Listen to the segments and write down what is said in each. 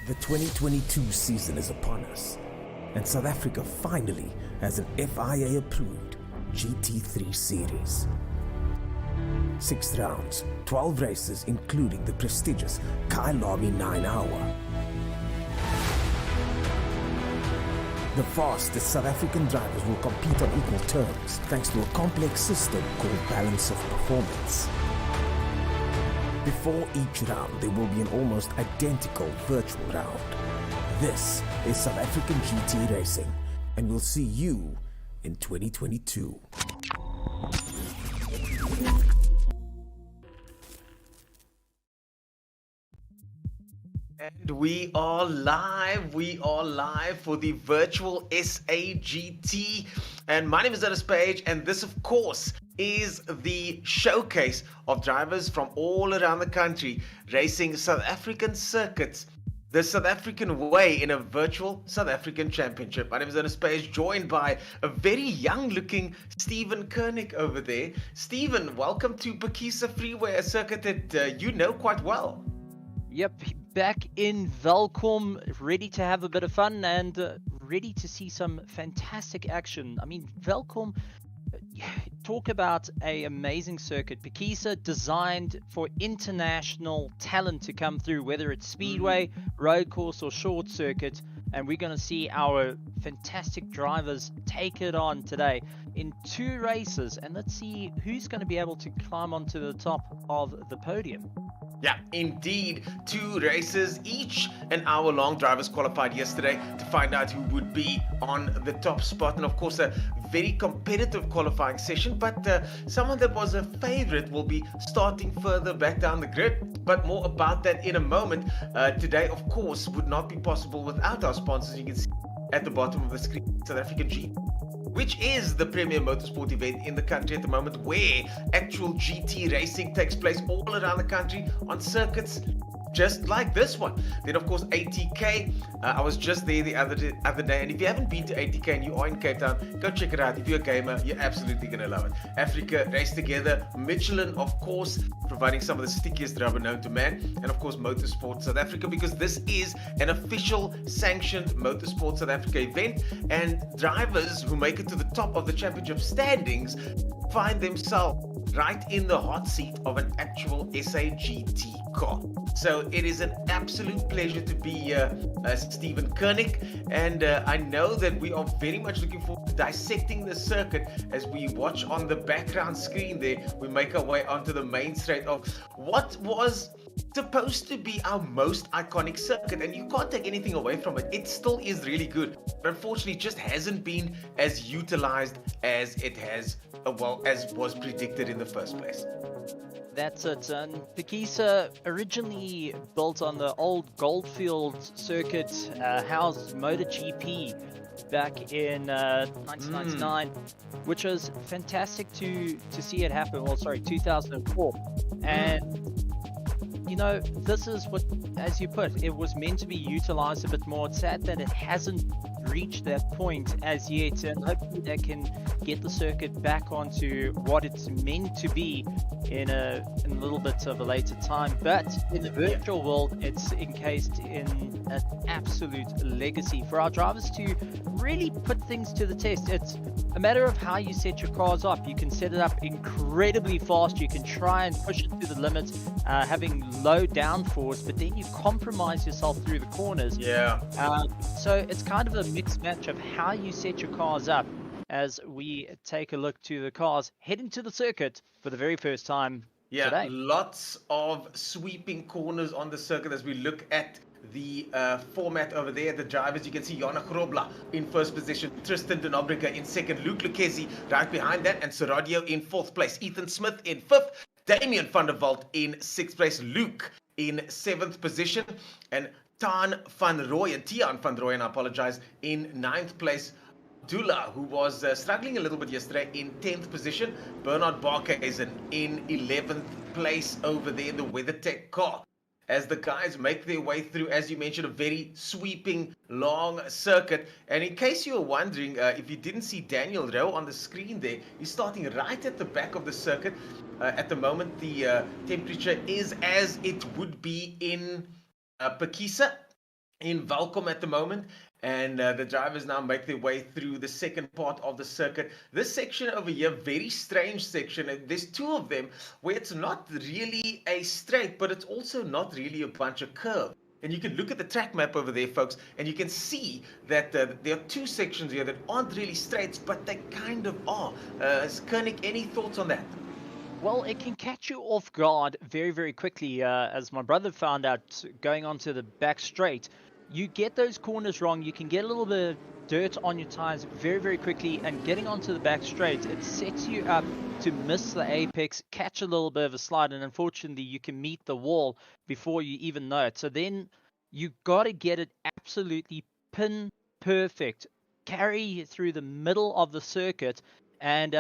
The 2022 season is upon us, and South Africa finally has an FIA-approved GT3 series. 6 rounds, 12 races including the prestigious Kyalami 9-hour. The fastest South African drivers will compete on equal terms thanks to a complex system called balance of performance. Before each round, there will be an almost identical virtual round. This is South African GT racing, and we'll see you in 2022. And we are live for the Virtual SAGT. And my name is Dennis Page, and this, of course, is the showcase of drivers from all around the country racing South African circuits, the South African way in a virtual South African championship. My name is Dennis Page, joined by a very young-looking Stephen Koenig over there. Stephen, welcome to Phakisa Freeway, a circuit that you know quite well. Yep, back in Welkom, ready to have a bit of fun and ready to see some fantastic action. I mean, Welkom, talk about an amazing circuit. Phakisa designed for international talent to come through, whether it's speedway, road course or short circuit. And we're going to see our fantastic drivers take it on today in 2 races. And let's see who's going to be able to climb onto the top of the podium. Yeah, indeed. 2 races, each an hour long. Drivers qualified yesterday to find out who would be on the top spot. And of course, a very competitive qualifying session. But someone that was a favorite will be starting further back down the grid. But more about that in a moment. Today, of course, would not be possible without our sponsors. You can see at the bottom of the screen, South African G, which is the premier motorsport event in the country at the moment, where actual GT racing takes place all around the country on circuits just like this one. Then of course ATK, I was just there the other day, and if you haven't been to ATK and you are in Cape Town, go check it out. If you're a gamer, you're absolutely gonna love it. Africa Race Together, Michelin of course, providing some of the stickiest rubber known to man, and of course Motorsport South Africa, because this is an official sanctioned Motorsport South Africa event, and drivers who make it to the top of the championship standings find themselves right in the hot seat of an actual SAGT car. So it is an absolute pleasure to be here, Stephen Koenig, and I know that we are very much looking forward to dissecting the circuit as we watch on the background screen there. We make our way onto the main straight of what was supposed to be our most iconic circuit, and you can't take anything away from it. It still is really good, but unfortunately it just hasn't been as utilized as it has, as was predicted in the first place. That's it. And Phakisa, originally built on the old Goldfield circuit, housed MotoGP back in 1999, which was fantastic to see it happen. Well, sorry, 2004. And you know, this is what, as you put, it was meant to be utilized a bit more. It's sad that it hasn't reached that point as yet, and hopefully they can get the circuit back onto what it's meant to be in a little bit of a later time. But in the virtual world, it's encased in an absolute legacy for our drivers to really put things to the test. It's a matter of how you set your cars up. You can set it up incredibly fast. You can try and push it to the limit, having low downforce, but then you compromise yourself through the corners. Yeah. So it's kind of a mixed match of how you set your cars up as we take a look to the cars heading to the circuit for the very first time today. Lots of sweeping corners on the circuit as we look at the format over there. The drivers, you can see Jana Grobla in first position, Tristan de Nobrega in second, Luke Lucchesi right behind that, and Seradio in fourth place, Ethan Smith in fifth, Damien van der Walt in sixth place, Luke in seventh position, and Tiaan van Rooyen, I apologize, in ninth place. Dula, who was struggling a little bit yesterday, in 10th position. Bernard Barkhuizen in 11th place over there in the WeatherTech car. As the guys make their way through, as you mentioned, a very sweeping, long circuit. And in case you were wondering, if you didn't see Daniel Rowe on the screen there, he's starting right at the back of the circuit. At the moment, the temperature is as it would be in Phakisa, in Welkom at the moment. And the drivers now make their way through the second part of the circuit. This section over here, very strange section. And there's two of them where it's not really a straight, but it's also not really a bunch of curves. And you can look at the track map over there, folks, and you can see that there are two sections here that aren't really straights, but they kind of are. Koenig, any thoughts on that? Well, it can catch you off guard very, very quickly, as my brother found out going onto the back straight. You get those corners wrong, you can get a little bit of dirt on your tires very, very quickly, and getting onto the back straight, it sets you up to miss the apex, catch a little bit of a slide, and unfortunately you can meet the wall before you even know it. So then you got to get it absolutely pin perfect, carry through the middle of the circuit, and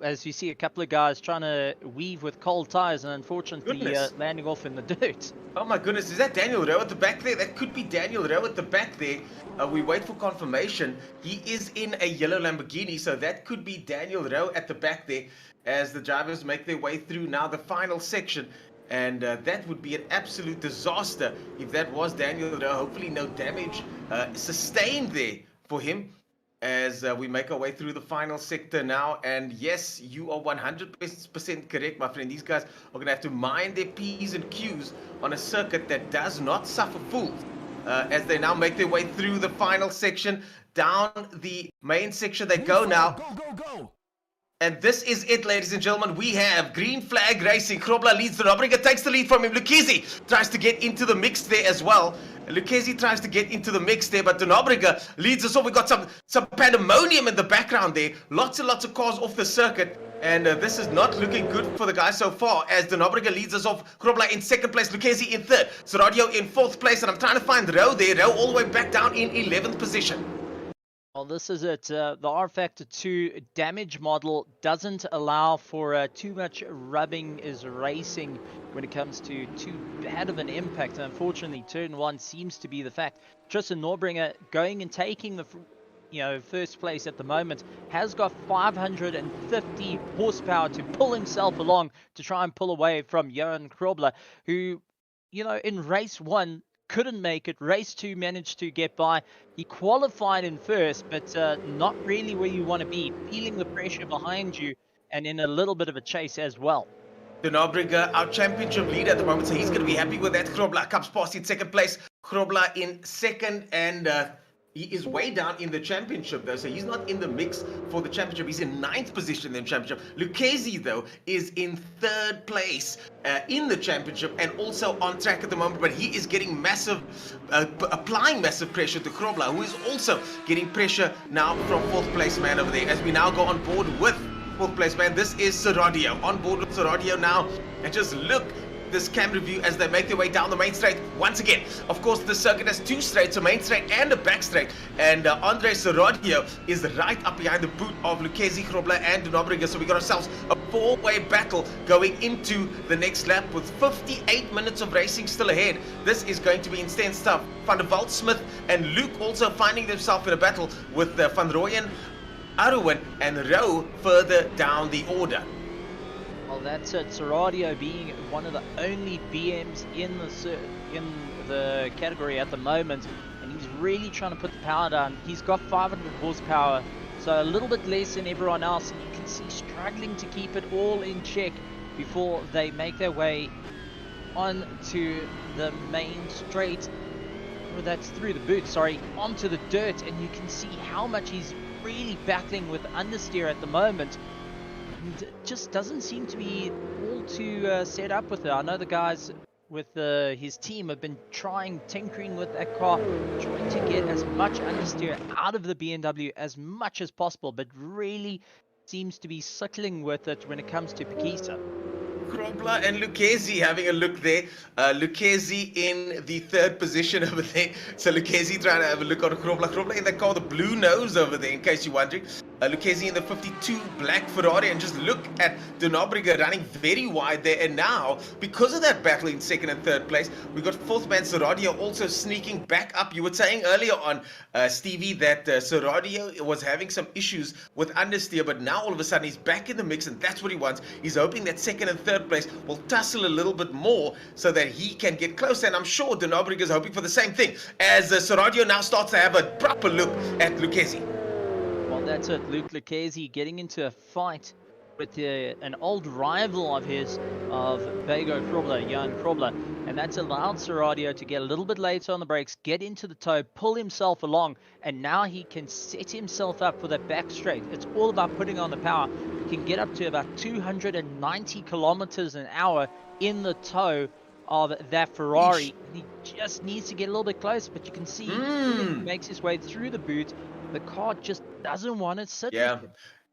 as you see a couple of guys trying to weave with cold tires and unfortunately landing off in the dirt. Oh my goodness, is that Daniel Rowe at the back there? That could be Daniel Rowe at the back there. We wait for confirmation. He is in a yellow Lamborghini, so that could be Daniel Rowe at the back there as the drivers make their way through now the final section. And that would be an absolute disaster if that was Daniel Rowe. Hopefully no damage sustained there for him as we make our way through the final sector now. And yes, you are 100% correct, my friend. These guys are going to have to mind their P's and Q's on a circuit that does not suffer fools as they now make their way through the final section. Down the main section they go now. Go! And this is it, ladies and gentlemen. We have green flag racing. Krobla leads. The Nobringer takes the lead from him. Lucchesi tries to get into the mix there as well. Lucchesi tries to get into the mix there, but the Nobringer leads us off. We got some pandemonium in the background there. Lots and lots of cars off the circuit. And this is not looking good for the guys so far, as the Nobringer leads us off. Krobla in second place, Lucchesi in third, Seradio in fourth place, and I'm trying to find Row there. Row all the way back down in 11th position. Well, this is it. The R Factor 2 damage model doesn't allow for too much rubbing is racing when it comes to too bad of an impact. And unfortunately, turn 1 seems to be the fact. Tristan Nobringer going and taking the first place at the moment, has got 550 horsepower to pull himself along to try and pull away from Johan Krobler, who, in race 1 couldn't make it. Race 2 managed to get by. He qualified in first, but not really where you want to be, feeling the pressure behind you and in a little bit of a chase as well. The Nobringer, our championship leader at the moment, so he's going to be happy with that. Krobla comes past in second place. Krobla in second, and he is way down in the championship though, so he's not in the mix for the championship. He's in 9th position in the championship. Lucchesi though is in third place in the championship and also on track at the moment, but he is getting applying massive pressure to Krobla, who is also getting pressure now from 4th place man over there. As we now go on board with 4th place man, this is Seradio. On board with Seradio now, and just look this cam review as they make their way down the main straight once again. Of course, the circuit has 2 straights, a main straight and a back straight, and Andre Seradio is right up behind the boot of Lucchesi, Krobla and Nobringer. So we got ourselves a 4-way battle going into the next lap with 58 minutes of racing still ahead. This is going to be intense stuff. Van der Walt, Smith and Luke also finding themselves in a battle with Van Rooyen, Arwen and Rowe further down the order. Well, that's it. Seradio being one of the only BMs in the category at the moment, and he's really trying to put the power down. He's got 500 horsepower, so a little bit less than everyone else, and you can see struggling to keep it all in check before they make their way onto the main straight. Well, that's through the boot, sorry, onto the dirt, and you can see how much he's really battling with understeer at the moment. And it just doesn't seem to be all too set up with it. I know the guys with his team have been tinkering with that car, trying to get as much understeer out of the BMW as much as possible, but really seems to be suckling with it when it comes to Phakisa. Krobla and Lucchesi having a look there. Lucchesi in the 3rd position over there. So Lucchesi trying to have a look on Krobla. Krobla in that car, the blue nose over there, in case you're wondering. Lucchesi in the 52 black Ferrari, and just look at the Nobringer running very wide there. And now, because of that battle in 2nd and 3rd place, we got 4th man Seradio also sneaking back up. You were saying earlier on, Stevie, that Seradio was having some issues with understeer, but now all of a sudden he's back in the mix, and that's what he wants. He's hoping that 2nd and 3rd place will tussle a little bit more so that he can get closer, and I'm sure the Nobringer is hoping for the same thing as Seradio now starts to have a proper look at Lucchesi. Well, that's it. Luke Lucchesi getting into a fight with an old rival of his, of Bego Krobler, Johan Krobler, and that's allowed Seradio to get a little bit later on the brakes, get into the toe, pull himself along, and now he can set himself up for that back straight. It's all about putting on the power. He can get up to about 290 kilometers an hour in the toe of that Ferrari. He just needs to get a little bit closer, but you can see he makes his way through the boot. The car just doesn't want to sit with him.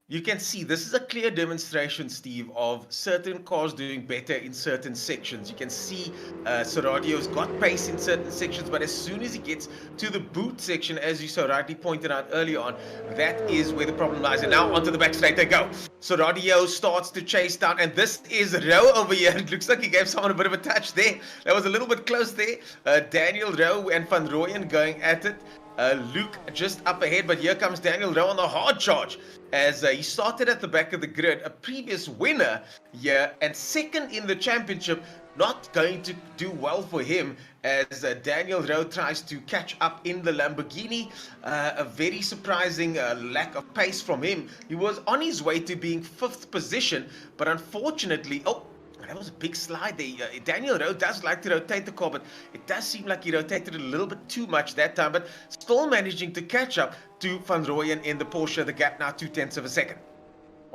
You can see this is a clear demonstration, Steve, of certain cars doing better in certain sections. You can see Seradio's got pace in certain sections, but as soon as he gets to the boot section, as you so rightly pointed out earlier on, that is where the problem lies. And now onto the back straight they go. Seradio starts to chase down, and this is Rowe over here. It looks like he gave someone a bit of a touch there. That was a little bit close there. Daniel Rowe and Van Rooyen going at it. Luke just up ahead, but here comes Daniel Rowe on the hard charge as he started at the back of the grid, a previous winner here and 2nd in the championship. Not going to do well for him as Daniel Rowe tries to catch up in the Lamborghini. A very surprising lack of pace from him. He was on his way to being 5th position, but unfortunately, that was a big slide there. Daniel Rowe does like to rotate the car, but it does seem like he rotated a little bit too much that time, but still managing to catch up to Van Rooyen in the Porsche. The gap now 0.2 of a second.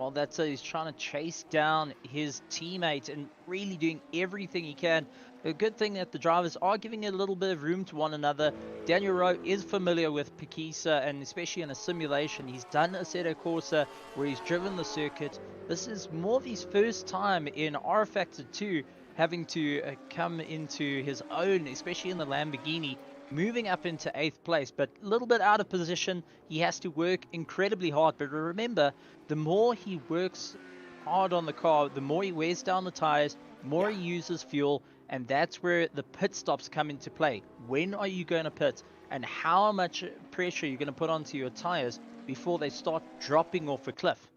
Well, that's it. He's trying to chase down his teammates and really doing everything he can. A good thing that the drivers are giving a little bit of room to one another. Daniel Rowe is familiar with Phakisa, and especially in a simulation, he's done a Assetto Corsa where he's driven the circuit. This is more of his first time in R Factor 2 having to come into his own, especially in the Lamborghini, moving up into 8th place, but a little bit out of position. He has to work incredibly hard, but remember, the more he works hard on the car, the more he wears down the tires, the more he uses fuel, and that's where the pit stops come into play. When are you going to pit, and how much pressure you're going to put onto your tires before they start dropping off a cliff?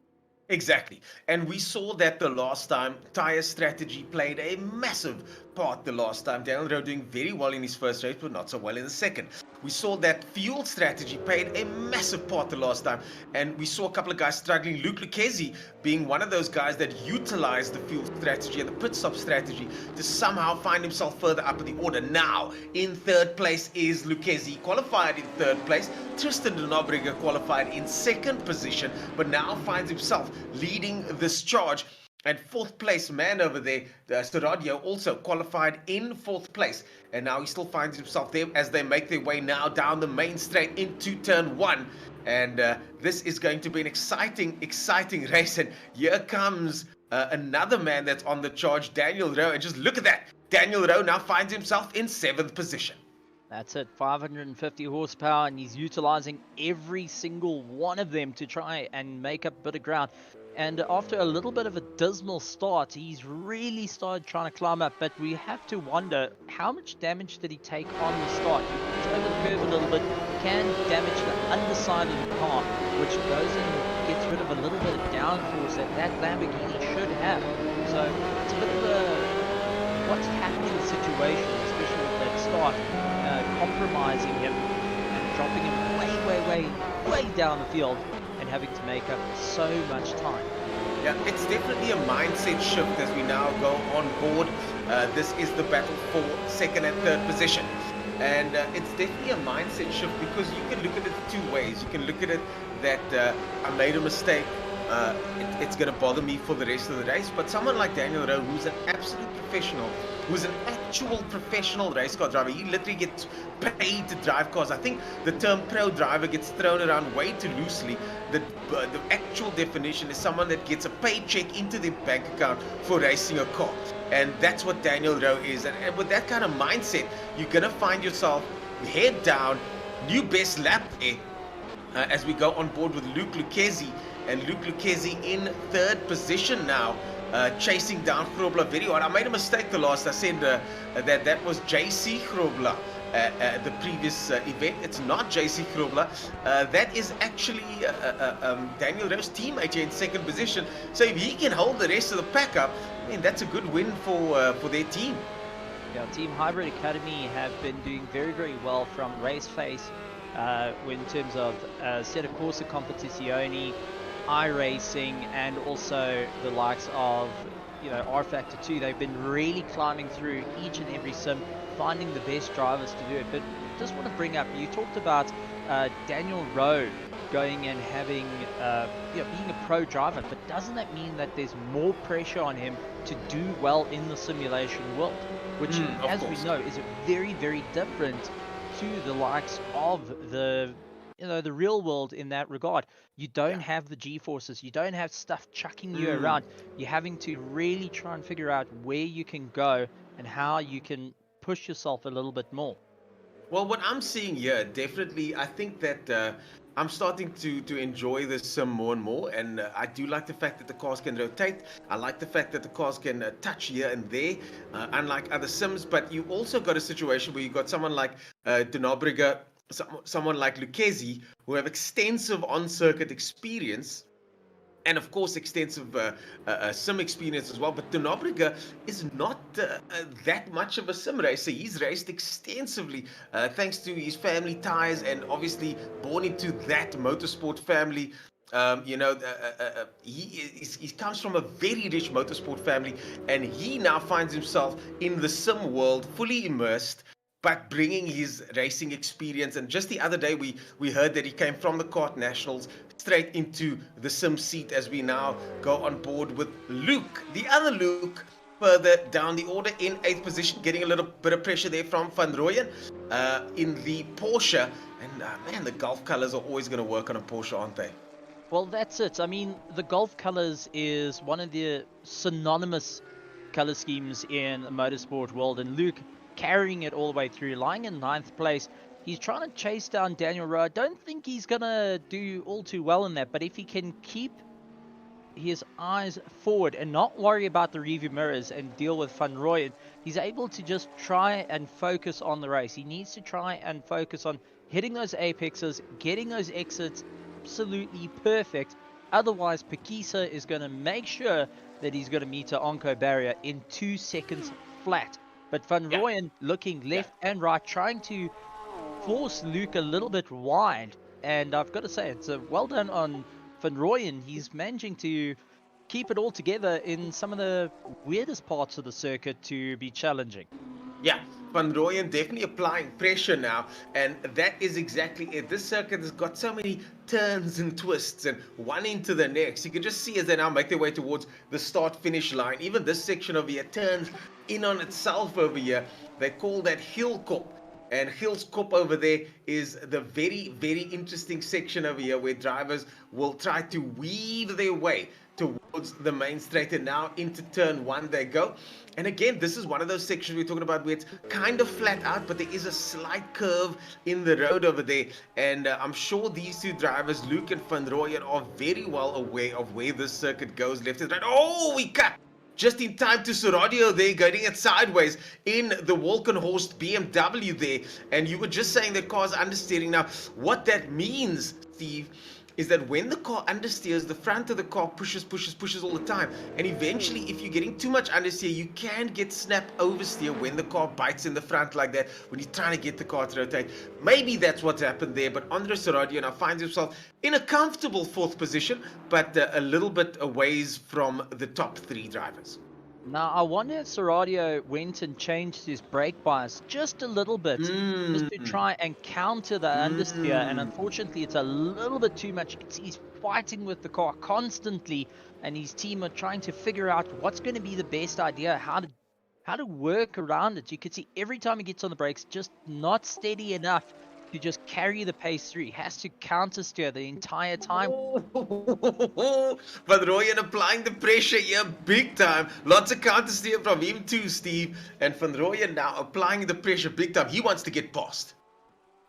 Exactly. And we saw that the last time. Tire strategy played a massive part the last time. Daniel Rowe doing very well in his first race, but not so well in the second. We saw that fuel strategy played a massive part the last time. And we saw a couple of guys struggling. Luke Lucchesi being one of those guys that utilized the fuel strategy and the pit stop strategy to somehow find himself further up in the order. Now, in third place is Lucchesi, qualified in third place. Tristan de Nobrega qualified in second position, but now finds himself leading this charge. And fourth place man over there, Storadio, also qualified in fourth place. And now he still finds himself there as they make their way now down the main straight into turn 1. And this is going to be an exciting race. And here comes another man that's on the charge, Daniel Rowe. And just look at that. Daniel Rowe now finds himself in 7th position. That's it, 550 horsepower, and he's utilizing every single one of them to try and make up a bit of ground. And after a little bit of a dismal start, he's really started trying to climb up, but we have to wonder, how much damage did he take on the start? He goes over the curve a little bit, can damage the underside of the car, which goes and gets rid of a little bit of downforce that Lamborghini should have. So it's a bit of a what's happening situation, especially with that start, compromising him and dropping him way down the field and having to make up so much time. Yeah, it's definitely a mindset shift as we now go on board. This is the battle for second and third position. And it's definitely a mindset shift because you can look at it two ways. You can look at it that I made a mistake. It's going to bother me for the rest of the race. But someone like Daniel Rowe, who's an absolute professional, who's an actual professional race car driver, he literally gets paid to drive cars. I think the term pro driver gets thrown around way too loosely. The actual definition is someone that gets a paycheck into their bank account for racing a car. And that's what Daniel Rowe is. And with that kind of mindset, you're going to find yourself head down, new best lap there, as we go on board with Luke Lucchesi. And Luke Lucchesi in third position now, chasing down Grobler very hard. I made a mistake the last. I said that was JC Grobler at the previous event. It's not JC Grobler. That is actually Daniel Rowe's teammate here in second position. So if he can hold the rest of the pack up, I mean, that's a good win for their team. Yeah, Team Hybrid Academy have been doing very well from race face in terms of Assetto Corsa Competizione, iRacing, and also the likes of R Factor 2. They've been really climbing through each and every sim, finding the best drivers to do it. But just want to bring up, you talked about Daniel Rowe going and having being a pro driver, but doesn't that mean that there's more pressure on him to do well in the simulation world, which as we know is very different to the likes of the real world in that regard. You don't have the G-forces, you don't have stuff chucking you around. You're having to really try and figure out where you can go and how you can push yourself a little bit more. Well, what I'm seeing here, definitely, I think that I'm starting to enjoy this sim more and more, and I do like the fact that the cars can rotate. I like the fact that the cars can touch here and there, unlike other sims. But you also got a situation where you got someone like De Nobrega, someone like Lucchesi, who have extensive on-circuit experience, and of course extensive sim experience as well. But De Nobrega is not that much of a sim racer. He's raced extensively thanks to his family ties, and obviously born into that motorsport family. He comes from a very rich motorsport family, and he now finds himself in the sim world, fully immersed. but bringing his racing experience. And just the other day, we heard that he came from the kart nationals straight into the sim seat, as we now go on board with Luke, the other Luke, further down the order in 8th position, getting a little bit of pressure there from Van Rooyen in the Porsche. And man, the Gulf colors are always going to work on a Porsche, aren't they? Well, that's it. I mean, the Gulf colors is one of the synonymous color schemes in the motorsport world, and Luke carrying it all the way through, lying in 9th place. He's trying to chase down Daniel Rowe. I don't think he's gonna do all too well in that, but if he can keep his eyes forward and not worry about the rearview mirrors and deal with Van Rooyen, he's able to just try and focus on the race. He needs to try and focus on hitting those apexes, getting those exits absolutely perfect. Otherwise, Phakisa is going to make sure that he's going to meet an Onco barrier in 2 seconds flat. But Van Rooyen looking left and right, trying to force Luke a little bit wide. And I've got to say, it's a well done on Van Rooyen. He's managing to keep it all together in some of the weirdest parts of the circuit to be challenging. Yeah, Van Rooyen definitely applying pressure now, and that is exactly it. This circuit has got so many turns and twists, and one into the next. You can just see as they now make their way towards the start-finish line. Even this section over here turns in on itself over here. They call that Hillkop. And Hillskop over there is the very, very interesting section over here where drivers will try to weave their way towards the main straight, and now into turn 1 they go. And again, this is one of those sections we're talking about where it's kind of flat out, but there is a slight curve in the road over there. And I'm sure these two drivers, Luke and Van Rooyen, are very well aware of where this circuit goes left and right. Oh, we cut! Just in time to Seradio there, getting it sideways in the Walkenhorst BMW there. And you were just saying that car's understeering. Now, what that means, Steve, is that when the car understeers, the front of the car pushes all the time. And eventually, if you're getting too much understeer, you can get snap oversteer when the car bites in the front like that, when you're trying to get the car to rotate. Maybe that's what's happened there, but Andre Seradio now finds himself in a comfortable 4th position, but a little bit a ways from the top 3 drivers. Now, I wonder if Seradio went and changed his brake bias just a little bit, just to try and counter the understeer, and unfortunately it's a little bit too much. He's fighting with the car constantly, and his team are trying to figure out what's going to be the best idea, how to work around it. You can see every time he gets on the brakes, just not steady enough to just carry the pace through. He has to counter steer the entire time. Van Rooyen applying the pressure here big time. Lots of counter steer from him too, Steve. And Van Rooyen now applying the pressure big time. He wants to get past.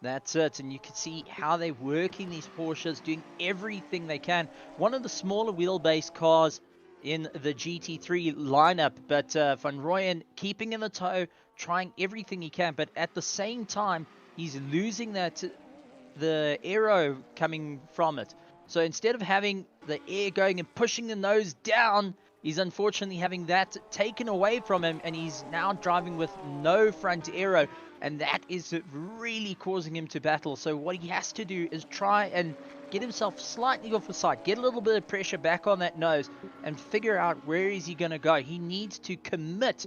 That's it, and you can see how they're working these Porsches, doing everything they can. One of the smaller wheelbase cars in the GT3 lineup, but Van Rooyen keeping in the toe, trying everything he can, but at the same time, he's losing the aero coming from it. So instead of having the air going and pushing the nose down, he's unfortunately having that taken away from him, and he's now driving with no front aero, and that is really causing him to battle. So what he has to do is try and get himself slightly off the side, get a little bit of pressure back on that nose, and figure out where is he going to go. He needs to commit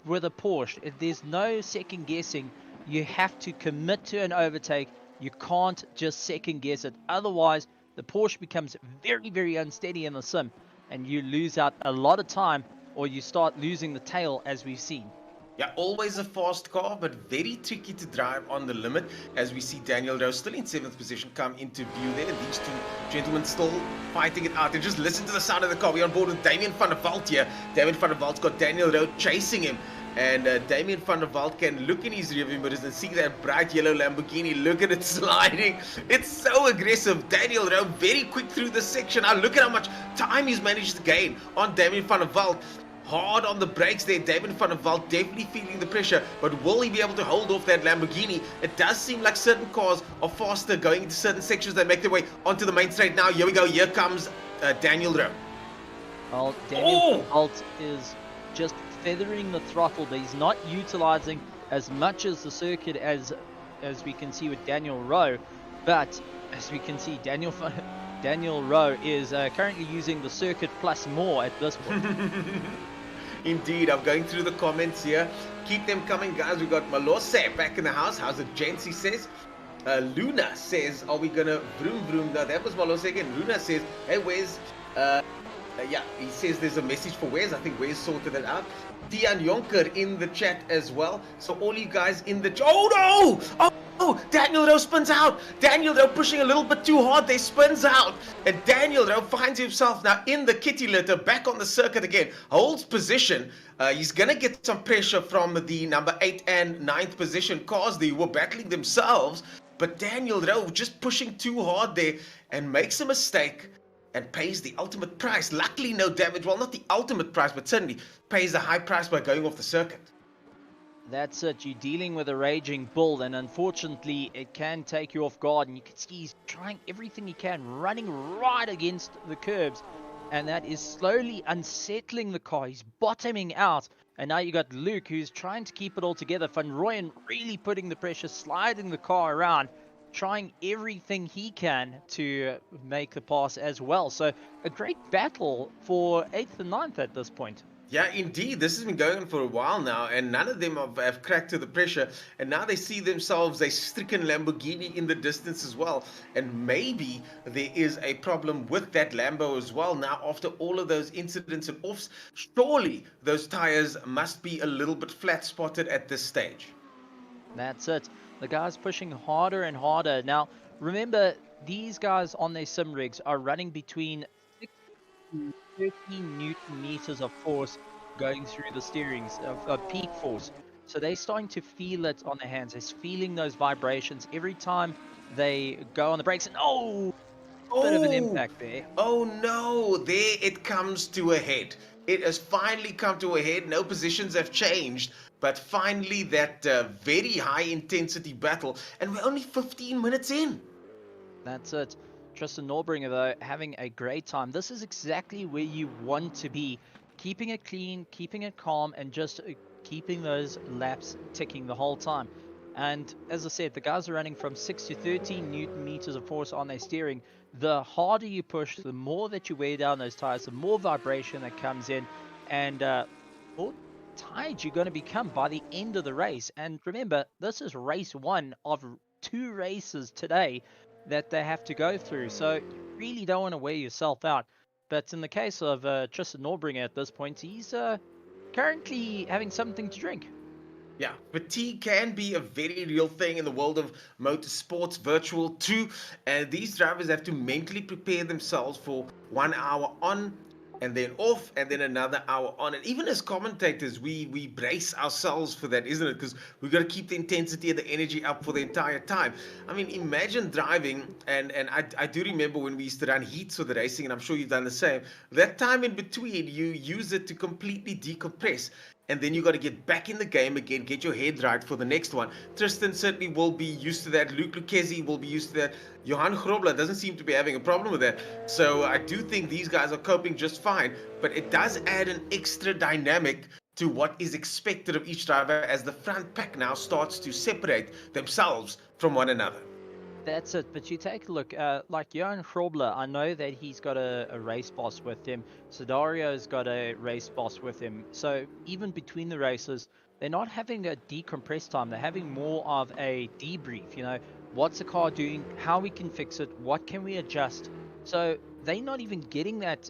with a Porsche. If there's no second guessing, you have to commit to an overtake. You can't just second guess it. Otherwise, the Porsche becomes very, very unsteady in the sim, and you lose out a lot of time, or you start losing the tail, as we've seen. Yeah, always a fast car, but very tricky to drive on the limit, as we see Daniel Rowe still in 7th position come into view there. And these two gentlemen still fighting it out. And just listen to the sound of the car. We're on board with Damien van der Walt here. Damien van der Walt's got Daniel Rowe chasing him. And Damien van der Walt can look in his rearview mirrors and see that bright yellow Lamborghini. Look at it sliding. It's so aggressive. Daniel Rowe very quick through this section. Now look at how much time he's managed to gain on Damien van der Walt. Hard on the brakes there. Damien van der Walt definitely feeling the pressure, but will he be able to hold off that Lamborghini? It does seem like certain cars are faster going into certain sections. They make their way onto the main straight now. Here we go. Here comes Daniel Rowe. Well, Daniel van der Walt is just feathering the throttle, but he's not utilizing as much as the circuit as we can see with Daniel Rowe. But as we can see, Daniel Rowe is currently using the circuit plus more at this point. Indeed, I'm going through the comments here. Keep them coming, guys. We got Malose back in the house. How's it, gents? He says. Luna says, are we gonna vroom vroom? No, that was Malose again. Luna says, hey, where's yeah, he says there's a message for Wes. I think Wes sorted it out. Tian Jonker in the chat as well. So all you guys in the oh no! Oh, Daniel Rowe spins out. Daniel Rowe pushing a little bit too hard. They spins out. And Daniel Rowe finds himself now in the kitty litter, back on the circuit again. Holds position. He's going to get some pressure from the number 8 and 9th position cars. They were battling themselves. But Daniel Rowe just pushing too hard there and makes a mistake and pays the ultimate price. Luckily, no damage. Well, not the ultimate price, but certainly pays a high price by going off the circuit. That's it. You're dealing with a raging bull, and unfortunately, it can take you off guard. And you can see he's trying everything he can, running right against the curbs, and that is slowly unsettling the car. He's bottoming out, and now you got Luke, who's trying to keep it all together. Van Rooyen really putting the pressure, sliding the car around, trying everything he can to make the pass as well. So a great battle for 8th and 9th at this point. Yeah, indeed. This has been going on for a while now, and none of them have cracked to the pressure. And now they see themselves a stricken Lamborghini in the distance as well. And maybe there is a problem with that Lambo as well. Now, after all of those incidents and offs, surely those tires must be a little bit flat-spotted at this stage. That's it. The guy's pushing harder and harder. Now, remember, these guys on their sim rigs are running between 6 to 13 Newton meters of force going through the steerings of peak force. So they're starting to feel it on their hands. They're feeling those vibrations every time they go on the brakes. And bit of an impact there. Oh no, there it comes to a head. It has finally come to a head. No positions have changed, but finally that very high intensity battle, and we're only 15 minutes in. That's it. Tristan Norbringer, though, having a great time. This is exactly where you want to be. Keeping it clean, keeping it calm, and just keeping those laps ticking the whole time. And as I said, the guys are running from 6 to 13 Newton meters of force on their steering. The harder you push, the more that you wear down those tires, the more vibration that comes in, and more tired you're going to become by the end of the race. And remember, this is race 1 of 2 races today that they have to go through, so you really don't want to wear yourself out. But in the case of Tristan Norbringer at this point, he's currently having something to drink. Yeah, fatigue can be a very real thing in the world of motorsports, virtual too. And these drivers have to mentally prepare themselves for 1 hour on and then off, and then another hour on. And even as commentators, we brace ourselves for that, isn't it? Because we've got to keep the intensity and the energy up for the entire time. I mean, imagine driving, and I do remember when we used to run heats for the racing, and I'm sure you've done the same. That time in between, you use it to completely decompress. And then you got to get back in the game again, get your head right for the next one. Tristan certainly will be used to that. Luke Lucchesi will be used to that. Johan Grobler doesn't seem to be having a problem with that. So I do think these guys are coping just fine. But it does add an extra dynamic to what is expected of each driver as the front pack now starts to separate themselves from one another. That's it. But you take a look, like Johan Grobler, I know that he's got a race boss with him. Sidario's got a race boss with him. So even between the races, they're not having a decompress time. They're having more of a debrief. You know, what's the car doing? How we can fix it? What can we adjust? So they're not even getting that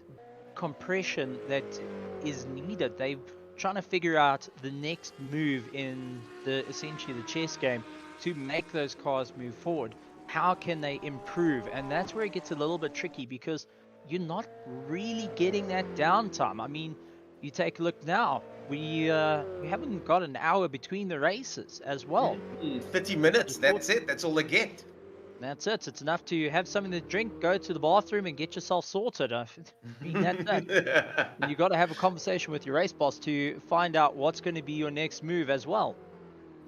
compression that is needed. They're trying to figure out the next move in essentially the chess game to make those cars move forward. How can they improve? And that's where it gets a little bit tricky, because you're not really getting that downtime. I mean, you take a look now, we haven't got an hour between the races as well. 30 minutes, that's it, that's all they get. That's it. It's enough to have something to drink, go to the bathroom and get yourself sorted. I mean, that's it. You got to have a conversation with your race boss to find out what's going to be your next move as well.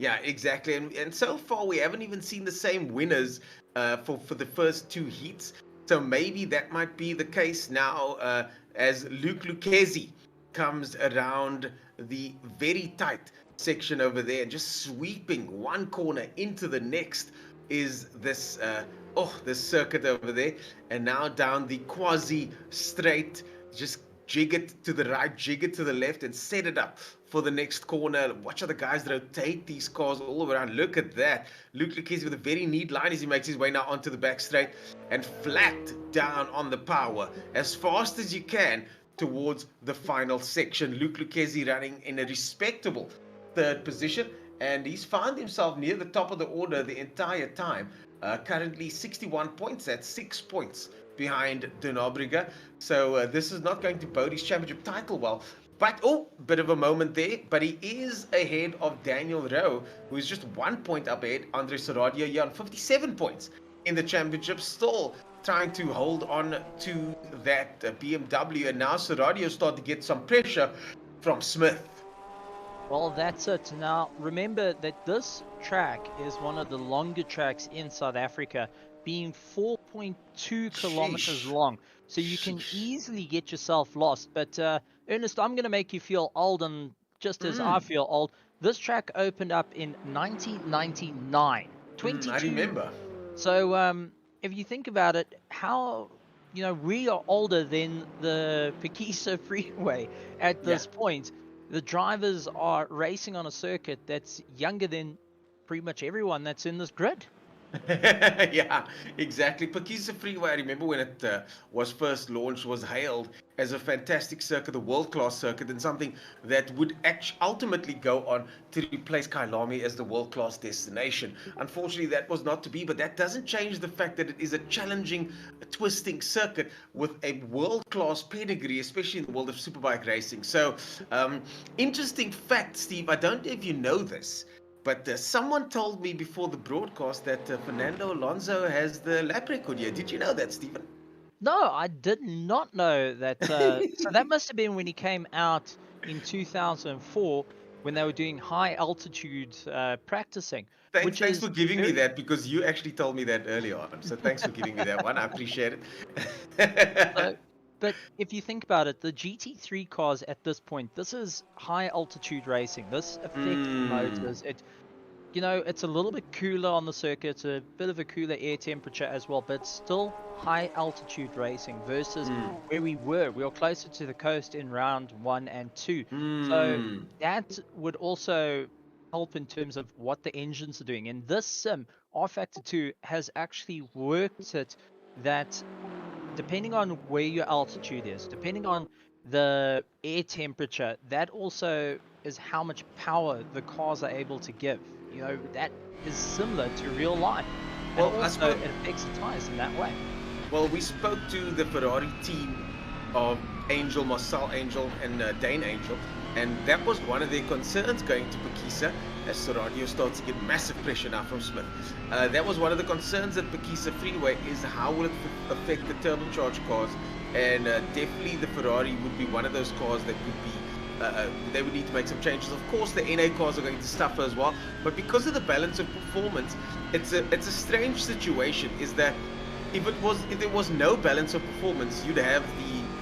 Yeah, exactly. And so far, we haven't even seen the same winners for the first 2 heats. So maybe that might be the case now as Luke Lucchesi comes around the very tight section over there, just sweeping one corner into the next is this this circuit over there. And now down the quasi straight, just jig it to the right, jig it to the left, and set it up for the next corner. Watch how the guys rotate these cars all the way around. Look at that. Luke Lucchesi with a very neat line as he makes his way now onto the back straight and flat down on the power as fast as you can towards the final section. Luke Lucchesi running in a respectable third position, and he's found himself near the top of the order the entire time. Currently 61 points, that's 6 points behind De Nobrega. So this is not going to bode his championship title well. But, bit of a moment there. But he is ahead of Daniel Rowe, who is just 1 point up ahead. Andre Saradio here on 57 points in the championship, still trying to hold on to that BMW. And now Saradio starting to get some pressure from Smith. Well, that's it. Now, remember that this track is one of the longer tracks in South Africa, being 4.2 kilometers long. So you can easily get yourself lost. But, Ernest, I'm going to make you feel old, and just as I feel old, this track opened up in 1999. 22. I remember. So, if you think about it, how... we are older than the Phakisa freeway at this point. The drivers are racing on a circuit that's younger than pretty much everyone that's in this grid. Yeah, exactly. Phakisa Freeway, I remember when it was first launched, was hailed as a fantastic circuit, a world-class circuit, and something that would ultimately go on to replace Kyalami as the world-class destination. Unfortunately, that was not to be, but that doesn't change the fact that it is a challenging, twisting circuit with a world-class pedigree, especially in the world of superbike racing. So, interesting fact, Steve, I don't know if you know this, but someone told me before the broadcast that Fernando Alonso has the lap record here. Did you know that, Stephen? No, I did not know that. So that must have been when he came out in 2004 when they were doing high altitude practicing. Thanks for giving me that, because you actually told me that earlier on. So thanks for giving me that one. I appreciate it. But if you think about it, the GT3 cars at this point, this is high altitude racing. This affects the motors. It's a little bit cooler on the circuit. It's a bit of a cooler air temperature as well, but it's still high altitude racing versus where we were. We were closer to the coast in round 1 and 2. So that would also help in terms of what the engines are doing. And this sim, R Factor 2, has actually worked it that depending on where your altitude is, depending on the air temperature, that also is how much power the cars are able to give. That is similar to real life. And also it affects the tires in that way. Well, we spoke to the Ferrari team of Angel, Marcel Angel, and Dane Angel, and that was one of their concerns going to Phakisa as Saradio starts to get massive pressure now from Smith. That was one of the concerns at Phakisa Freeway, is how will it affect the turbocharged cars, and definitely the Ferrari would be one of those cars that would be they would need to make some changes. Of course, the NA cars are going to suffer as well, but because of the balance of performance, it's a strange situation. Is that if there was no balance of performance, you'd have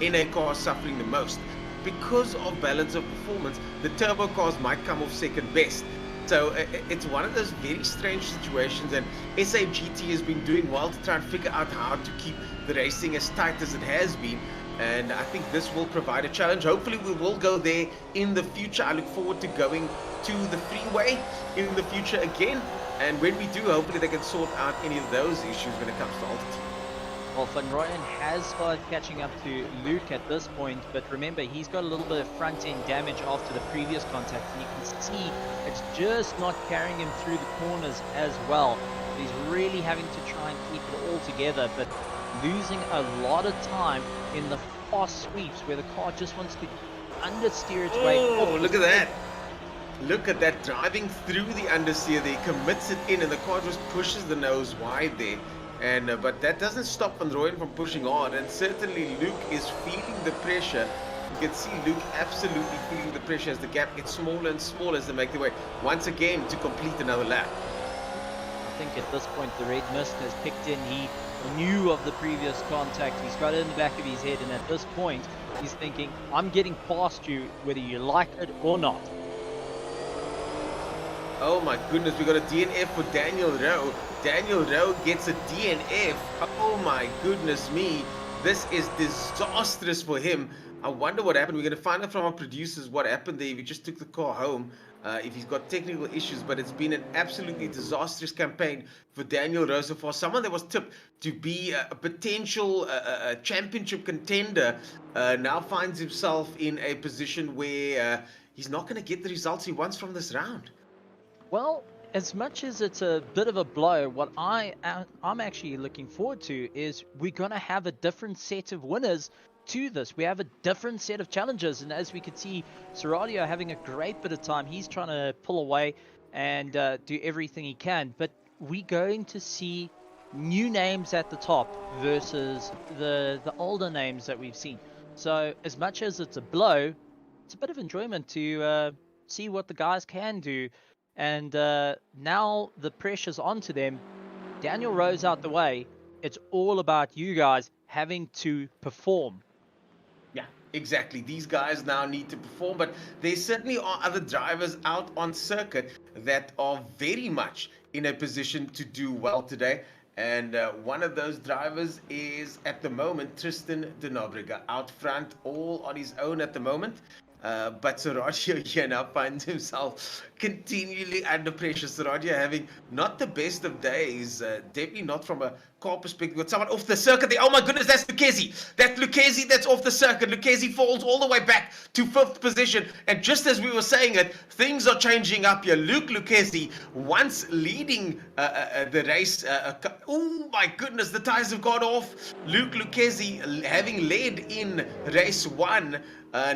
the NA cars suffering the most. Because of balance of performance, the turbo cars might come off second best. So it's one of those very strange situations, and SAGT has been doing well to try and figure out how to keep the racing as tight as it has been. And I think this will provide a challenge. Hopefully we will go there in the future. I look forward to going to the freeway in the future again. And when we do, hopefully they can sort out any of those issues when it comes to altitude. Well, Van Rooyen has started catching up to Luke at this point, but remember, he's got a little bit of front-end damage after the previous contact, and you can see it's just not carrying him through the corners as well. He's really having to try and keep it all together, but losing a lot of time in the fast sweeps where the car just wants to understeer its way. Oh, look at that. Look at that, driving through the understeer there, commits it in, and the car just pushes the nose wide there. And but that doesn't stop Van Rooyen from pushing on, and certainly Luke is feeling the pressure. You can see Luke absolutely feeling the pressure as the gap gets smaller and smaller as they make their way once again to complete another lap. I think at this point the red mist has kicked in. He knew of the previous contact. He's got it in the back of his head, and at this point he's thinking, I'm getting past you whether you like it or not. Oh my goodness, we got a DNF for Daniel Rowe. Daniel Rowe gets a DNF. Oh my goodness me. this is disastrous for him. I wonder what happened. We're going to find out from our producers what happened there. If he just took the car home, if he's got technical issues, but it's been an absolutely disastrous campaign for Daniel Rowe so far. Someone that was tipped to be a potential championship contender now finds himself in a position where he's not going to get the results he wants from this round. Well, as much as it's a bit of a blow, what I'm actually looking forward to is we're going to have a different set of winners to this. We have a different set of challenges, and as we could see, Seradio having a great bit of time. He's trying to pull away and do everything he can, but we're going to see new names at the top versus the older names that we've seen. So as much as it's a blow, it's a bit of enjoyment to see what the guys can do. And now the pressure's onto them. Daniel Rowe's out the way. It's all about you guys having to perform. Yeah, exactly. These guys now need to perform, but there certainly are other drivers out on circuit that are very much in a position to do well today. And one of those drivers is, at the moment, Tristan de Nobrega, out front, all on his own at the moment. But Seradio here now finds himself continually under pressure. Seradio having not the best of days, definitely not from a car perspective. Got someone off the circuit there. Oh my goodness, that's Lucchesi. That's Lucchesi that's off the circuit. Lucchesi falls all the way back to 5th position. And just as we were saying it, things are changing up here. Luke Lucchesi, once leading the race. Oh my goodness, the tires have gone off. Luke Lucchesi, having led in race 1,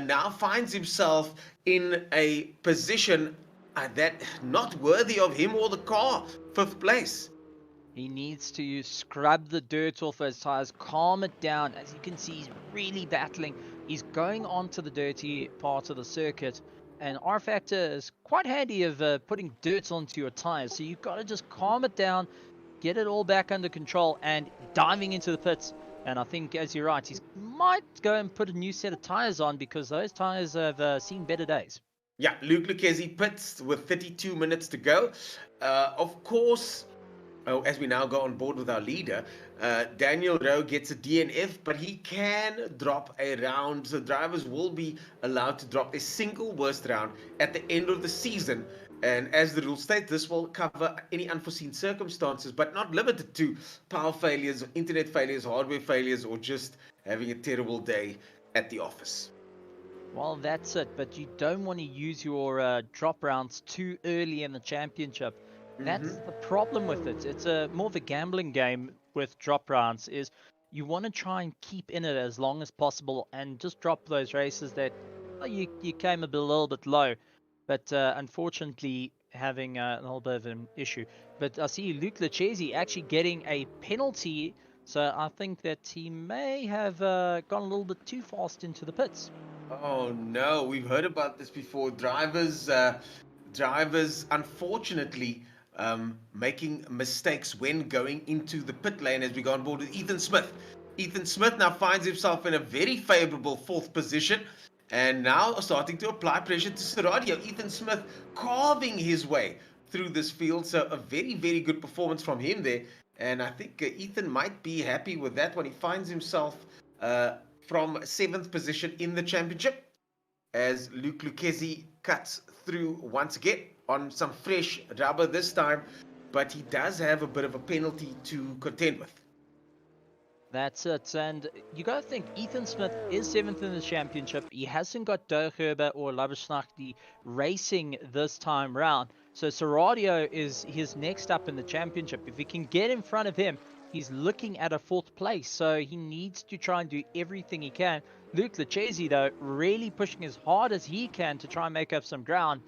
now finds himself in a position that not worthy of him or the car. 5th place. He needs to scrub the dirt off those tires, calm it down. As you can see, he's really battling. He's going onto the dirty part of the circuit, and R Factor is quite handy of putting dirt onto your tires. So you've got to just calm it down, get it all back under control, and diving into the pits. And I think, as you're right, he might go and put a new set of tires on, because those tires have seen better days. Yeah, Luke Lucchesi pits with 32 minutes to go. Of course, as we now go on board with our leader, Daniel Rowe gets a DNF, but he can drop a round. So drivers will be allowed to drop a single worst round at the end of the season. And as the rules state, this will cover any unforeseen circumstances, but not limited to power failures, internet failures, hardware failures, or just having a terrible day at the office. Well, that's it. But you don't want to use your drop rounds too early in the championship. That's the problem with it. It's more of a gambling game with drop rounds. Is you want to try and keep in it as long as possible and just drop those races that you came a little bit low. But unfortunately, having a little bit of an issue. But I see Luke Lucchesi actually getting a penalty. So I think that he may have gone a little bit too fast into the pits. Oh no, we've heard about this before. Drivers, unfortunately, making mistakes when going into the pit lane, as we go on board with Ethan Smith. Ethan Smith now finds himself in a very favorable 4th position, and now starting to apply pressure to Seradio. Ethan Smith carving his way through this field, so a very, very good performance from him there. And I think Ethan might be happy with that one. He finds himself from 7th position in the championship, as Luke Lucchesi cuts through once again on some fresh rubber this time, but he does have a bit of a penalty to contend with. That's it. And you got to think, Ethan Smith is 7th in the championship. He hasn't got Doherber or Labushnachti racing this time round. So Seradio is his next up in the championship. If he can get in front of him, he's looking at a 4th place. So he needs to try and do everything he can. Luke Lucchesi, though, really pushing as hard as he can to try and make up some ground.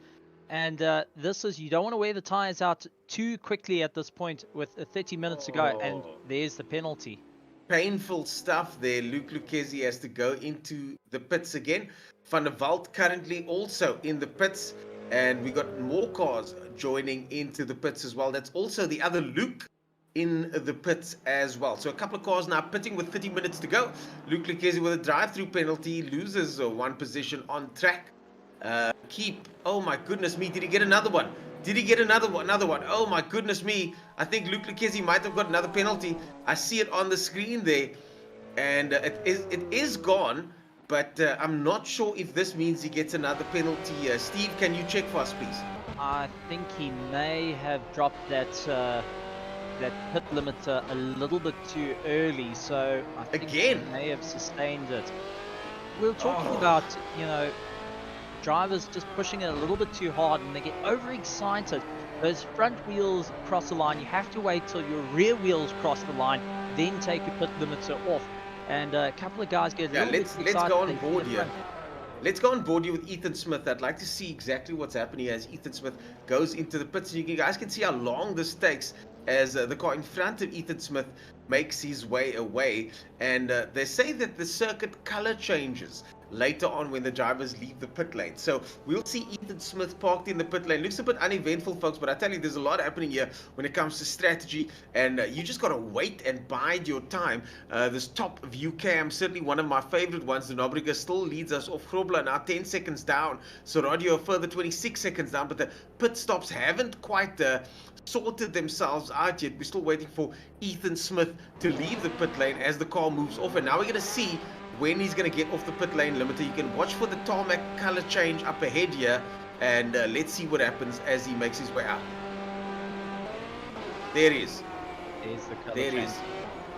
And this is, you don't want to wear the tires out too quickly at this point with 30 minutes to go. And there's the penalty. Painful stuff there. Luke Lucchesi has to go into the pits again. Van der Walt currently also in the pits, and we got more cars joining into the pits as well. That's also the other Luke in the pits as well. So a couple of cars now pitting with 30 minutes to go. Luke Lucchesi with a drive-through penalty, loses 1 position on track. Oh my goodness me, did he get another one? Did he get another one? Oh my goodness me. I think Luke Lucchesi might have got another penalty. I see it on the screen there. and it is gone. But I'm not sure if this means he gets another penalty. Steve, can you check for us, please? I think he may have dropped that pit limiter a little bit too early, so I think he Again? may have sustained it. We're talking Oh. about, drivers just pushing it a little bit too hard and they get overexcited. Those front wheels cross the line, you have to wait till your rear wheels cross the line, then take your pit limiter off. And a couple of guys get a Yeah, little bit too let's excited. go on they hit board the here. front. Let's go on board here with Ethan Smith. I'd like to see exactly what's happening as Ethan Smith goes into the pits. You guys can see how long this takes as the car in front of Ethan Smith makes his way away. And they say that the circuit color changes later on when the drivers leave the pit lane. So we'll see Ethan Smith parked in the pit lane. Looks a bit uneventful, folks, but I tell you, there's a lot happening here when it comes to strategy, and you just got to wait and bide your time. This top view cam, certainly one of my favorite ones. The Nobriga still leads us off. Grobler now 10 seconds down. So Radio a further 26 seconds down, but the pit stops haven't quite sorted themselves out yet. We're still waiting for Ethan Smith to leave the pit lane as the car moves off, and now we're going to see when he's going to get off the pit lane limiter. You can watch for the tarmac color change up ahead here, and let's see what happens as he makes his way out. There he is. There's the color There he change. is.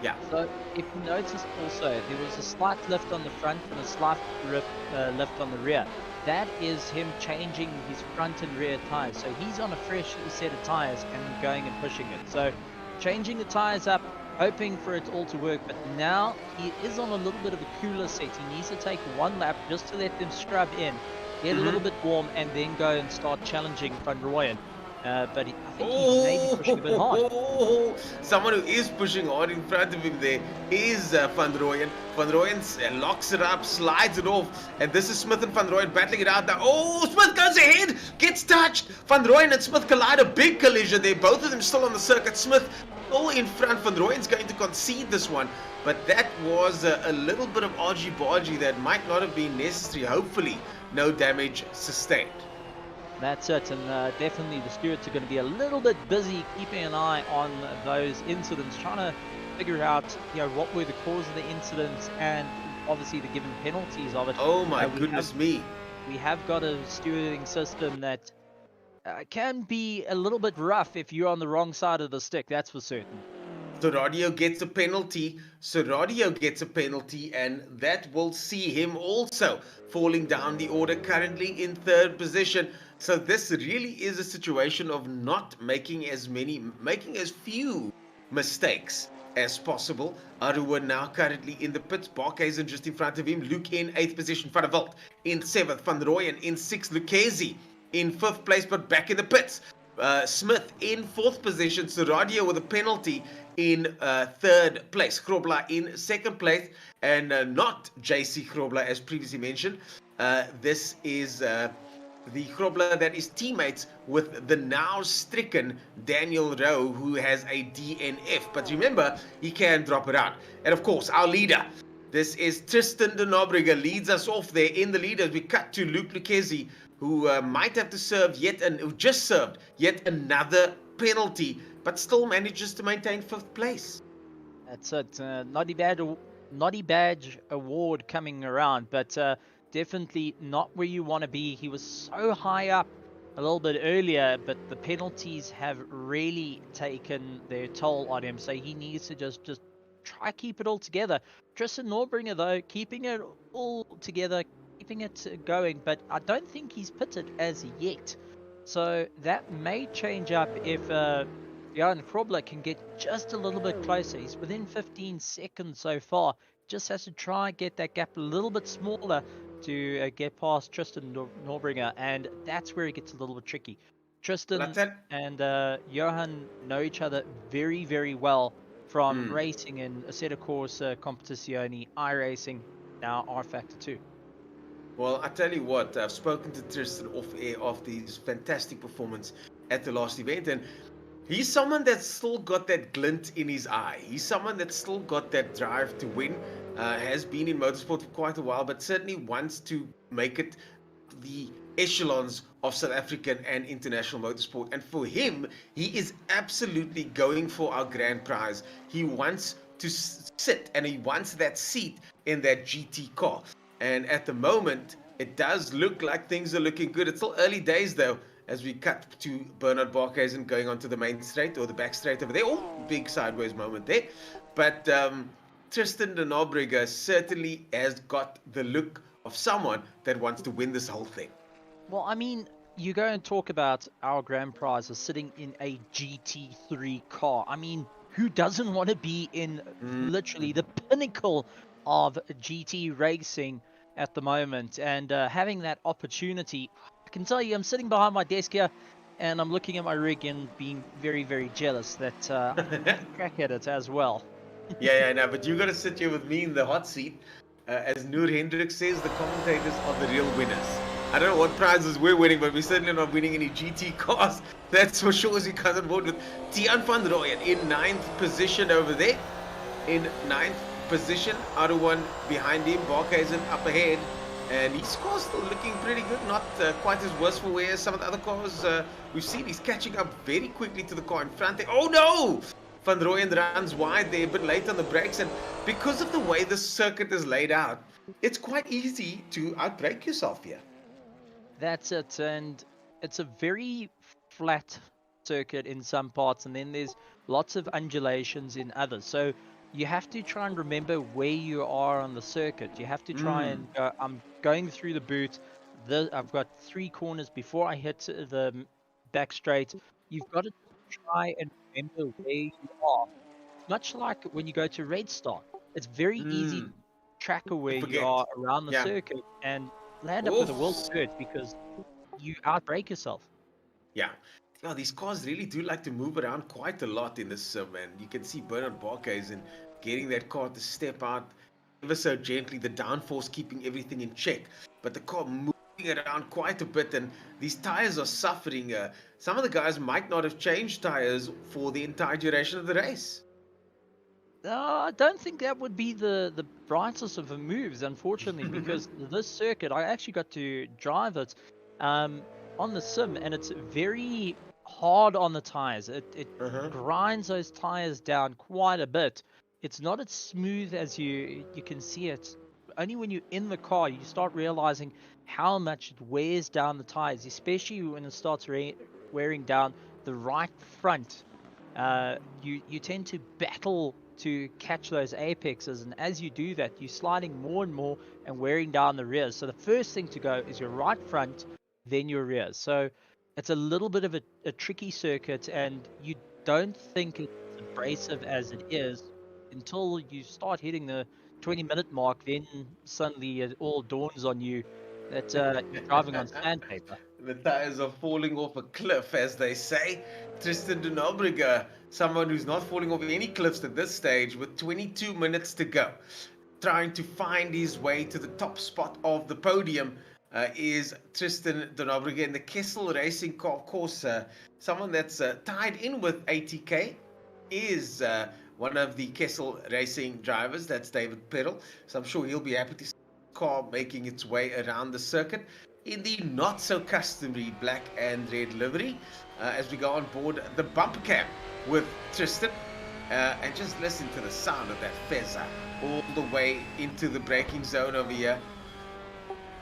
Yeah. So if you notice also, there was a slight lift on the front and a slight lift on the rear. That is him changing his front and rear tires. So he's on a fresh set of tires and going and pushing it. So changing the tires up, hoping for it all to work. But now he is on a little bit of a cooler set. He needs to take one lap just to let them scrub in, get a little bit warm, and then go and start challenging Van Rooyen. But I think he may be pushing a bit hard. Someone who is pushing hard in front of him there is Van Rooyen. Van Rooyen locks it up, slides it off, and this is Smith and Van Rooyen battling it out now. Oh, Smith goes ahead, gets touched. Van Rooyen and Smith collide, a big collision there. Both of them still on the circuit. Smith all in front. Van Rooyen's going to concede this one, but that was a little bit of argy-bargy that might not have been necessary. Hopefully, no damage sustained. That's it, and definitely the stewards are going to be a little bit busy keeping an eye on those incidents, trying to figure out, what were the cause of the incidents and obviously the given penalties of it. Oh my goodness me. We have got a stewarding system that can be a little bit rough if you're on the wrong side of the stick, that's for certain. So Radio gets a penalty. And that will see him also falling down the order, currently in third position. So this really is a situation of not making as few mistakes as possible. Arua now currently in the pits. Barkhuizen just in front of him. Luke in 8th position. Van der Walt in 7th. Van Rooyen in 6th. Lucchesi in 5th place, but back in the pits. Smith in 4th position. Suradio with a penalty in 3rd place. Grobler in 2nd place, and not JC Grobler as previously mentioned. This is the Grobler that is teammates with the now stricken Daniel Rowe, who has a DNF. But remember, he can drop it out. And of course, our leader. This is Tristan de Nobrega, leads us off there in the lead as we cut to Luke Lucchesi, who might have to serve who just served yet another penalty, but still manages to maintain 5th place. That's it. Naughty badge award coming around, but definitely not where you want to be. He was so high up a little bit earlier, but the penalties have really taken their toll on him, so he needs to just try keep it all together. Tristan Norbringer, though, keeping it all together, keeping it going, but I don't think he's pitted as yet. So that may change up if Johan Grobler can get just a little bit closer. He's within 15 seconds so far. Just has to try and get that gap a little bit smaller to get past Tristan Norbringer, and that's where it gets a little bit tricky. Tristan and Johan know each other very, very well from racing in Assetto Corsa, Competizione, iRacing, now R Factor 2. Well, I tell you what, I've spoken to Tristan off air after his fantastic performance at the last event, and he's someone that's still got that glint in his eye. He's someone that's still got that drive to win, has been in motorsport for quite a while, but certainly wants to make it the echelons of South African and international motorsport. And for him, he is absolutely going for our grand prize. He wants to sit, and he wants that seat in that GT car. And at the moment, it does look like things are looking good. It's still early days though, as we cut to Bernard Barkhuizen going onto the main straight or the back straight over there. Oh, big sideways moment there. But Tristan de Nobrega certainly has got the look of someone that wants to win this whole thing. Well, I mean, you go and talk about our grand prizes sitting in a GT3 car. I mean, who doesn't want to be in literally the pinnacle of GT racing at the moment? And having that opportunity, I can tell you, I'm sitting behind my desk here and I'm looking at my rig and being very, very jealous that I can crack at it as well. Yeah, no, but you got to sit here with me in the hot seat. As Noor Hendricks says, the commentators are the real winners. I don't know what prizes we're winning, but we're certainly not winning any GT cars. That's for sure, as he comes on board with Tiaan van Rooyen in 9th position over there. In 9th position, other one behind him, Barkhuizen up ahead. And his car's still looking pretty good, not quite as worse for wear as some of the other cars we've seen. He's catching up very quickly to the car in front there. Oh no! Van Rooyen runs wide there, a bit late on the brakes, and because of the way the circuit is laid out, it's quite easy to outbrake yourself here. That's it, and it's a very flat circuit in some parts, and then there's lots of undulations in others. So you have to try and remember where you are on the circuit. You have to try and go, I'm going through the boot. I've got 3 corners before I hit the back straight. You've got to try and remember where you are. Much like when you go to Red Star, it's very easy to track where you are around the circuit and land up with a world third because you outbrake yourself. Yeah. Yeah, these cars really do like to move around quite a lot in this sim, and you can see Bernard Barkhuizen getting that car to step out ever so gently, the downforce keeping everything in check, but the car moving around quite a bit, and these tires are suffering. Some of the guys might not have changed tires for the entire duration of the race. I don't think that would be the brightest of the moves, unfortunately, because this circuit, I actually got to drive it on the sim, and it's very hard on the tires. It grinds those tires down quite a bit. It's not as smooth as you can see it. Only when you're in the car, you start realizing how much it wears down the tires, especially when it starts wearing down the right front. You tend to battle to catch those apexes, and as you do that, you're sliding more and more and wearing down the rears. So the first thing to go is your right front, then your rears. So it's a little bit of a tricky circuit, and you don't think it's abrasive as it is until you start hitting the 20-minute mark. Then suddenly it all dawns on you that you're driving on sandpaper. The tires are falling off a cliff, as they say. Tristan de Nobrega, someone who's not falling off any cliffs at this stage, with 22 minutes to go, trying to find his way to the top spot of the podium, is Tristan de Nobrega in the Kessel Racing car. Of course, someone that's tied in with ATK is one of the Kessel Racing drivers. That's David Peddle. So I'm sure he'll be happy to see the car making its way around the circuit in the not so customary black and red livery, as we go on board the bumper cam with Tristan, and just listen to the sound of that Fezza all the way into the braking zone over here,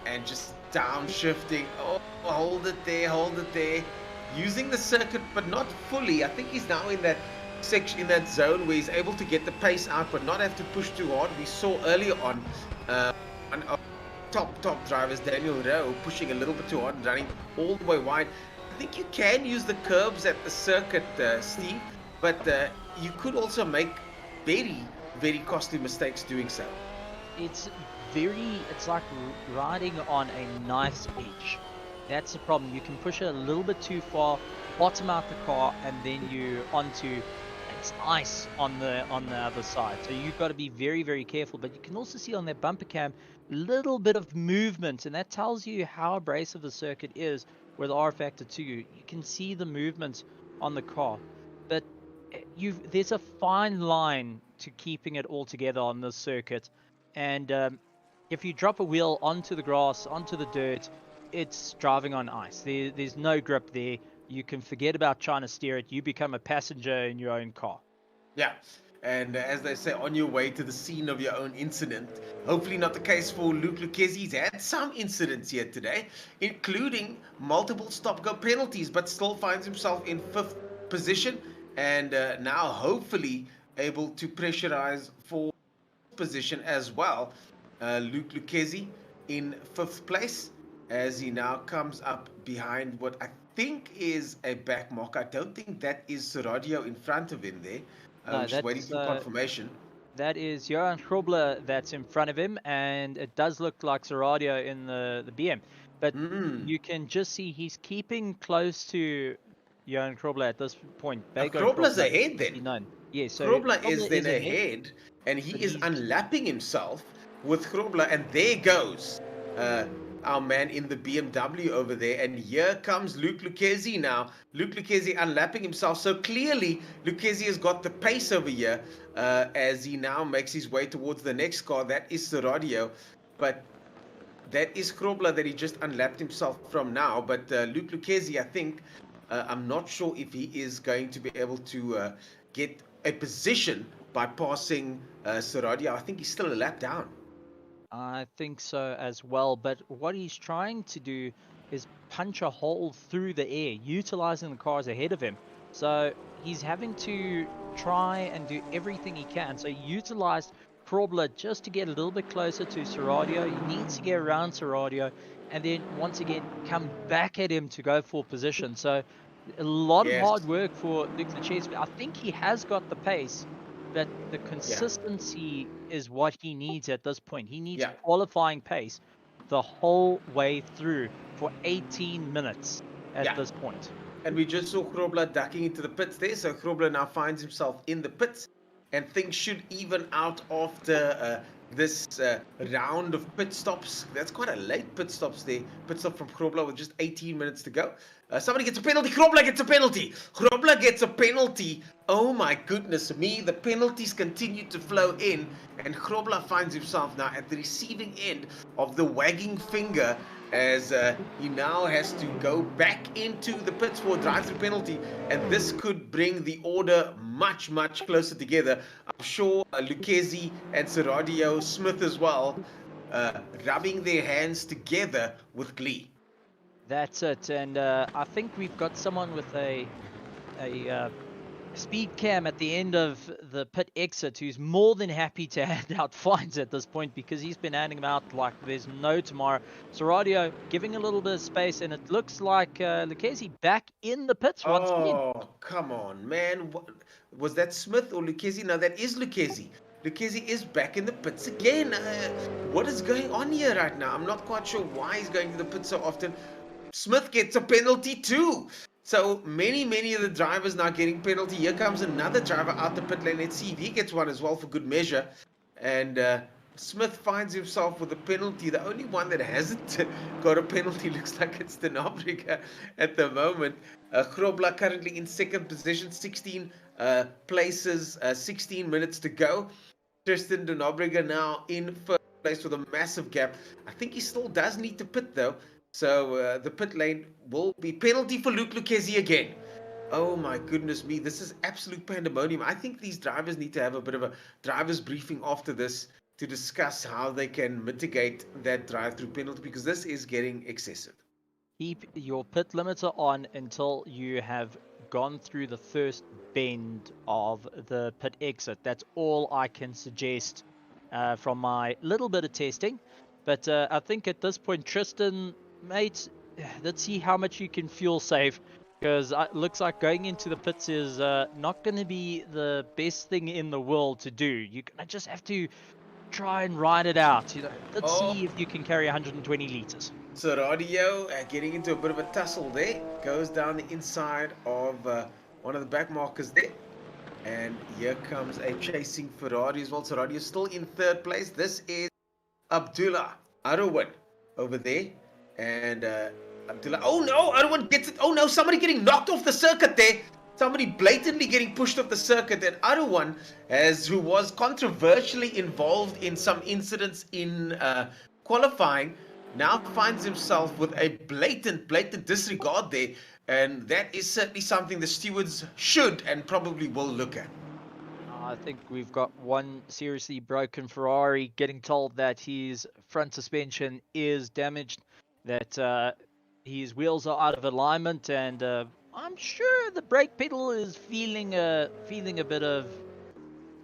and just downshifting. Oh, hold it there, using the circuit but not fully. I think he's now in that section, in that zone where he's able to get the pace out but not have to push too hard. We saw earlier on one of top drivers, Daniel Rowe, pushing a little bit too hard and running all the way wide. I think you can use the curbs at the circuit, Steve, but you could also make very costly mistakes doing so. It's like riding on a knife's edge. That's the problem. You can push it a little bit too far, bottom out the car, and then you onto it's ice on the other side. So you've got to be very careful. But you can also see on that bumper cam a little bit of movement, and that tells you how abrasive the circuit is with R factor 2. You can see the movement on the car, but there's a fine line to keeping it all together on this circuit. And if you drop a wheel onto the grass, onto the dirt, it's driving on ice. There's no grip there. You can forget about trying to steer it. You become a passenger in your own car. Yeah, and as they say, on your way to the scene of your own incident. Hopefully not the case for Luke Lucchesi. He's had some incidents here today, including multiple stop-go penalties, but still finds himself in 5th position, and now hopefully able to pressurize for position as well. Luke Lucchesi in 5th place, as he now comes up behind what I think is a back mark. I don't think that is Seradio in front of him there. No, Just waiting that's for confirmation. that is Johan Grobler that's in front of him, and it does look like Seradio in the BM. But you can just see he's keeping close to Johan Grobler at this point. Now, Bago Grobler's Grobler, ahead then. 69. Yeah, so Grobler is then ahead, ahead, and he but is he's unlapping himself with Grobler, and there goes our man in the BMW over there, and here comes Luke Lucchesi now. Luke Lucchesi unlapping himself, so clearly Lucchesi has got the pace over here as he now makes his way towards the next car. That is Seradio, but that is Grobler that he just unlapped himself from now. But Luke Lucchesi, I think, I'm not sure if he is going to be able to get a position by passing Seradio. I think he's still a lap down. I think so as well, but what he's trying to do is punch a hole through the air, utilizing the cars ahead of him. So he's having to try and do everything he can. So he utilized Grobler just to get a little bit closer to Seradio. He needs to get around Seradio and then once again come back at him to go for position. So a lot of hard work for Luke Lucchesi. I think he has got the pace, but the consistency is what he needs at this point. He needs qualifying pace the whole way through for 18 minutes at this point. And we just saw Grobler ducking into the pits there, so Grobler now finds himself in the pits, and things should even out after this round of pit stops. That's quite a late pit stops there. Pit stop from Grobler with just 18 minutes to go. Somebody gets a penalty. Grobler gets a penalty. Grobler gets a penalty. Oh my goodness me. The penalties continue to flow in, and Grobler finds himself now at the receiving end of the wagging finger as he now has to go back into the pits for a drive-through penalty, and this could bring the order much, much closer together. I'm sure Lucchesi and Seradio Smith as well rubbing their hands together with glee. That's it, and I think we've got someone with a speed cam at the end of the pit exit who's more than happy to hand out fines at this point, because he's been handing them out like there's no tomorrow. Seradio giving a little bit of space, and it looks like Lucchesi back in the pits once again. Oh, come on, man. Was that Smith or Lucchesi? No, that is Lucchesi. Lucchesi is back in the pits again. What is going on here right now? I'm not quite sure why he's going to the pits so often. Smith gets a penalty too. So many of the drivers now getting penalty. Here comes another driver out the pit lane. Let's see if he gets one as well for good measure. And Smith finds himself with a penalty. The only one that hasn't got a penalty looks like it's the Nobriga at the moment. Grobler currently in 2nd position, 16 places, 16 minutes to go. Tristan de Nobriga now in 1st place with a massive gap. I think he still does need to pit though. So the pit lane will be penalty for Luke Lucchesi again. Oh my goodness me, this is absolute pandemonium. I think these drivers need to have a bit of a driver's briefing after this to discuss how they can mitigate that drive-through penalty, because this is getting excessive. Keep your pit limiter on until you have gone through the first bend of the pit exit. That's all I can suggest from my little bit of testing. But I think at this point, Tristan, mate, let's see how much you can fuel save, because it looks like going into the pits is not going to be the best thing in the world to do. You're going to just have to try and ride it out. Let's see if you can carry 120 liters. Seradio getting into a bit of a tussle there. Goes down the inside of one of the back markers there. And here comes a chasing Ferrari as well. Seradio still in 3rd place. This is Abdullah Arwan over there. And Abdullah, oh no, Arwan gets it. Oh no, somebody getting knocked off the circuit there. Somebody blatantly getting pushed off the circuit. And Arwan, who was controversially involved in some incidents in qualifying, now finds himself with a blatant disregard there. And that is certainly something the stewards should and probably will look at. I think we've got one seriously broken Ferrari getting told that his front suspension is damaged, that his wheels are out of alignment, and I'm sure the brake pedal is feeling a bit of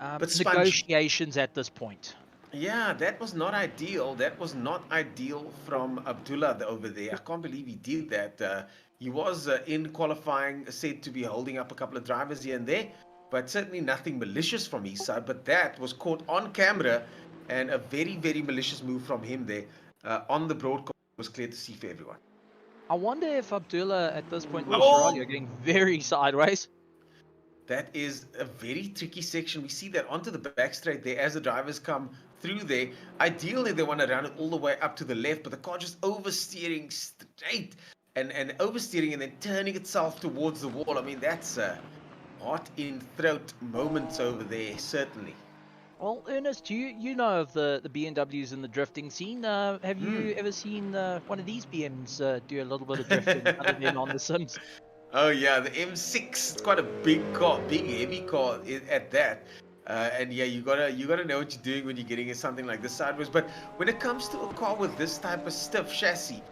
But spongy. negotiations at this point. Yeah, that was not ideal. That was not ideal from Abdullah over there. I can't believe he did that. He was in qualifying said to be holding up a couple of drivers here and there, but certainly nothing malicious from his side. But that was caught on camera, and a very, very malicious move from him there on the broadcast was clear to see for everyone. I wonder if Abdullah at this point, Oh! are getting very sideways. That is a very tricky section. We see that onto the back straight there as the drivers come through there. Ideally, they want to run it all the way up to the left, but the car just oversteering straight and oversteering and then turning itself towards the wall. I mean, that's a hot in throat moments over there, certainly. Well, Ernest, you know of the BMWs in the drifting scene. Have you ever seen one of these BMs do a little bit of drifting other than on the Sims? Oh yeah, the M6. It's quite a big car, big heavy car at that. And yeah, you gotta know what you're doing when you're getting something like this sideways. But when it comes to a car with this type of stiff chassis,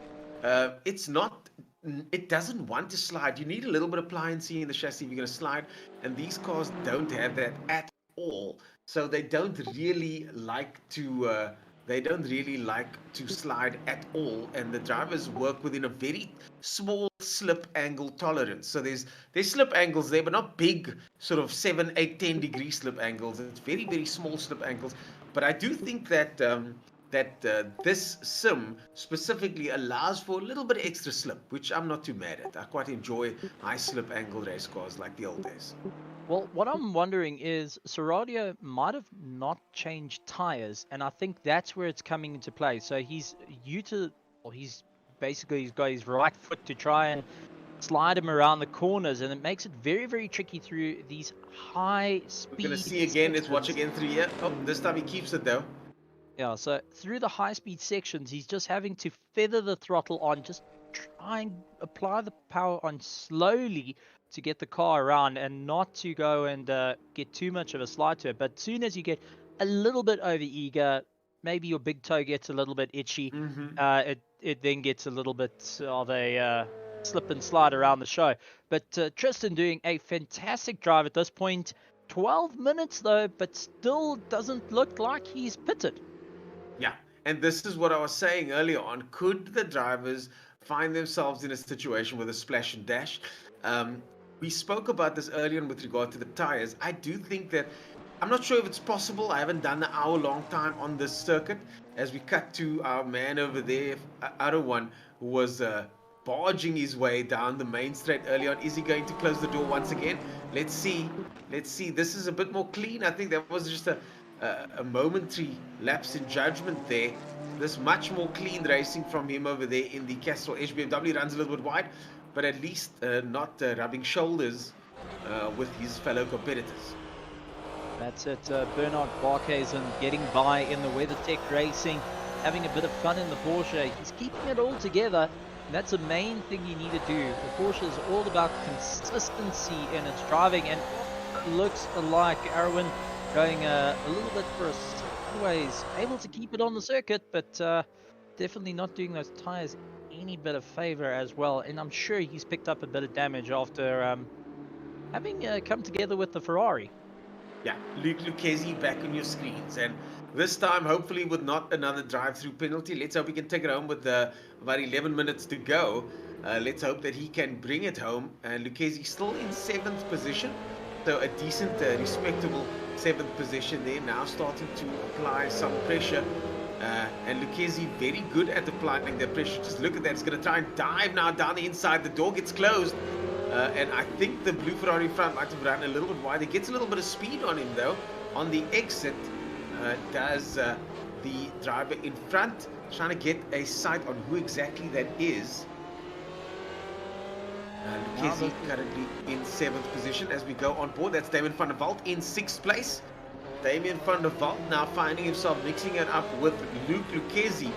it doesn't want to slide. You need a little bit of pliancy in the chassis if you're gonna slide, and these cars don't have that at all. So they don't really like to slide at all, and the drivers work within a very small slip angle tolerance. So there's slip angles there, but not big sort of 7, 8, 10 degree slip angles. It's very, very small slip angles. But I do think that this sim specifically allows for a little bit of extra slip, which I'm not too mad at. I quite enjoy high slip angle race cars like the old days. Well, what I'm wondering is Seradio might have not changed tires, and I think that's where it's coming into play. So he's got his right foot to try and slide him around the corners, and it makes it very, very tricky through these high speed. We're gonna see again. Let's watch again through here. Oh, this time he keeps it though. Yeah, so through the high speed sections, he's just having to feather the throttle on, just try and apply the power on slowly to get the car around and not to go and get too much of a slide to it. But soon as you get a little bit over eager, maybe your big toe gets a little bit itchy, it then gets a little bit of a slip and slide around the show. But Tristan doing a fantastic drive at this point. 12 minutes though, but still doesn't look like he's pitted. Yeah, and this is what I was saying earlier on. Could the drivers find themselves in a situation with a splash and dash? We spoke about this earlier on with regard to the tires. I do think that, I'm not sure if it's possible. I haven't done the hour-long time on this circuit. As we cut to our man over there, other one, who was barging his way down the main straight early on. Is he going to close the door once again? Let's see. This is a bit more clean. I think that was just a momentary lapse in judgment there. There's much more clean racing from him over there in the Castrol Edge. BMW runs a little bit wide, but at least not rubbing shoulders with his fellow competitors. That's it. Bernard Barkhuizen getting by in the WeatherTech Racing, having a bit of fun in the Porsche. He's keeping it all together. And that's the main thing you need to do. The Porsche is all about consistency in its driving, and looks like Erwin going a little bit for a sideways, able to keep it on the circuit, but definitely not doing those tires any bit of favor as well. And I'm sure he's picked up a bit of damage after having come together with the Ferrari. Yeah, Luke Lucchesi back on your screens, and this time hopefully with not another drive-through penalty. Let's hope he can take it home with about 11 minutes to go. Let's hope that he can bring it home. And Lucchesi still in 7th position, so a decent, respectable 7th position there. Now starting to apply some pressure, and Lucchesi very good at applying the pressure. Just look at that. It's going to try and dive now down the inside. The door gets closed. And I think the blue Ferrari front might have run a little bit wide. It gets a little bit of speed on him though. On the exit, does the driver in front, trying to get a sight on who exactly that is. Lucchesi currently in 7th position as we go on board. That's Damien van der Walt in 6th place. Damien van der Walt now finding himself mixing it up with Luke Lucchesi.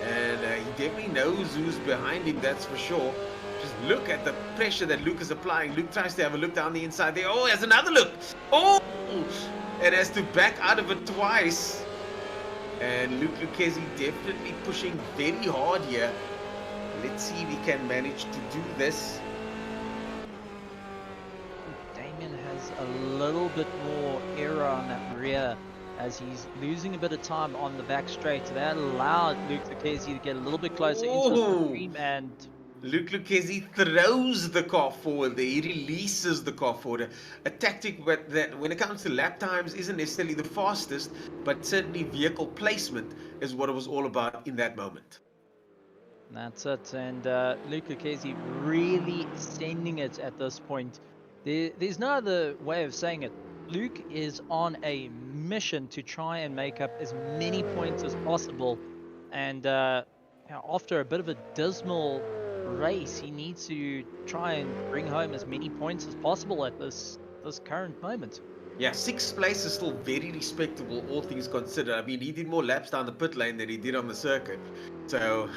And he definitely knows who's behind him, that's for sure. Just look at the pressure that Luke is applying. Luke tries to have a look down the inside there. Oh, has another look. Oh, and has to back out of it twice. And Luke Lucchesi definitely pushing very hard here. Let's see if he can manage to do this. Damien has a little bit more error on that rear as he's losing a bit of time on the back straight. That allowed Luke Lucchesi to get a little bit closer into the stream, and Luke Lucchesi throws the car forward there. He releases the car forward. A tactic that, when it comes to lap times, isn't necessarily the fastest, but certainly vehicle placement is what it was all about in that moment. that's it. And Luke Lucchesi really sending it at this point. There's no other way of saying it. Luke is on a mission to try and make up as many points as possible. And after a bit of a dismal race, he needs to try and bring home as many points as possible at this current moment. Yeah, 6th place is still very respectable, all things considered. I mean, he did more laps down the pit lane than he did on the circuit. So,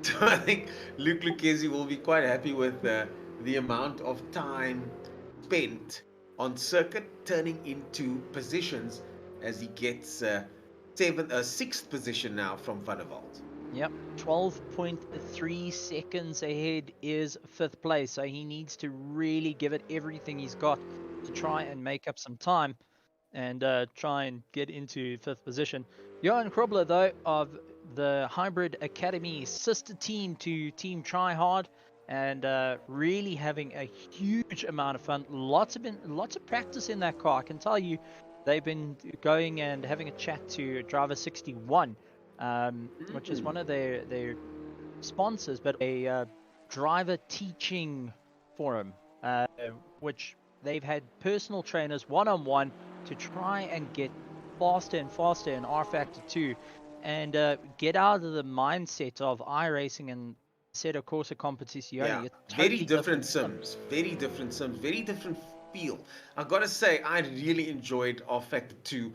so I think Luke Lucchesi will be quite happy with the amount of time spent on circuit turning into positions as he gets 6th position now from Van der Walt. Yep, 12.3 seconds ahead is 5th place, so he needs to really give it everything he's got to try and make up some time and try and get into 5th position. Johan Krobler, though, of the Hybrid Academy sister team to Team Tryhard, and really having a huge amount of fun. Lots of practice in that car. I can tell you, they've been going and having a chat to Driver 61, which is one of their sponsors, but a driver teaching forum, which they've had personal trainers one-on-one to try and get faster and faster in R Factor 2, and get out of the mindset of iRacing and Assetto Corsa Competizione. Yeah, totally very different sims, very different feel. I've got to say, I really enjoyed R Factor 2.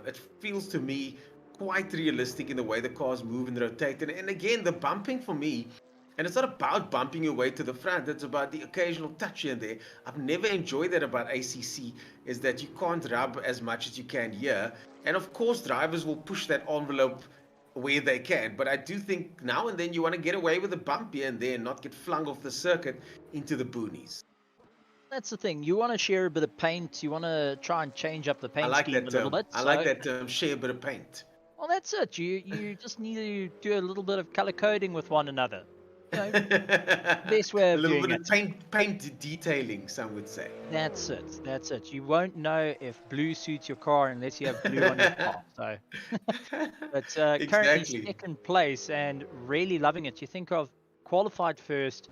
It feels to me quite realistic in the way the cars move and rotate. And again, the bumping for me, and it's not about bumping your way to the front, it's about the occasional touch here and there. I've never enjoyed that about ACC, is that you can't rub as much as you can here. And of course, drivers will push that envelope where they can, but I do think now and then you want to get away with a bump here and there and not get flung off the circuit into the boonies. That's the thing. You want to share a bit of paint. You want to try and change up the paint scheme a little bit. I like that term, share a bit of paint. Well, that's it. You just need to do a little bit of color coding with one another. You know, best way of doing it. A little bit of paint detailing, some would say. That's it. You won't know if blue suits your car unless you have blue on your car. So, but Exactly. currently 2nd place and really loving it. You think of qualified first,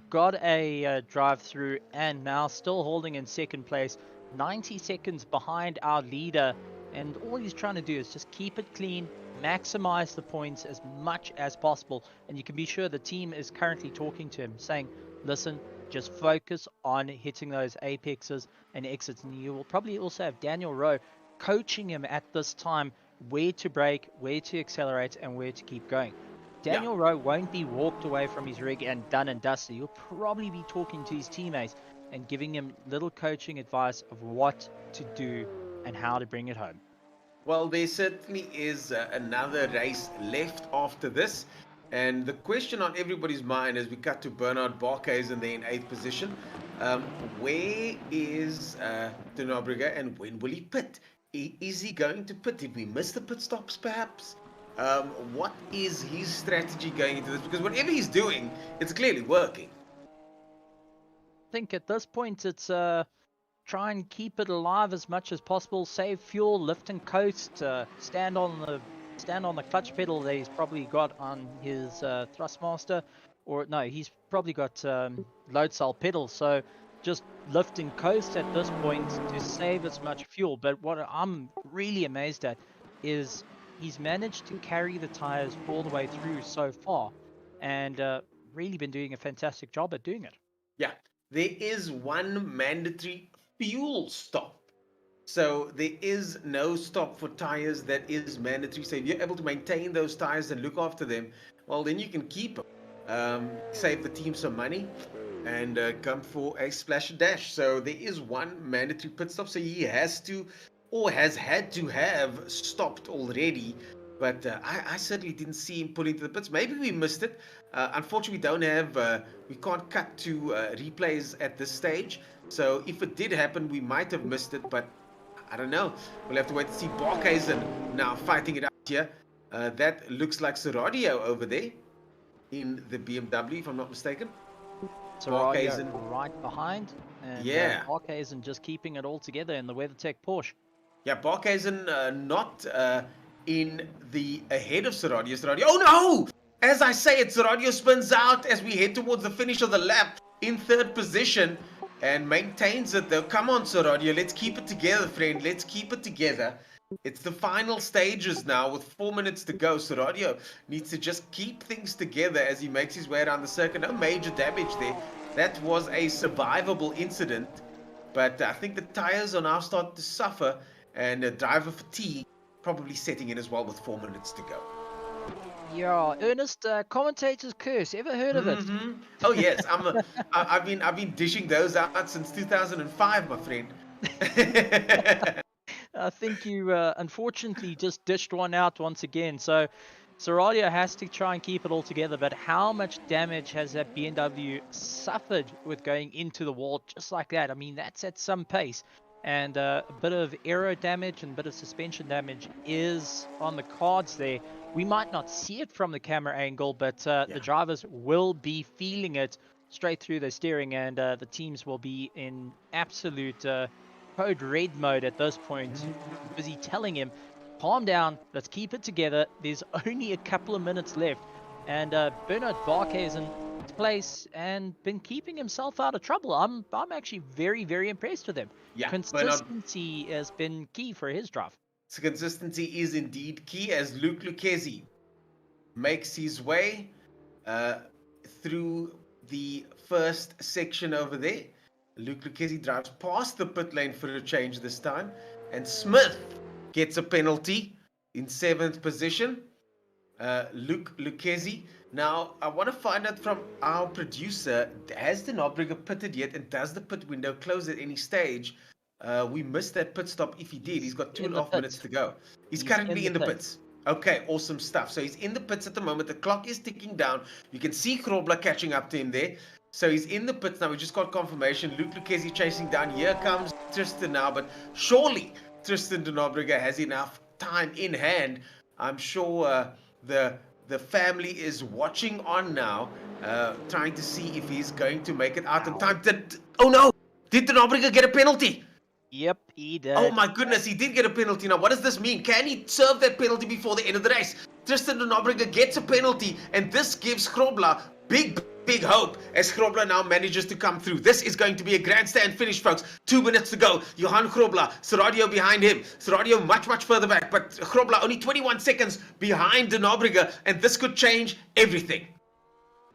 got a drive-through, and now still holding in 2nd place, 90 seconds behind our leader. And all he's trying to do is just keep it clean, maximize the points as much as possible. And you can be sure the team is currently talking to him, saying, listen, just focus on hitting those apexes and exits. And you will probably also have Daniel Rowe coaching him at this time where to brake, where to accelerate, and where to keep going. Daniel Rowe won't be walked away from his rig and done and dusted. He'll probably be talking to his teammates and giving him little coaching advice of what to do and how to bring it home. Well, there certainly is another race left after this. And the question on everybody's mind as we cut to Bernard Barkhuizen there in 8th position, where is De Nobrega and when will he pit? Is he going to pit? Did we miss the pit stops perhaps? What is his strategy going into this? Because whatever he's doing, it's clearly working. I think at this point it's try and keep it alive as much as possible, save fuel, lift and coast, stand on the clutch pedal that he's probably got on his Thrustmaster, or no, he's probably got load cell pedal, so just lift and coast at this point to save as much fuel. But what I'm really amazed at is he's managed to carry the tires all the way through so far, and really been doing a fantastic job at doing it. Yeah, there is one mandatory fuel stop. So there is no stop for tires that is mandatory. So if you're able to maintain those tires and look after them, well, then you can keep them. save the team some money, and come for a splash and dash. So there is one mandatory pit stop, so he has to, or has had to have stopped already. But I certainly didn't see him pull into the pits. Maybe we missed it. Unfortunately, we don't have, we can't cut to replays at this stage. So if it did happen, we might have missed it, but I don't know. We'll have to wait to see. Barkhuizen now fighting it out here. That looks like Seradio over there in the BMW, if I'm not mistaken. Seradio right behind. And yeah. Barkhuizen just keeping it all together in the WeatherTech Porsche. Yeah, Barkhuizen not in the ahead of Seradio. Seradio. Oh no! As I say it, Seradio spins out as we head towards the finish of the lap in third position and maintains it though. Come on, Seradio. Let's keep it together, friend. Let's keep it together. It's the final stages now with 4 minutes to go. Seradio needs to just keep things together as he makes his way around the circuit. No major damage there. That was a survivable incident. But I think the tires are now starting to suffer, and driver fatigue probably setting in as well with 4 minutes to go. Yeah, Ernest, commentator's curse. Ever heard of it? Oh yes, I've been dishing those out since 2005, my friend. I think you unfortunately just dished one out once again. So Seradio has to try and keep it all together. But how much damage has that BMW suffered with going into the wall just like that? I mean, that's at some pace. And a bit of aero damage and a bit of suspension damage is on the cards there. We might not see it from the camera angle, but the drivers will be feeling it straight through their steering, and the teams will be in absolute code red mode at this point, busy telling him, calm down, let's keep it together, there's only a couple of minutes left. And Bernard Barkhuizen place and been keeping himself out of trouble. I'm actually very, very impressed with him. Yeah, consistency has been key for his drive. So consistency is indeed key as Luke Lucchesi makes his way through the first section over there. Luke Lucchesi drives past the pit lane for a change this time, and Smith gets a penalty in 7th position. Luke Lucchesi. Now, I want to find out from our producer, has the Nobrega pitted yet, and does the pit window close at any stage? We missed that pit stop. If he did, he's got 2.5 minutes to go. He's currently in the pits. Okay, awesome stuff. So he's in the pits at the moment. The clock is ticking down. You can see Grobler catching up to him there. So he's in the pits now. We just got confirmation. Luke Lucchesi chasing down. Here comes Tristan now, but surely Tristan de Nobrega has enough time in hand. I'm sure the family is watching on now, trying to see if he's going to make it out in time. Oh no! Did de Nobrega get a penalty? Yep, he did. Oh my goodness, he did get a penalty. Now, what does this mean? Can he serve that penalty before the end of the race? Tristan de Nobrega gets a penalty, and this gives Grobler big hope as Grobler now manages to come through. This is going to be a grandstand finish, folks. 2 minutes to go. Johan Grobler, Seradio behind him. Seradio much further back, but Grobler only 21 seconds behind de Nobrega, and this could change everything.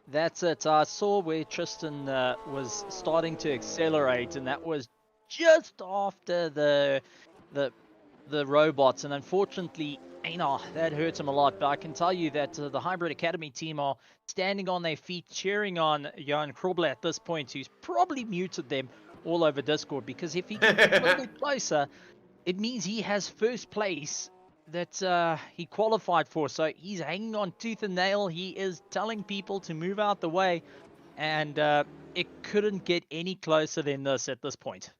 That's it. I saw where Tristan was starting to accelerate, and that was just after the robots, and unfortunately, that hurts him a lot. But I can tell you that the Hybrid Academy team are standing on their feet, cheering on Johan Grobler at this point, who's probably muted them all over Discord, because if he gets a little bit closer, it means he has first place that he qualified for. So he's hanging on tooth and nail. He is telling people to move out the way, and it couldn't get any closer than this at this point.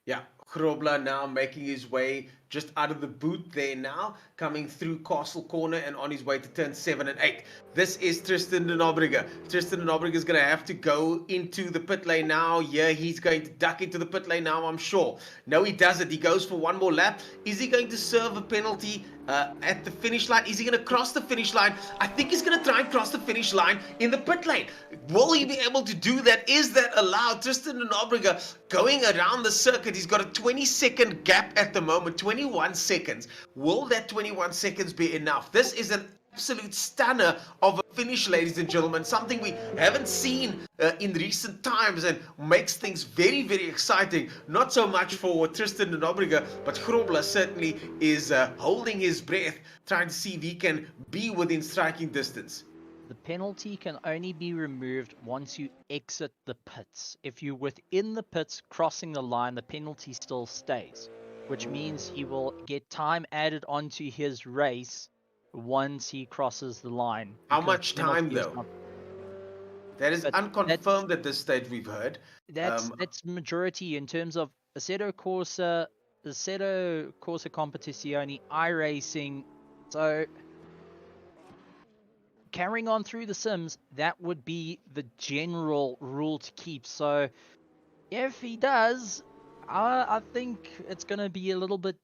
Yeah, Grobler now making his way just out of the boot there now, coming through Castle Corner and on his way to turn 7 and 8. This is Tristan de Nobrega. Tristan de Nobrega is going to have to go into the pit lane now. Yeah, he's going to duck into the pit lane now, I'm sure. No, he doesn't. He goes for one more lap. Is he going to serve a penalty at the finish line? Is he going to cross the finish line? I think he's going to try and cross the finish line in the pit lane. Will he be able to do that? Is that allowed? Tristan de Nobrega going around the circuit. He's got a 20-second gap at the moment, 21 seconds. Will that 21 seconds be enough? This is an absolute stunner of a finish, ladies and gentlemen. Something we haven't seen in recent times, and makes things very, very exciting. Not so much for Tristan de Nobrega, but Grobler certainly is holding his breath, trying to see if he can be within striking distance. the penalty can only be removed once you exit the pits. If you're within the pits crossing the line, the penalty still stays, which means he will get time added onto his race once he crosses the line. How because much the penalty time, is though? not- That is But unconfirmed at this stage, we've heard. That's majority in terms of Assetto Corsa Competizione, iRacing. So carrying on through the sims, that would be the general rule to keep. So if he does, I think it's going to be a little bit.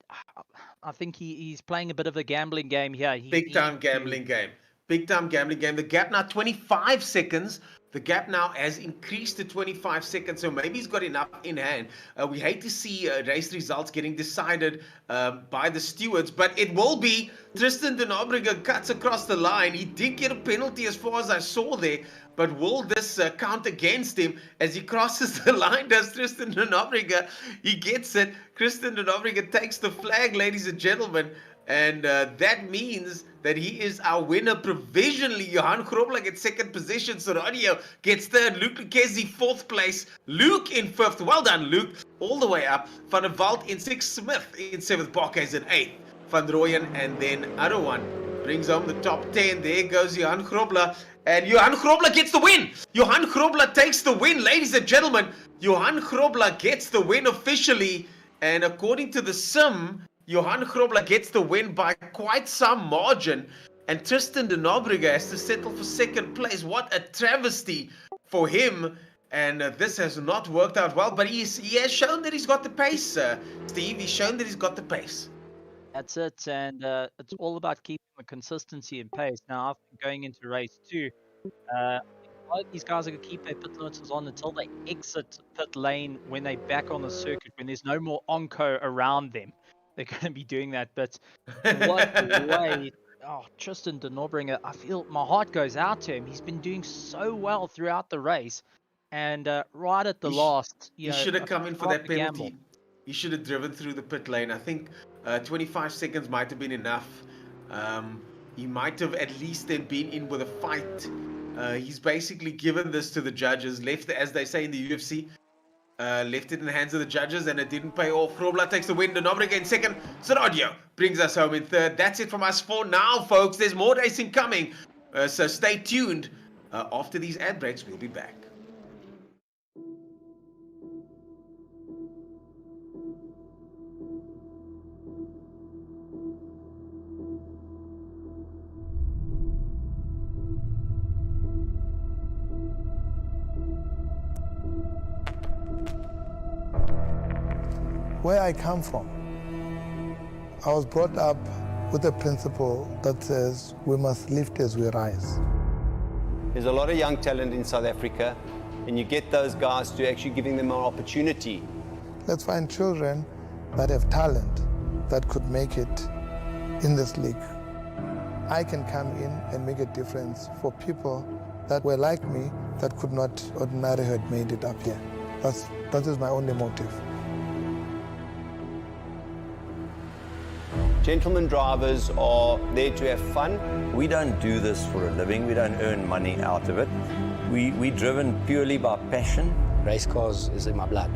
I think he's playing a bit of a gambling game here. Big time gambling game. Big time gambling game. The gap now 25 seconds. The gap now has increased to 25 seconds, so maybe he's got enough in hand. We hate to see race results getting decided by the stewards, but it will be. Tristan de Nobrega cuts across the line. He did get a penalty as far as I saw there, but will this count against him as he crosses the line? Does Tristan de Nobrega? He gets it. Tristan de Nobrega takes the flag, ladies and gentlemen. And that means that he is our winner provisionally. Johan Grobler gets second position. Soradio gets third. Luke Lucchesi fourth place. Luke in fifth. Well done, Luke. All the way up. Van der Walt in sixth. Smith in seventh. Barkhuis in eighth. Van Rooyen and then Arawan brings home the top 10. There goes Johan Grobler. And Johan Grobler gets the win. Johan Grobler takes the win, ladies and gentlemen. Johan Grobler gets the win officially. And according to the sim, Johan Grobler gets the win by quite some margin, and Tristan de Nobrega has to settle for second place. What a travesty for him, and this has not worked out well, but he has shown that he's got the pace, Steve. He's shown that he's got the pace. That's it, and it's all about keeping the consistency in pace. Now, after going into race 2, a lot of these guys are going to keep their pit limiters on until they exit pit lane when they're back on the circuit, when there's no more onco around them. They're going to be doing that, but what a way. Oh, Tristan de Nobrega, I feel my heart goes out to him. He's been doing so well throughout the race, and right at the last, he should have come in for that penalty. He should have driven through the pit lane. I think 25 seconds might have been enough. He might have at least then been in with a fight. He's basically given this to the judges, left, as they say in the UFC, left it in the hands of the judges, and it didn't pay off. Grobler takes the win. De Nobrega in second. Soradio brings us home in third. That's it from us for now, folks. There's more racing coming, so stay tuned. After these ad breaks, we'll be back. Where I come from, I was brought up with a principle that says we must lift as we rise. There's a lot of young talent in South Africa, and you get those guys to actually giving them an opportunity. Let's find children that have talent that could make it in this league. I can come in and make a difference for people that were like me that could not ordinarily have made it up here. That is my only motive. Gentlemen drivers are there to have fun. We don't do this for a living. We don't earn money out of it. We're driven purely by passion. Race cars is in my blood.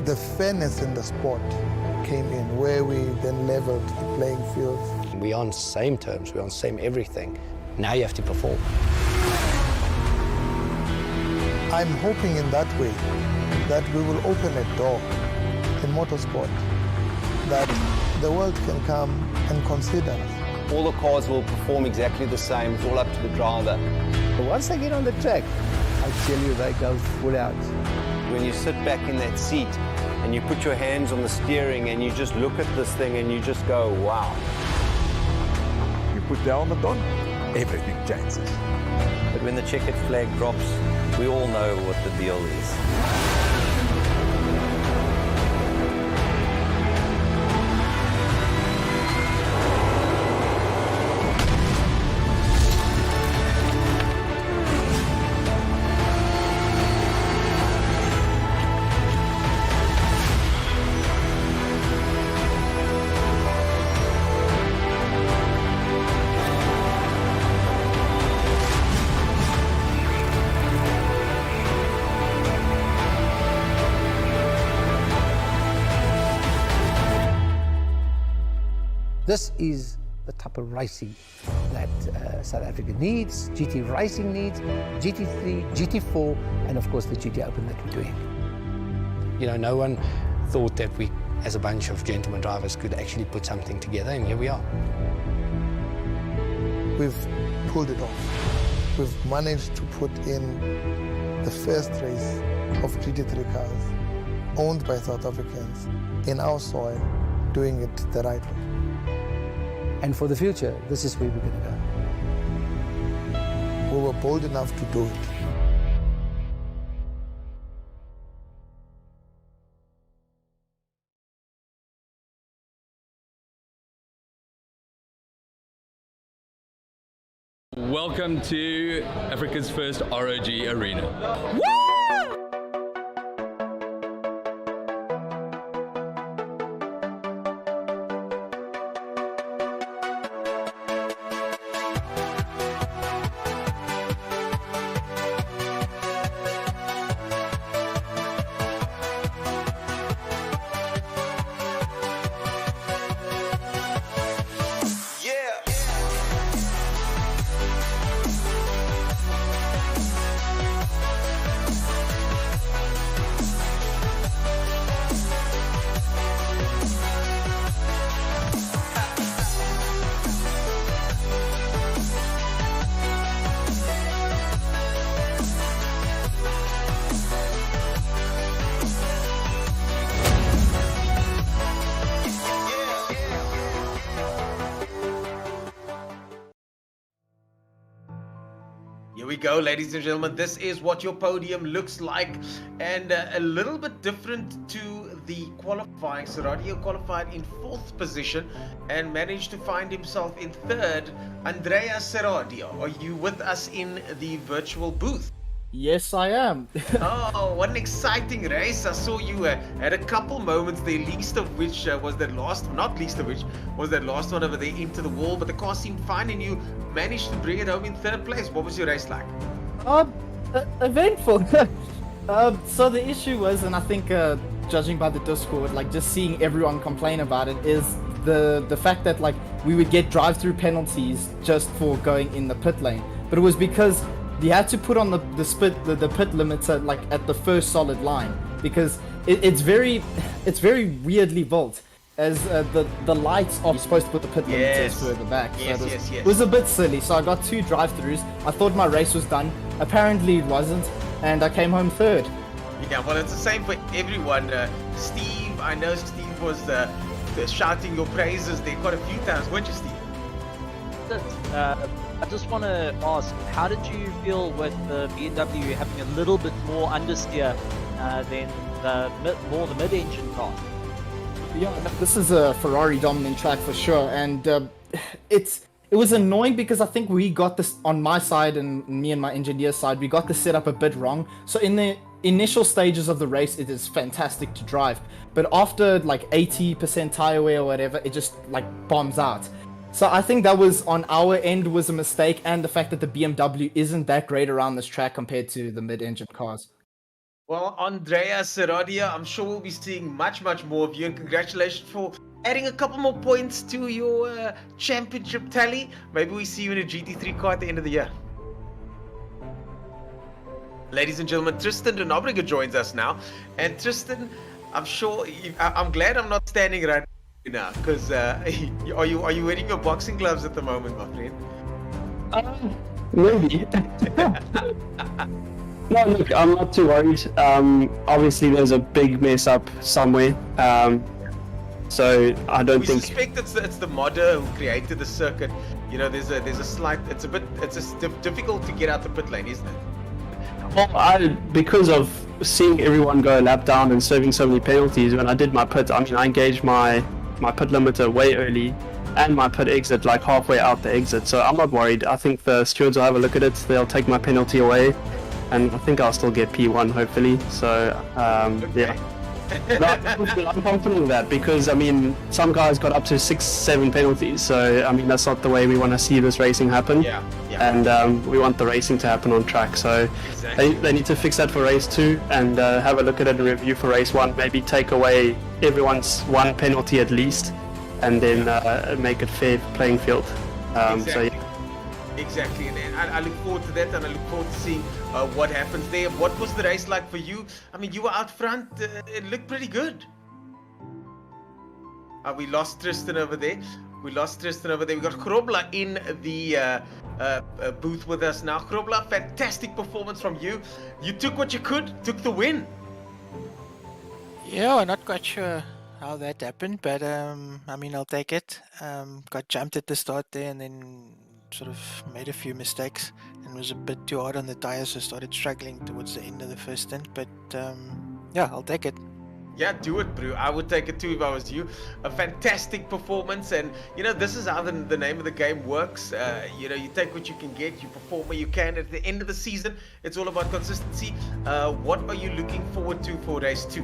The fairness in the sport came in, where we then leveled the playing field. We're on same terms, we're on same everything. Now you have to perform. I'm hoping in that way that we will open a door in motorsport that the world can come and consider us. All the cars will perform exactly the same. It's all up to the driver. But once they get on the track, I tell you, they go full out. When you sit back in that seat and you put your hands on the steering and you just look at this thing and you just go, wow. You put the helmet on, everything changes. But when the checkered flag drops, we all know what the deal is. This is the type of racing that South Africa needs, GT Racing needs, GT3, GT4, and of course the GT Open that we're doing. You know, no one thought that we, as a bunch of gentleman drivers, could actually put something together, and here we are. We've pulled it off. We've managed to put in the first race of GT3 cars owned by South Africans in our soil, doing it the right way. And for the future, this is where we're going to go. We were bold enough to do it. Welcome to Africa's first ROG arena. Here we go, ladies and gentlemen. This is what your podium looks like, and a little bit different to the qualifying. Seradio qualified in 4th position and managed to find himself in 3rd. Andrea Seradio, are you with us in the virtual booth? Yes, I am. Oh, what an exciting race. I saw you had a couple moments there, least of which was that last, not least of which, was that last one over there into the wall, but the car seemed fine and you managed to bring it home in 3rd place. What was your race like? Eventful. So the issue was, and I think judging by the Discord, like just seeing everyone complain about it, is the fact that like we would get drive-through penalties just for going in the pit lane. But it was because you had to put on the pit limiter like at the first solid line, because it's very weirdly built, as the lights are supposed to put the pit limiters further back. Yes, so it was a bit silly. So I got 2 drive-throughs. I thought my race was done. Apparently it wasn't, and I came home 3rd. Yeah, well, it's the same for everyone. Steve, I know Steve was shouting your praises there quite a few times, weren't you, Steve? I just want to ask, how did you feel with the BMW having a little bit more understeer than the mid-engine car? Yeah, this is a Ferrari dominant track for sure, and it was annoying because I think we got this on my side, and me and my engineer side, we got the setup a bit wrong. So in the initial stages of the race, it is fantastic to drive, but after like 80% tire wear or whatever, it just like bombs out. So I think that was on our end was a mistake, and the fact that the BMW isn't that great around this track compared to the mid-engine cars. Well, Andrea Seradia, I'm sure we'll be seeing much more of you, and congratulations for adding a couple more points to your championship tally. Maybe we see you in a GT3 car at the end of the year. Ladies and gentlemen, Tristan de Nobrega joins us now, and Tristan, I'm glad I'm not standing right now, because are you wearing your boxing gloves at the moment, my friend? Maybe. No, look, I'm not too worried. Obviously, there's a big mess up somewhere, so I don't think. We suspect it's the modder who created the circuit. You know, there's a slight. It's difficult to get out the pit lane, isn't it? Well, because of seeing everyone go a lap down and serving so many penalties, when I did my pit, I mean, I engaged my pit limiter way early, and my pit exit like halfway out the exit. So I'm not worried. I think the stewards will have a look at it. They'll take my penalty away, and I think I'll still get P1 hopefully. So yeah. I'm confident of that, because I mean some guys got up to 6-7 penalties, so I mean that's not the way we want to see this racing happen. And we want the racing to happen on track, so they need to fix that for race 2 and have a look at it and review for race 1, maybe take away everyone's 1 penalty at least, and then make it fair playing field. Exactly. So yeah. Exactly, and I look forward to that, and I look forward to seeing what happens there. What was the race like for you? I mean, you were out front. It looked pretty good. We lost Tristan over there. We got Grobla in the booth with us now. Grobla, fantastic performance from you. You took what you could, took the win. Yeah, I'm not quite sure how that happened, but I mean, I'll take it. Got jumped at the start there and then sort of made a few mistakes and was a bit too hard on the tires, so started struggling towards the end of the first stint, but yeah, I'll take it. Yeah, do it, bro. I would take it too if I was you. A fantastic performance, and you know, this is how the name of the game works. You know, you take what you can get, you perform where you can. At the end of the season, it's all about consistency. What are you looking forward to for race 2?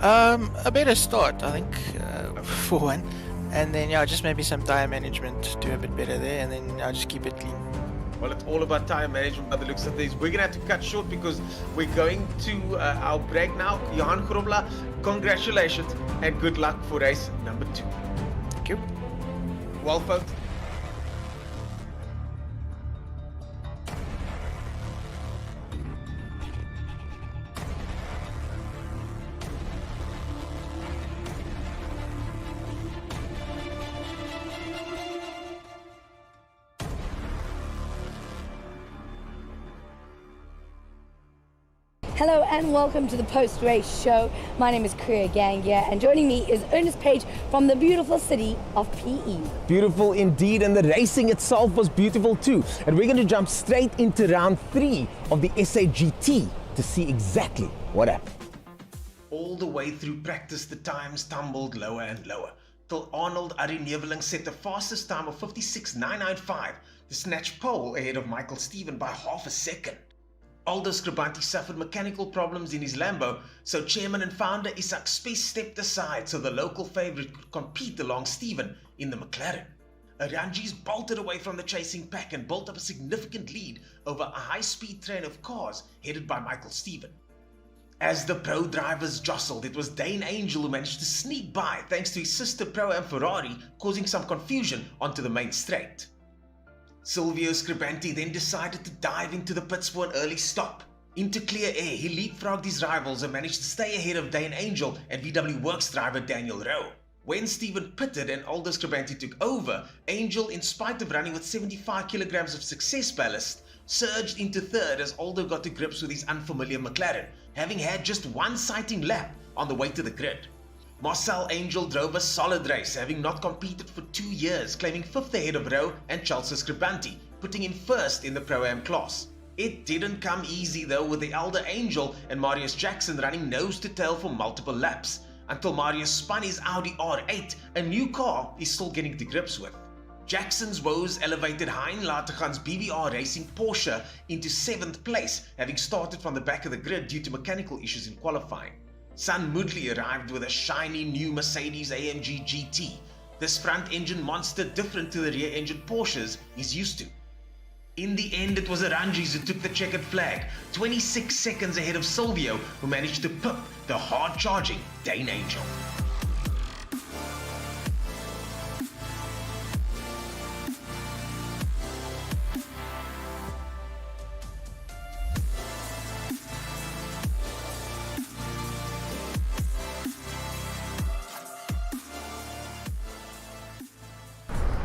A better start, I think, for one. And then, yeah, just maybe some tire management, do a bit better there, and then I'll just keep it clean. Well, it's all about tire management by the looks of things. We're going to have to cut short because we're going to our break now. Johan Grobla, congratulations and good luck for race number 2. Thank you. Well, folks. Hello and welcome to the post-race show. My name is Kriya Gangia and joining me is Ernest Page from the beautiful city of PE. Beautiful indeed, and the racing itself was beautiful too. And we're going to jump straight into round 3 of the SAGT to see exactly what happened. All the way through practice, the times tumbled lower and lower, till Arnold Arie-Neveling set the fastest time of 56.995 to snatch pole ahead of Michael Steven by half a second. Aldo Scribanti suffered mechanical problems in his Lambo, so chairman and founder Isak Spies stepped aside so the local favourite could compete along Steven in the McLaren. Aranjis bolted away from the chasing pack and built up a significant lead over a high-speed train of cars headed by Michael Steven. As the pro drivers jostled, it was Dane Angel who managed to sneak by thanks to his sister Pro-Am Ferrari, causing some confusion onto the main straight. Silvio Scribanti then decided to dive into the pits for an early stop. Into clear air, he leapfrogged his rivals and managed to stay ahead of Dane Angel and VW Works driver Daniel Rowe. When Steven pitted and Aldo Scribanti took over, Angel, in spite of running with 75 kilograms of success ballast, surged into third as Aldo got to grips with his unfamiliar McLaren, having had just one sighting lap on the way to the grid. Marcel Angel drove a solid race, having not competed for 2 years, claiming 5th ahead of Rowe and Chelsea Scribanti, putting him first in the Pro-Am class. It didn't come easy though, with the elder Angel and Marius Jackson running nose to tail for multiple laps, until Marius spun his Audi R8, a new car he's still getting to grips with. Jackson's woes elevated Hein Lateghan's BBR Racing Porsche into 7th place, having started from the back of the grid due to mechanical issues in qualifying. Sun Moodley arrived with a shiny new Mercedes AMG GT, this front-engine monster different to the rear-engine Porsches he's used to. In the end, it was Aranjis who took the checkered flag, 26 seconds ahead of Silvio, who managed to pip the hard-charging Dane Angel.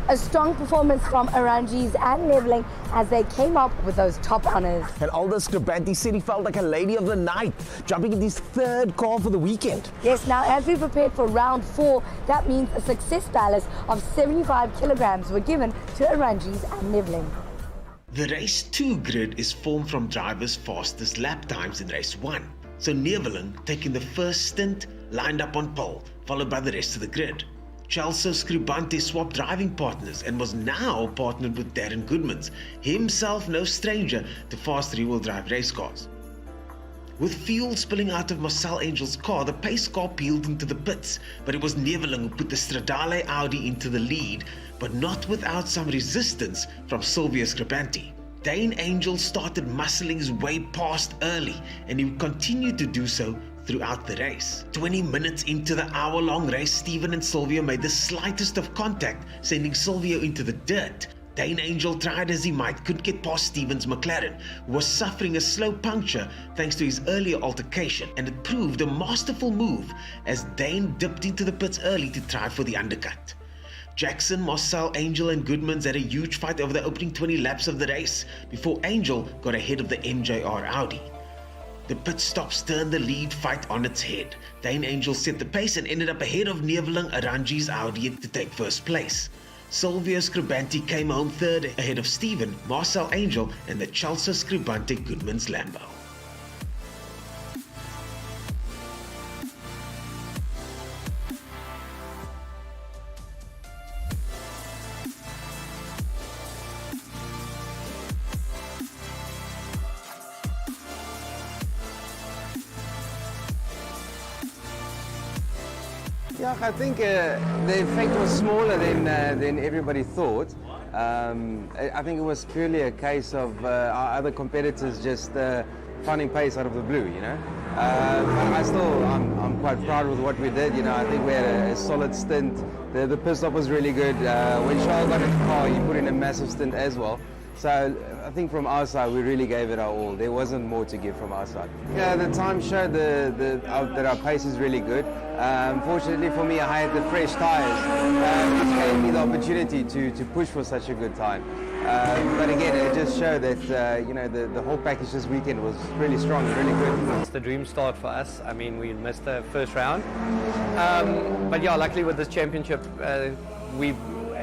A strong performance from Aranjis and Neveling as they came up with those top honours. And Aldo Scribanti said he felt like a lady of the night, jumping in his 3rd car for the weekend. Yes, now as we prepared for round 4, that means a success ballast of 75 kilograms were given to Aranjis and Neveling. The race 2 grid is formed from drivers' fastest lap times in race 1. So Neveling, taking the first stint, lined up on pole, followed by the rest of the grid. Chelsea Scribanti swapped driving partners and was now partnered with Darren Goodmans, himself no stranger to fast 3-wheel drive race cars. With fuel spilling out of Marcel Angel's car, the pace car peeled into the pits, but it was Neveling who put the Stradale Audi into the lead, but not without some resistance from Silvio Scribanti. Dane Angel started muscling his way past early, and he continued to do so throughout the race. 20 minutes into the hour-long race, Steven and Silvio made the slightest of contact, sending Silvio into the dirt. Dane Angel tried as he might, couldn't get past Steven's McLaren, who was suffering a slow puncture thanks to his earlier altercation, and it proved a masterful move as Dane dipped into the pits early to try for the undercut. Jackson, Marcel, Angel and Goodmans had a huge fight over the opening 20 laps of the race before Angel got ahead of the MJR Audi. The pit stops turned the lead fight on its head. Dane Angel set the pace and ended up ahead of Neveling Aranji's Audi to take first place. Silvio Scribante came home third ahead of Steven, Marcel Angel and the Chelsea Scribante Goodmans Lambo. Yeah, I think the effect was smaller than everybody thought. I think it was purely a case of our other competitors just finding pace out of the blue, you know. But I'm quite proud with what we did. You know, I think we had a solid stint. The pit stop was really good. When Charles got in the car, he put in a massive stint as well. So I think from our side, we really gave it our all. There wasn't more to give from our side. Yeah, the time showed that our pace is really good. Fortunately for me, I had the fresh tyres, which gave me the opportunity to push for such a good time. But again, it just showed that you know, the whole package this weekend was really strong and really good. It's the dream start for us. I mean, we missed the first round. But yeah, luckily with this championship, we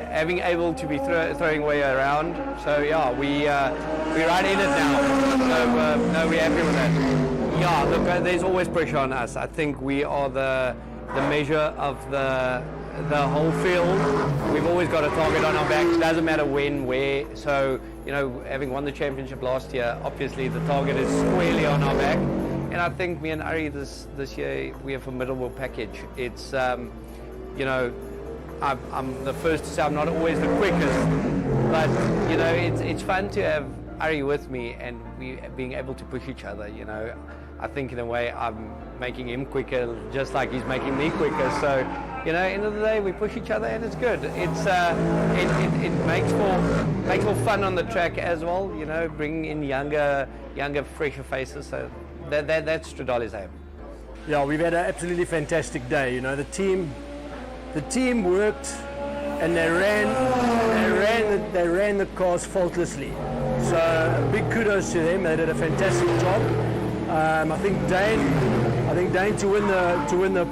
having able to be throwing way around. So yeah, we're right in it now. So no, we're happy with that. Yeah, look, there's always pressure on us. I think we are the measure of the whole field. We've always got a target on our back. It doesn't matter when, where. So you know, having won the championship last year, obviously the target is squarely on our back. And I think me and Ari this year, we have a formidable package. It's you know, I'm the first to say I'm not always the quickest, but you know, it's fun to have Ari with me and we being able to push each other. You know, I think in a way I'm making him quicker, just like he's making me quicker. So, you know, end of the day we push each other and it's good. It's it makes for fun on the track as well. You know, bringing in younger, fresher faces. So that's Stradale's aim. Yeah, we've had an absolutely fantastic day. You know, the team worked and they ran the cars faultlessly. So big kudos to them. They did a fantastic job. I think Dane to win the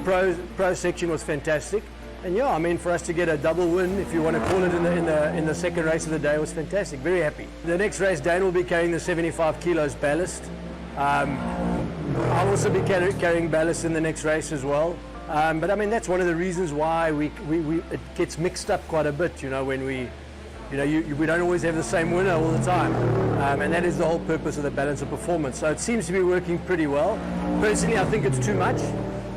pro section was fantastic. And yeah, I mean, for us to get a double win, if you want to call it, in the second race of the day was fantastic. Very happy. The next race, Dane will be carrying the 75 kilos ballast. I'll also be carrying ballast in the next race as well. But I mean, that's one of the reasons why it gets mixed up quite a bit, you know, when we don't always have the same winner all the time. And that is the whole purpose of the balance of performance. So it seems to be working pretty well. Personally, I think it's too much.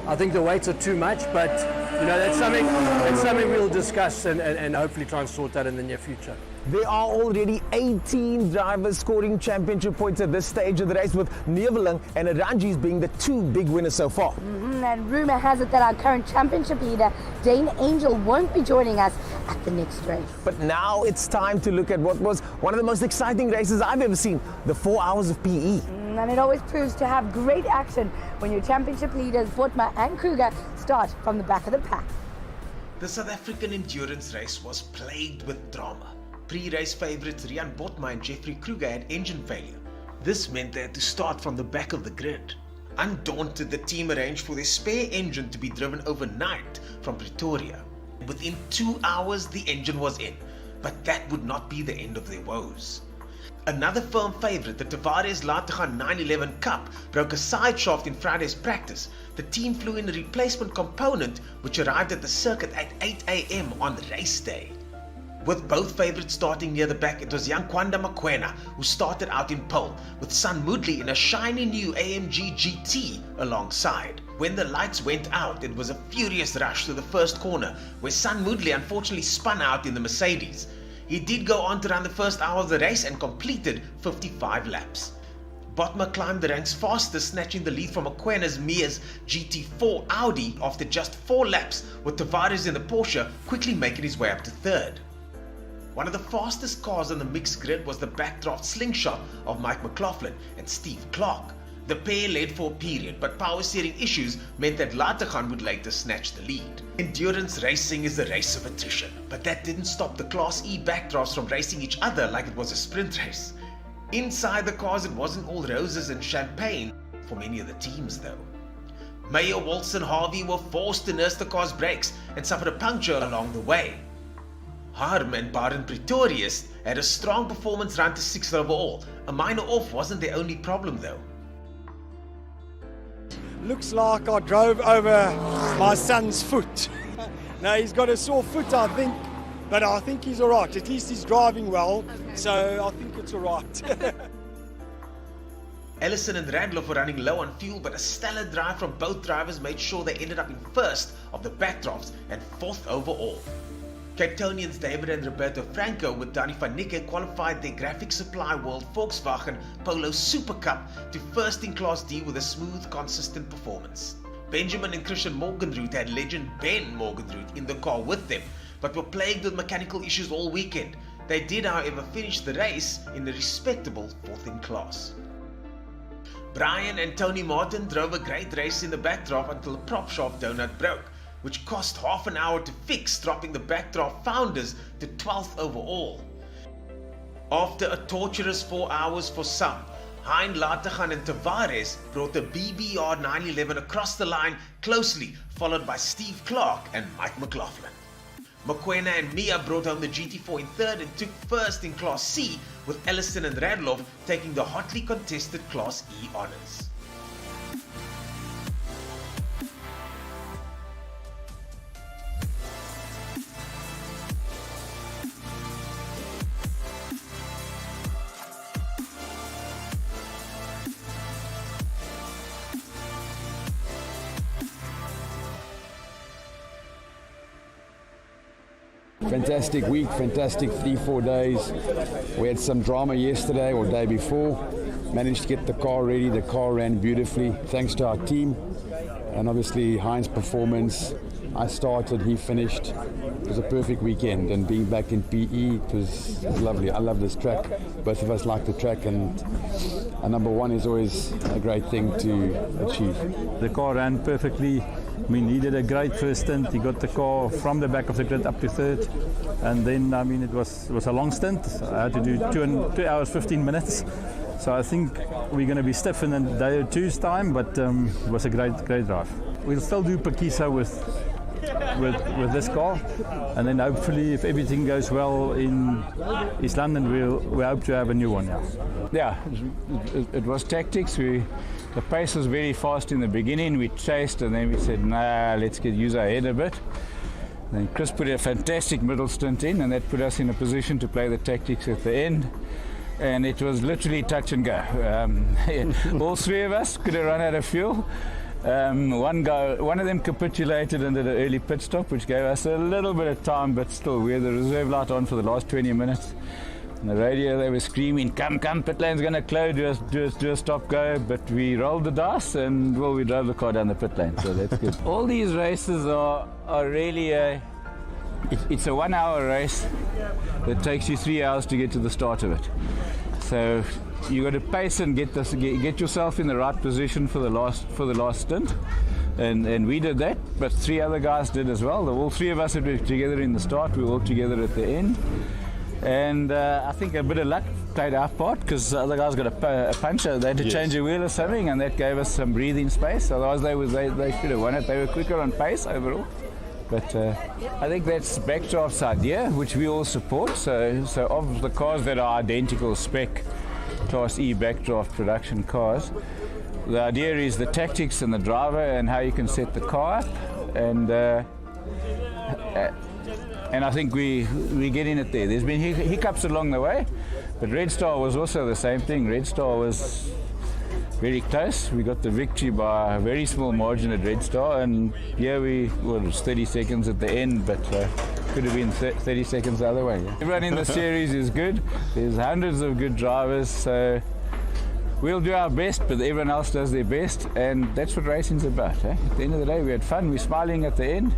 I think the weights are too much, but you know, that's something we'll discuss and hopefully try and sort out in the near future. There are already 18 drivers scoring championship points at this stage of the race, with Neveling and Aranjis being the two big winners so far. And rumour has it that our current championship leader, Dane Angel, won't be joining us at the next race. But now it's time to look at what was one of the most exciting races I've ever seen, the 4 hours of PE. And it always proves to have great action when your championship leaders, Botma and Kruger, start from the back of the pack. The South African endurance race was plagued with drama. Pre-race favourites Rian Botma and Jeffrey Kruger had engine failure. This meant they had to start from the back of the grid. Undaunted, the team arranged for their spare engine to be driven overnight from Pretoria. Within 2 hours, the engine was in, but that would not be the end of their woes. Another firm favourite, the Tavares Latagan 911 Cup, broke a side shaft in Friday's practice. The team flew in a replacement component which arrived at the circuit at 8 AM on race day. With both favourites starting near the back, it was young Kwanda Makwena who started out in pole, with Sun Moodley in a shiny new AMG GT alongside. When the lights went out, it was a furious rush to the first corner, where Sun Moodley unfortunately spun out in the Mercedes. He did go on to run the first hour of the race and completed 55 laps. Botma climbed the ranks faster, snatching the lead from Mokwena's Mia's GT4 Audi after just 4 laps, with Tavares in the Porsche quickly making his way up to third. One of the fastest cars on the mixed grid was the backdraft slingshot of Mike McLaughlin and Steve Clark. The pair led for a period, but power steering issues meant that Lateghan would later snatch the lead. Endurance racing is a race of attrition, but that didn't stop the Class E backdrafts from racing each other like it was a sprint race. Inside the cars, it wasn't all roses and champagne for many of the teams though. Meyer, Waltz and Harvey were forced to nurse the car's brakes and suffered a puncture along the way. Harm and Baron Pretorius had a strong performance run to 6th overall. A minor off wasn't their only problem though. Looks like I drove over my son's foot. Now he's got a sore foot, I think, but I think he's all right. At least he's driving well, so I think it's all right. Ellison and Radloff were running low on fuel, but a stellar drive from both drivers made sure they ended up in first of the backdrafts and 4th overall. Cape Townians David and Roberto Franco with Danny van Nicke qualified their Graphic Supply World Volkswagen Polo Super Cup to first in Class D with a smooth, consistent performance. Benjamin and Christian Morgenroot had legend Ben Morgenroot in the car with them, but were plagued with mechanical issues all weekend. They did, however, finish the race in a respectable 4th in class. Brian and Tony Martin drove a great race in the backdraft until the prop shaft donut broke, which cost half an hour to fix, dropping the backdraft founders to 12th overall. After a torturous 4 hours for some, Hein Lateghan and Tavares brought the BBR 911 across the line closely, followed by Steve Clark and Mike McLaughlin. Mokwena and Mia brought home the GT4 in 3rd and took 1st in Class C, with Ellison and Radloff taking the hotly contested Class E honours. Fantastic week, fantastic 3-4 days. We had some drama yesterday or day before. Managed to get the car ready. The car ran beautifully thanks to our team and obviously Hein's performance. I started, he finished. It was a perfect weekend, and being back in PE, it was lovely. I love this track. Both of us like the track, and a number one is always a great thing to achieve. The car ran perfectly. We needed a great first stint. He got the car from the back of the grid up to 3rd, and then it was a long stint. I had to do 2 hours 15 minutes. So I think we're going to be stiff in a day or two's time, but it was a great drive. We'll still do Phakisa with this car, and then hopefully, if everything goes well in East London, we hope to have a new one. Yeah, it was tactics. The pace was very fast in the beginning. We chased, and then we said, nah, let's use our head a bit. Then Chris put a fantastic middle stint in, and that put us in a position to play the tactics at the end. And it was literally touch and go. All 3 of us could have run out of fuel. One of them capitulated and did an early pit stop, which gave us a little bit of time, but still, we had the reserve light on for the last 20 minutes. On the radio, they were screaming, come, pit lane's going to close, do a stop, go. But we rolled the dice, and, well, we drove the car down the pit lane, so that's good. All these races are really it's a 1 hour race that takes you 3 hours to get to the start of it. So you got to pace and get yourself in the right position for the last stint, and we did that. But 3 other guys did as well. All 3 of us were together in the start. We were all together at the end, and I think a bit of luck played our part, because the other guys got a puncher. They had to change a wheel or something, and that gave us some breathing space. Otherwise, they should have won it. They were quicker on pace overall. But I think that's Backdraft's idea, which we all support. So of the cars that are identical spec Class E Backdraft production cars, the idea is the tactics and the driver and how you can set the car up. And I think we're getting it there. There's been hiccups along the way, but Red Star was also the same thing. Red Star was very close. We got the victory by a very small margin at Red Star, and it was 30 seconds at the end, but could have been 30 seconds the other way. Everyone in the series is good. There's hundreds of good drivers, so we'll do our best, but everyone else does their best, and that's what racing's about. Eh? At the end of the day, we had fun. We're smiling at the end.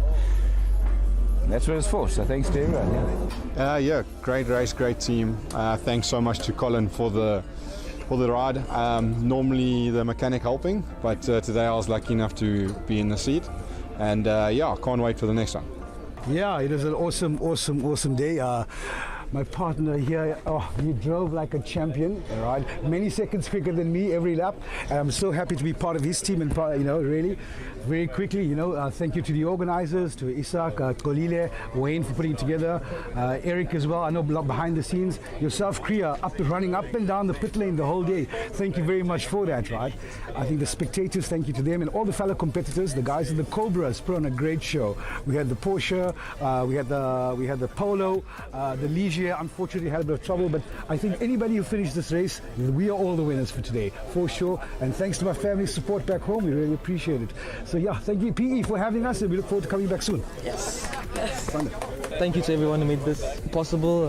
That's what it's for. So thanks to everyone. Yeah, great race, great team. Thanks so much to Colin for the ride. Normally the mechanic helping, but today I was lucky enough to be in the seat, and yeah, can't wait for the next one. Yeah, it was an awesome day. My partner here, he drove like a champion, right? Many seconds quicker than me every lap, and I'm so happy to be part of his team and really, very quickly, thank you to the organizers, to Isak, Kolile, Wayne for putting it together, Eric as well. I know behind the scenes, yourself, Kriya, running up and down the pit lane the whole day. Thank you very much for that, right? I think the spectators, thank you to them, and all the fellow competitors, the guys in the Cobras put on a great show. We had the Porsche, we had the Polo, the Ligier. Unfortunately had a bit of trouble, but I think anybody who finished this race, we are all the winners for today, for sure. And thanks to my family's support back home, we really appreciate it. So yeah, thank you PE for having us, and we look forward to coming back soon. Yes. Thank you to everyone who made this possible.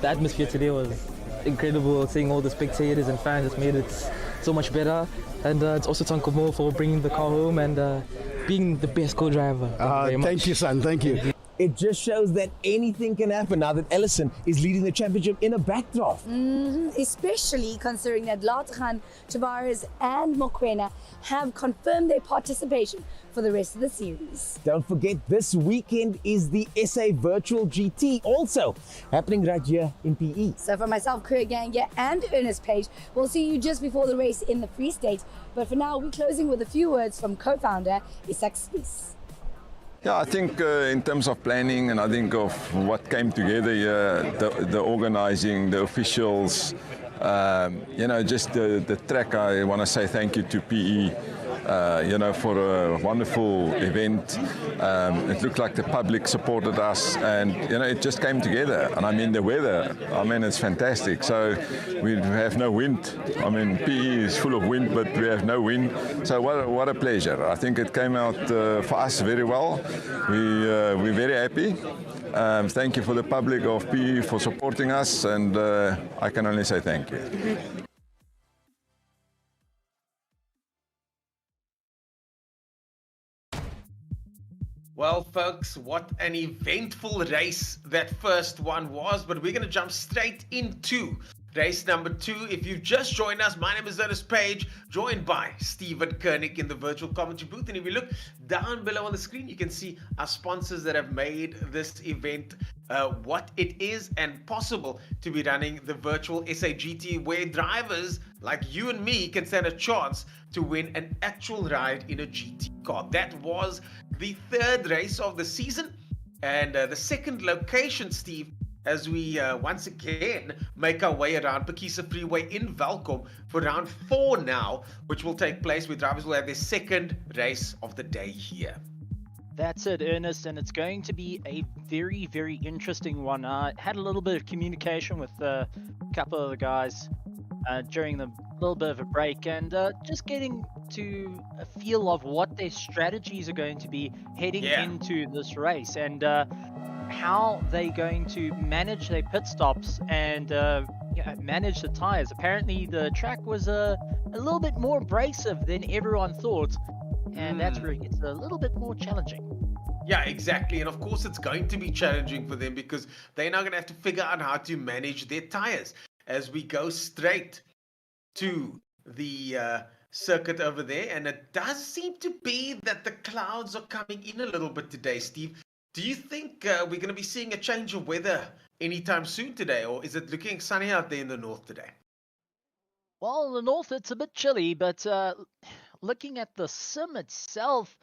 The atmosphere today was incredible. Seeing all the spectators and fans has made it so much better. And it's also to Uncle Mo for bringing the car home and being the best co-driver. Thank you, son. Thank you. It just shows that anything can happen now that Ellison is leading the championship in a backdraft. Especially considering that Lathan, Tavares and Mokwena have confirmed their participation for the rest of the series. Don't forget, this weekend is the SA Virtual GT, also happening right here in PE. So for myself, Kriya Ganga and Ernest Page, we'll see you just before the race in the Free State. But for now, we're closing with a few words from co-founder Isak Spies. Yeah, I think in terms of planning, and I think of what came together here, the organizing, the officials, just the track, I want to say thank you to PE, for a wonderful event. It looked like the public supported us, and, it just came together. And I mean, the weather, it's fantastic. So we have no wind. PE is full of wind, but we have no wind. So what a pleasure. I think it came out for us very well. We're very happy. Thank you for the public of PE for supporting us, and I can only say thank you. Well, folks, what an eventful race that first one was, but we're going to jump straight into race number 2. If you've just joined us, my name is Ernest Page, joined by Stephen Koenig in the virtual commentary booth. And if you look down below on the screen, you can see our sponsors that have made this event what it is and possible to be running the virtual SAGT, where drivers like you and me can stand a chance to win an actual ride in a GT car. That was the 3rd race of the season, and the 2nd location, Steve, as we once again make our way around Phakisa Freeway in Welkom for round 4 now, which will take place where drivers will have their 2nd race of the day here. That's it, Ernest, and it's going to be a very, very interesting one. I had a little bit of communication with a couple of the guys during the little bit of a break, and just getting to a feel of what their strategies are going to be heading into this race, and how they're going to manage their pit stops and manage the tires. Apparently the track was a little bit more abrasive than everyone thought, and that's where it gets a little bit more challenging. Yeah, exactly. And of course it's going to be challenging for them, because they're now going to have to figure out how to manage their tires as we go straight to the circuit over there. And it does seem to be that the clouds are coming in a little bit today, Steve. Do you think we're going to be seeing a change of weather anytime soon today, or is it looking sunny out there in the north today? Well, in the north it's a bit chilly, but looking at the sim itself,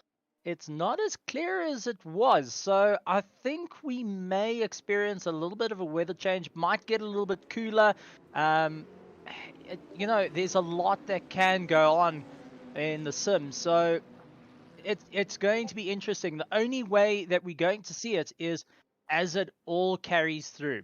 it's not as clear as it was. So I think we may experience a little bit of a weather change, might get a little bit cooler. There's a lot that can go on in the sim, so it's going to be interesting. The only way that we're going to see it is as it all carries through.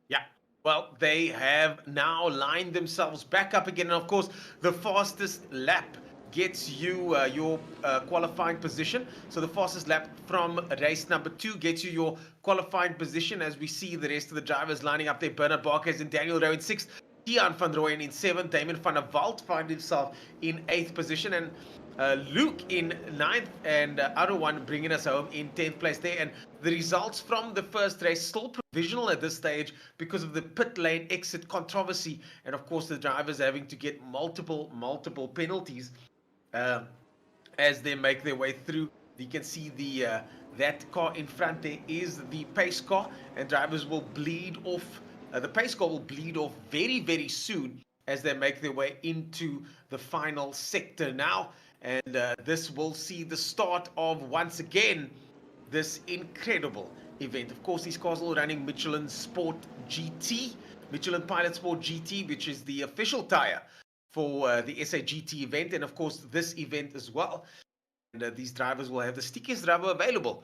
Yeah, well, they have now lined themselves back up again. And of course, the fastest lap gets you your qualifying position. So the fastest lap from race number 2 gets you your qualifying position, as we see the rest of the drivers lining up there. Bernard Barkes and Daniel Rowe in 6th. Tiaan van Rooyen in 7th, Damon van der Walt find himself in 8th position, and Luke in 9th, and other one bringing us home in 10th place there. And the results from the first race still provisional at this stage because of the pit lane exit controversy, and of course the drivers having to get multiple penalties as they make their way through. You can see the that car in front there is the pace car, and drivers will bleed off. The pace car will bleed off very soon as they make their way into the final sector now. And this will see the start of, once again, this incredible event. Of course, these cars are all running Michelin Sport GT, Michelin Pilot Sport GT, which is the official tire for the SAGT event, and of course this event as well. And these drivers will have the stickiest rubber available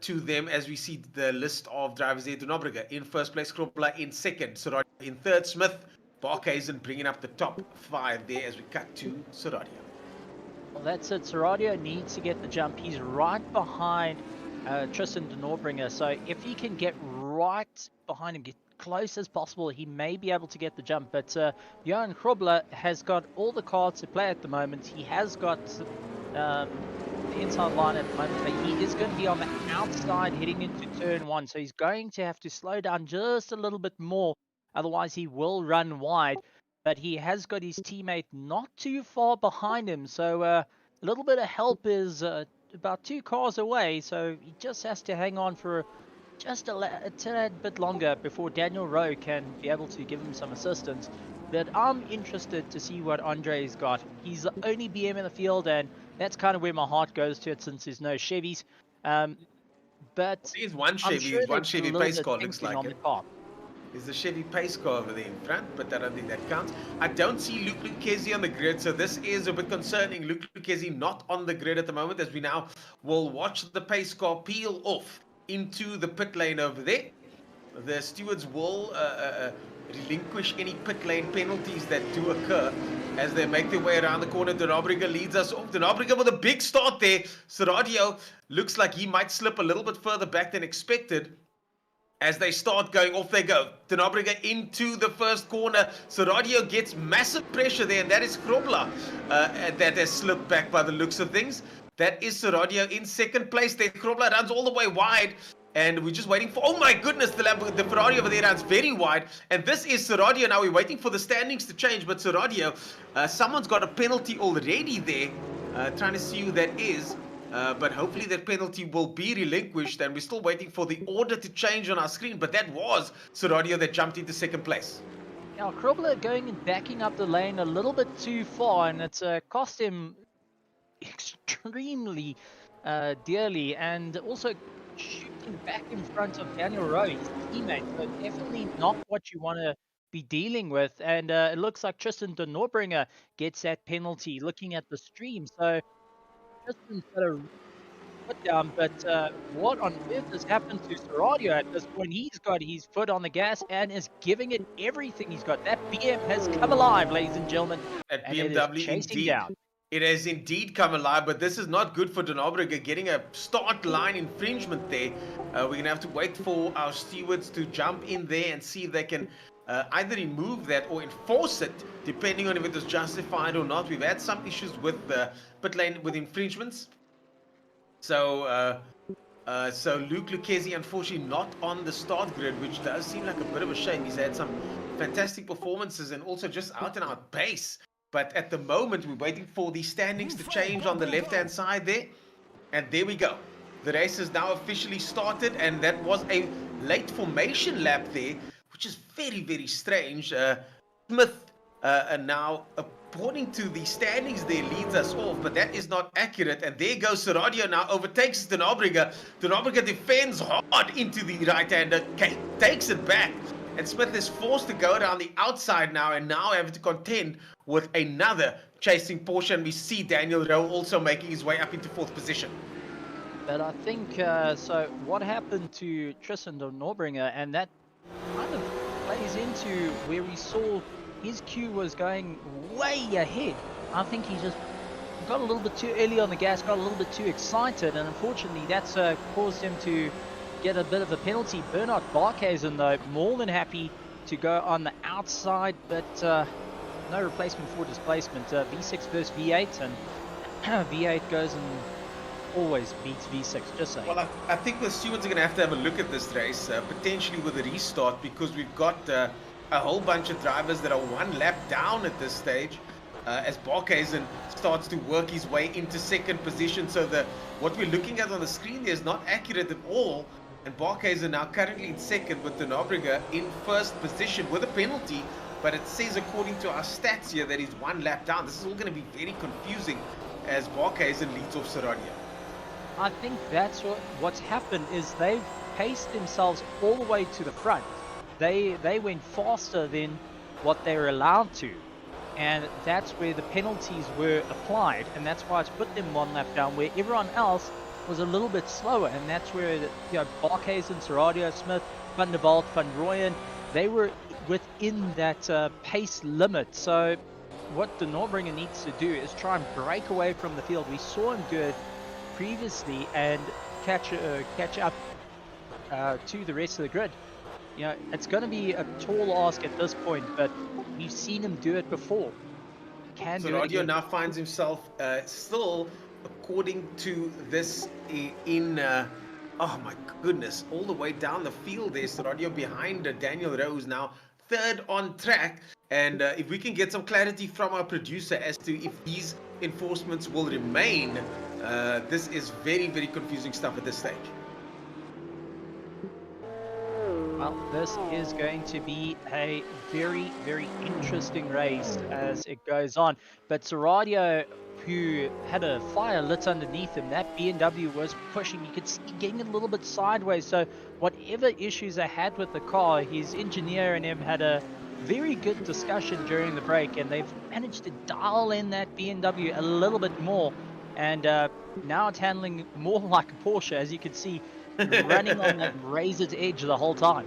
to them, as we see the list of drivers there. De Nobrega in first place, Kropla in second, Soradia in third, Smith, Barkhuizen bringing up the top 5 there as we cut to Soradia. Well, that's it. Soradia needs to get the jump. He's right behind Tristan De Nobrega, so if he can get right behind him, get close as possible, he may be able to get the jump. But Johan Kropla has got all the cards to play at the moment. He has got the inside line at the moment, but he is going to be on the outside heading into turn 1, so he's going to have to slow down just a little bit more, otherwise he will run wide. But he has got his teammate not too far behind him, so a little bit of help is about 2 cars away, so he just has to hang on for just a tad bit longer before Daniel Rowe can be able to give him some assistance. But I'm interested to see what Andre's got. He's the only BM in the field, and that's kind of where my heart goes to it, since there's no Chevys. But there's one Chevy, one Chevy pace car looks like it. There's the Chevy pace car over there in front, but I don't think that counts. I don't see Luke Lucchesi on the grid, so this is a bit concerning. Luke Lucchesi not on the grid at the moment, as we now will watch the pace car peel off into the pit lane over there. The stewards will relinquish any pit lane penalties that do occur as they make their way around the corner. De Nobrega leads us off. De Nobrega with a big start there. Soradio looks like he might slip a little bit further back than expected. As they start going, off they go. De Nobrega into the first corner. Soradio gets massive pressure there, and that is Kropla that has slipped back by the looks of things. That is Soradio in second place there. Kropla runs all the way wide, and we're just waiting for, oh my goodness, the Ferrari over there runs very wide, and this is Soradio. Now we're waiting for the standings to change, but Soradio, someone's got a penalty already there, trying to see who that is. But hopefully that penalty will be relinquished, and we're still waiting for the order to change on our screen. But that was Soradio that jumped into second place. Now Kropla going and backing up the lane a little bit too far, and it's cost him extremely dearly, and also shooting back in front of Daniel Rowe, his teammate. So definitely not what you want to be dealing with. And it looks like Tristan De Nobrega gets that penalty looking at the stream. So Tristan's got a foot down, but what on earth has happened to Soradio at this point? He's got his foot on the gas and is giving it everything he's got. That BM has come alive, ladies and gentlemen. At and BMW, it is chasing indeed. down. It has indeed come alive, but this is not good for De Nobrega, getting a start line infringement there. We're going to have to wait for our stewards to jump in there and see if they can either remove that or enforce it, depending on if it was justified or not. We've had some issues with the pit lane with infringements. So Luke Lucchesi, unfortunately, not on the start grid, which does seem like a bit of a shame. He's had some fantastic performances and also just out and out pace. But at the moment, we're waiting for the standings to change on the left-hand side there. And there we go. The race has now officially started, and that was a late formation lap there, which is very, very strange. Smith now, according to the standings there, leads us off, but that is not accurate. And there goes Soradio now, overtakes De Nobrega. De Nobrega defends hard into the right-hander, takes it back. And Smith is forced to go around the outside now, and now having to contend with another chasing Porsche. And we see Daniel Rowe also making his way up into 4th position. But I think, so what happened to Tristan De Nobrega, and that kind of plays into where we saw his queue was going way ahead. I think he just got a little bit too early on the gas, got a little bit too excited, and unfortunately that's caused him to get a bit of a penalty. Bernard Barkhuizen, though, more than happy to go on the outside, but no replacement for displacement. V6 versus V8, and V8 goes and always beats V6, just saying. Well, I think the stewards are going to have a look at this race, potentially with a restart, because we've got a whole bunch of drivers that are one lap down at this stage, as Barkhuizen starts to work his way into second position. So what we're looking at on the screen there is not accurate at all, and Barkhuizen now currently in second, with De Nobrega in first position with a penalty, but it says according to our stats here that he's one lap down. This is all going to be very confusing as Barkhuizen leads off Saradia. I think that's what's happened is they've paced themselves all the way to the front. They went faster than what they were allowed to, and that's where the penalties were applied, and that's why it's put them one lap down, where everyone else was a little bit slower, and that's where Barkhuizen, Saradia, Smith, Van der Walt, Van Rooyen, they were within that pace limit. So what De Nobrega needs to do is try and break away from the field. We saw him do it previously and catch up to the rest of the grid. It's going to be a tall ask at this point, but we've seen him do it before. Can do it Saradia again. now finds himself still, according to this, in oh my goodness, all the way down the field there. Saradia behind Daniel Rose, now third on track. And if we can get some clarity from our producer as to if these enforcements will remain, this is very, very confusing stuff at this stage. Well, this is going to be a very, very interesting race as it goes on. But Saradia, who had a fire lit underneath him, that BMW was pushing. You could see getting a little bit sideways. So whatever issues they had with the car, his engineer and him had a very good discussion during the break, and they've managed to dial in that BMW a little bit more. And now it's handling more like a Porsche, as you can see, running on that razor's edge the whole time.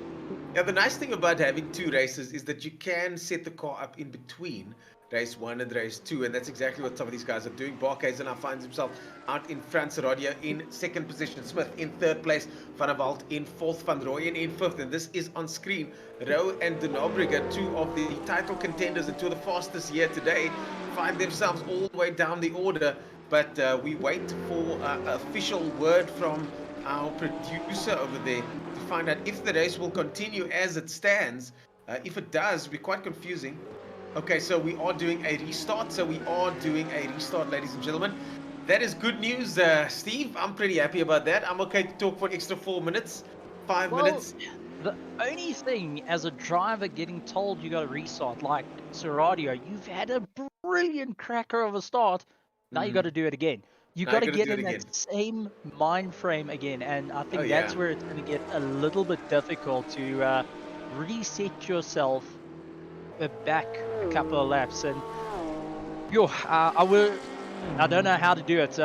Yeah, the nice thing about having two races is that you can set the car up in between race 1 and race 2, and that's exactly what some of these guys are doing. Barkhuizen now finds himself out in front, Saradia in second position, Smith in third place, Van der Walt in fourth, Van Rooyen in fifth, and this is on screen. Rowe and De Nobrega, two of the title contenders and two of the fastest here today, find themselves all the way down the order, but we wait for official word from our producer over there to find out if the race will continue as it stands. If it does, it'll be quite confusing. Okay, so we are doing a restart. Ladies and gentlemen. That is good news, Steve. I'm pretty happy about that. I'm okay to talk for an extra 4 minutes, 5 minutes. The only thing as a driver getting told you got to restart, like Saradia, you've had a brilliant cracker of a start. Now you got to do it again. You got to get in that same mind frame again, and I think that's where it's going to get a little bit difficult to reset yourself back a couple of laps. And I don't know how to do it.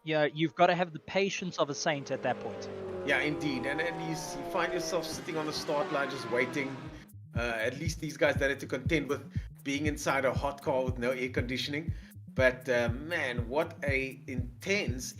You've got to have the patience of a saint at that point. Yeah, indeed. And you find yourself sitting on the start line just waiting. At least these guys that had to contend with being inside a hot car with no air conditioning. But man, what a intense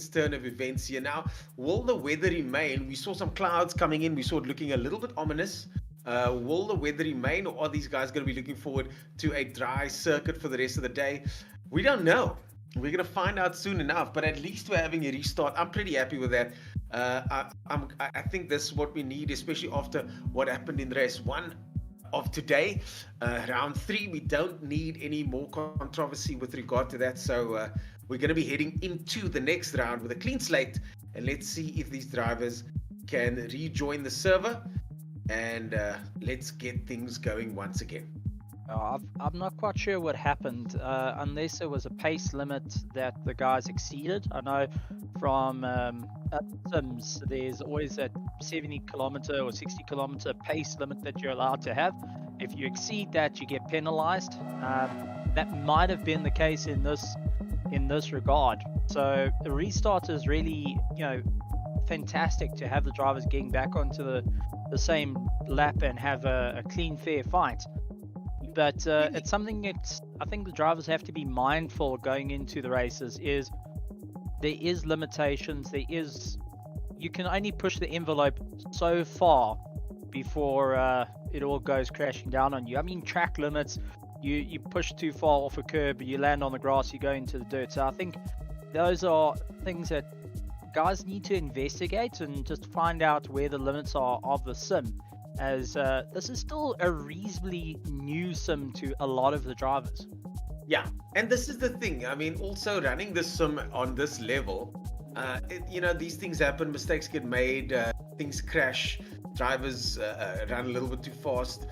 turn of events here. Now, will the weather remain? We saw some clouds coming in. We saw it looking a little bit ominous. Will the weather remain, or are these guys going to be looking forward to a dry circuit for the rest of the day? We don't know. We're going to find out soon enough, but at least we're having a restart. I'm pretty happy with that. I think this is what we need, especially after what happened in race 1 of today. Round 3, we don't need any more controversy with regard to that. So we're going to be heading into the next round with a clean slate, and let's see if these drivers can rejoin the server, and let's get things going once again. I'm not quite sure what happened, unless there was a pace limit that the guys exceeded. I know from Sims, there's always a 70 kilometer or 60 kilometer pace limit that you're allowed to have. If you exceed that, you get penalized. That might have been the case in this regard. So the restart is really, fantastic to have the drivers getting back onto the same lap and have a clean, fair fight. But it's something that I think the drivers have to be mindful going into the races. There is limitations. You can only push the envelope so far before it all goes crashing down on you. I mean, track limits, you push too far off a curb, you land on the grass, you go into the dirt. So I think those are things that guys need to investigate and just find out where the limits are of the sim, as this is still a reasonably new sim to a lot of the drivers. Yeah, and this is the thing. I mean, also running this sim on this level, these things happen, mistakes get made, things crash, drivers run a little bit too fast.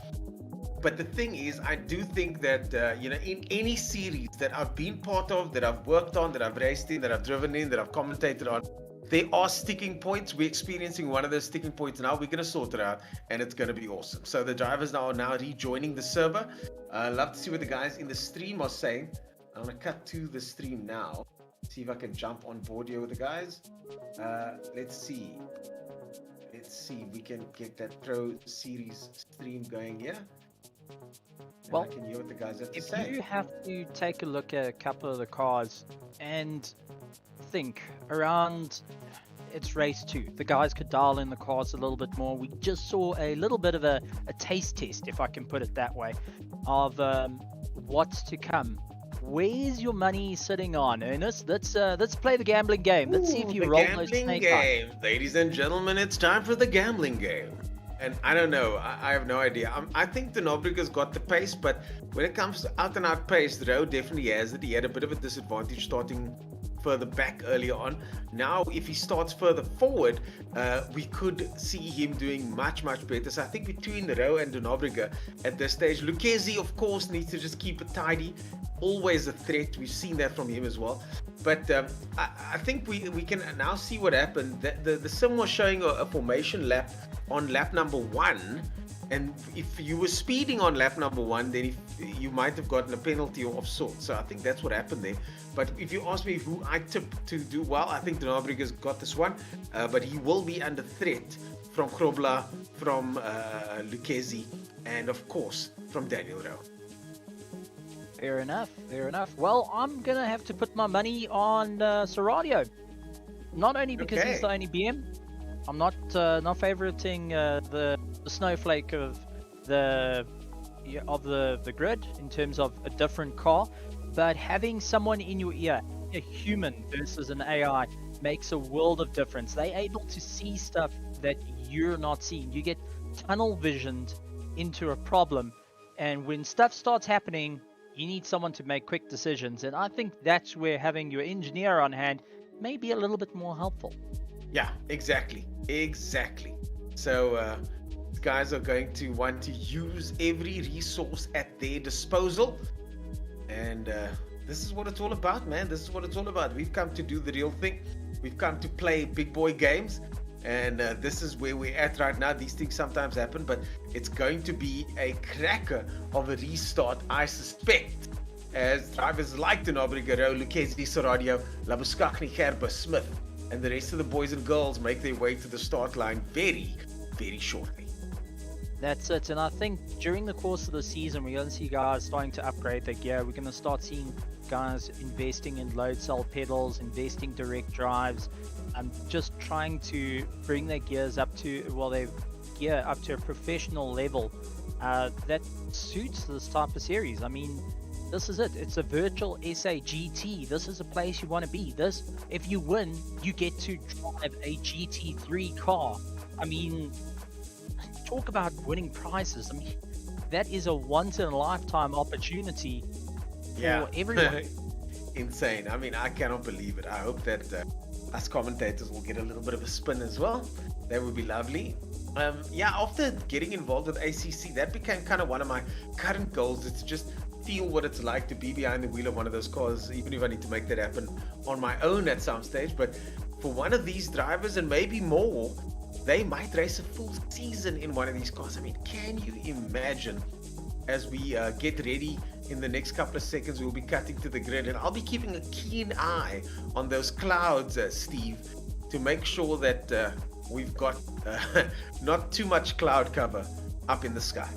But the thing is, I do think that, in any series that I've been part of, that I've worked on, that I've raced in, that I've driven in, that I've commentated on, there are sticking points. We're experiencing one of those sticking points now. We're going to sort it out, and it's going to be awesome. So the drivers are now rejoining the server. I love to see what the guys in the stream are saying. I'm going to cut to the stream now. See if I can jump on board here with the guys. Let's see. Let's see if we can get that Pro Series stream going here. And Well, I can hear what the guys have to if say. you have to take a look at a couple of the cars and think around, it's race 2, the guys could dial in the cars a little bit more. We just saw a little bit of a taste test, if I can put it that way, of what's to come. Where's your money sitting on, Ernest? Let's play the gambling game. Let's see if you the roll those gambling snake game. eyes. Ladies and gentlemen, it's time for the gambling game. And I don't know, I have no idea. I think the Nobriga's got the pace, but when it comes to out and out pace, the Rowe definitely has it. He had a bit of a disadvantage starting further back earlier on. Now, if he starts further forward, we could see him doing much better. So I think between the Rowe and the Nobriga at this stage, Lucchesi, of course, needs to just keep it tidy. Always a threat. We've seen that from him as well. But I think we can now see what happened. The sim was showing a formation lap on lap number 1, and if you were speeding on lap number 1, then you might have gotten a penalty of sorts. So I think that's what happened there. But if you ask me who I tipped to do well, I think the Nobriga's got this one, but he will be under threat from Krobla, from Lucchesi, and of course from Daniel Rowe. Fair enough. Well, I'm gonna have to put my money on Seradio. Not only because he's the only BM. I'm not favoriting the snowflake of the grid in terms of a different car, but having someone in your ear, a human versus an AI, makes a world of difference. They're able to see stuff that you're not seeing. You get tunnel visioned into a problem, and when stuff starts happening, you need someone to make quick decisions, and I think that's where having your engineer on hand may be a little bit more helpful. Yeah, exactly. So guys are going to want to use every resource at their disposal, and this is what it's all about, man. This is what it's all about. We've come to do the real thing. We've come to play big boy games, and this is where we're at right now. These things sometimes happen, but it's going to be a cracker of a restart, I suspect, as drivers like the Nobriga, Rowe, Lucchesi, Seradio, Labuskachni, Gerber, Smith, and the rest of the boys and girls make their way to the start line very shortly. That's it, and I think during the course of the season, we're going to see guys starting to upgrade their gear. We're going to start seeing guys investing in load cell pedals, investing direct drives, and just trying to bring their gears up to, their gear up to a professional level that suits this type of series. I mean, this is it. It's a Virtual SAES GT. This is a place you want to be. If you win, you get to drive a GT3 car. I mean, talk about winning prizes. I mean, that is a once-in-a-lifetime opportunity for everyone. Insane. I mean, I cannot believe it. I hope that us commentators will get a little bit of a spin as well. That would be lovely. After getting involved with ACC, that became kind of one of my current goals, is to just feel what it's like to be behind the wheel of one of those cars, even if I need to make that happen on my own at some stage. But for one of these drivers, and maybe more, they might race a full season in one of these cars. I mean, can you imagine? As we get ready in the next couple of seconds, we'll be cutting to the grid, and I'll be keeping a keen eye on those clouds, Steve, to make sure that we've got not too much cloud cover up in the sky.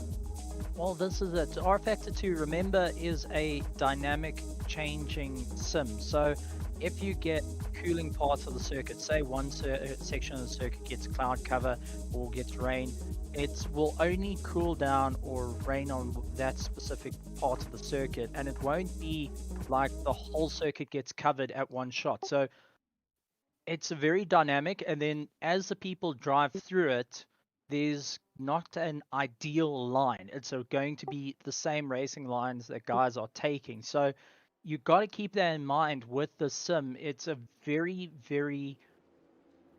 Well, this is it. R Factor 2, remember, is a dynamic changing sim. So if you get cooling parts of the circuit, say one section of the circuit gets cloud cover or gets rain, it will only cool down or rain on that specific part of the circuit, and it won't be like the whole circuit gets covered at one shot. So it's very dynamic, and then as the people drive through it, there's not an ideal line. It's going to be the same racing lines that guys are taking. So you got to keep that in mind with the sim. It's a very, very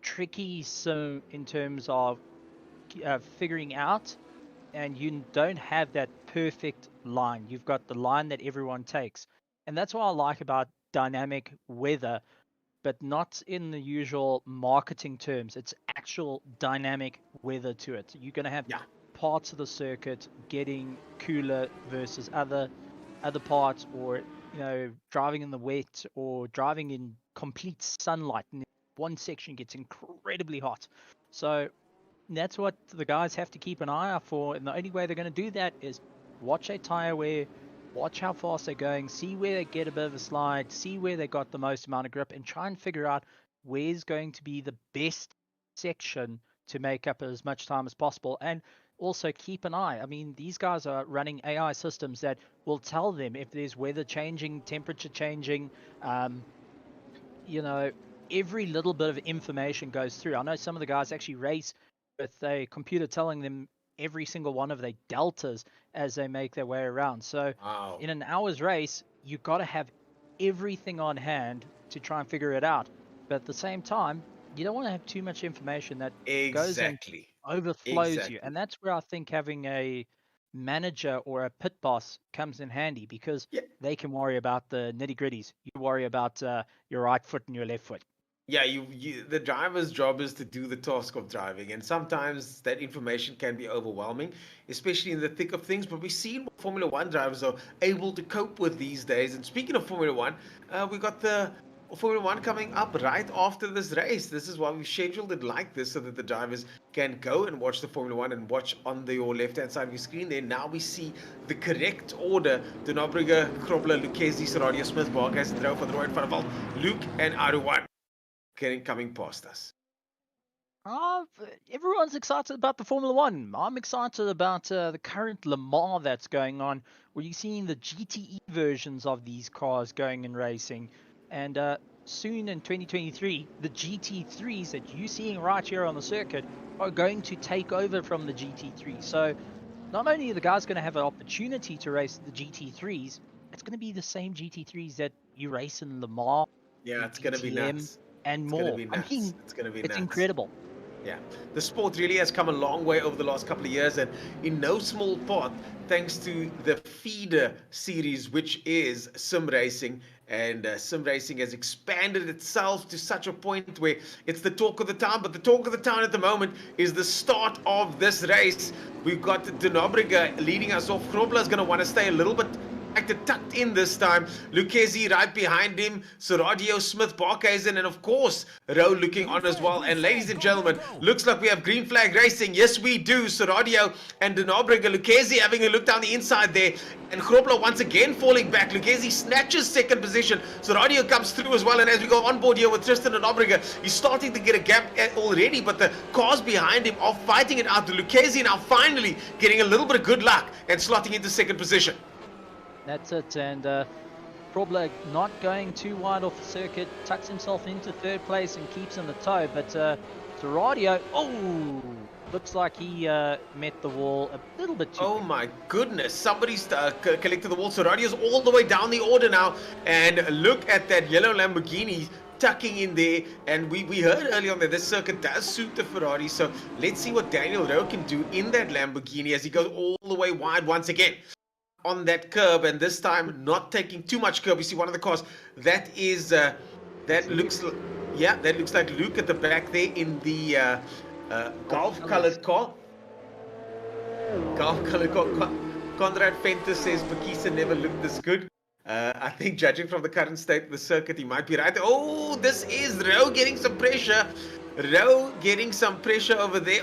tricky sim in terms of figuring out, and you don't have that perfect line. You've got the line that everyone takes, and that's what I like about dynamic weather, but not in the usual marketing terms. It's actual dynamic weather to it. You're going to have parts of the circuit getting cooler versus other parts, or driving in the wet or driving in complete sunlight, and one section gets incredibly hot. So that's what the guys have to keep an eye out for, and the only way they're going to do that is watch their tire wear, watch how fast they're going, see where they get a bit of a slide, see where they got the most amount of grip, and try and figure out where's going to be the best section to make up as much time as possible. And also keep an eye. I mean, these guys are running AI systems that will tell them if there's weather changing, temperature changing, every little bit of information goes through. I know some of the guys actually race with a computer telling them every single one of their deltas as they make their way around. So in an hour's race, you've got to have everything on hand to try and figure it out. But at the same time, you don't want to have too much information that goes and overflows you. And that's where I think having a manager or a pit boss comes in handy, because they can worry about the nitty gritties. You worry about your right foot and your left foot. Yeah, the driver's job is to do the task of driving, and sometimes that information can be overwhelming, especially in the thick of things. But we've seen what Formula One drivers are able to cope with these days. And speaking of Formula One, we got the Formula One coming up right after this race. This is why we've scheduled it like this, so that the drivers can go and watch the Formula One and watch on your left-hand side of your screen there. Now we see the correct order: De Nobrega, Krobler, Lucchesi, Serradio, Smith, Bargas, and Roo van der Rohe, Van der Walt, Luke, and Aruan coming past us. Everyone's excited about the Formula One. I'm excited about the current Le Mans that's going on, where you're seeing the GTE versions of these cars going and racing. And soon in 2023, the GT3s that you're seeing right here on the circuit are going to take over from the GT3. So not only are the guys going to have an opportunity to race the GT3s, it's going to be the same GT3s that you race in Le Mans. Yeah, it's going to be nuts. And more. I mean, it's going to be nuts. Incredible. Yeah, the sport really has come a long way over the last couple of years, and in no small part thanks to the feeder series, which is sim racing. And sim racing has expanded itself to such a point where it's the talk of the town. But the talk of the town at the moment is the start of this race. We've got De Nobrega leading us off. Krobler is going to want to stay a little bit tucked in this time. Lucchesi right behind him, Serradio, Smith, Barkhuizen, and of course Roo looking on as well. And ladies and gentlemen, looks like we have green flag racing. Yes, we do. Serradio and De Nobrega. Lucchesi having a look down the inside there, and Krobler once again falling back. Lucchesi snatches second position. Serradio comes through as well, and as we go on board here with Tristan De Nobrega, he's starting to get a gap already, but the cars behind him are fighting it out. Lucchesi now finally getting a little bit of good luck and slotting into second position. That's it, and Krobler not going too wide off the circuit, tucks himself into third place and keeps in the tow, but Serradio, looks like he met the wall a little bit too quick. My goodness, somebody's collected the wall. Serradio's all the way down the order now, and look at that yellow Lamborghini tucking in there. And we heard earlier on that this circuit does suit the Ferrari, so let's see what Daniel Roo can do in that Lamborghini as he goes all the way wide once again on that curb, and this time not taking too much curb. You see one of the cars that is that looks like Luke at the back there in the golf colored car. Conrad Fenter says Phakisa never looked this good. I think judging from the current state of the circuit, he might be right. Oh, this is Roo getting some pressure. Roo getting some pressure over there.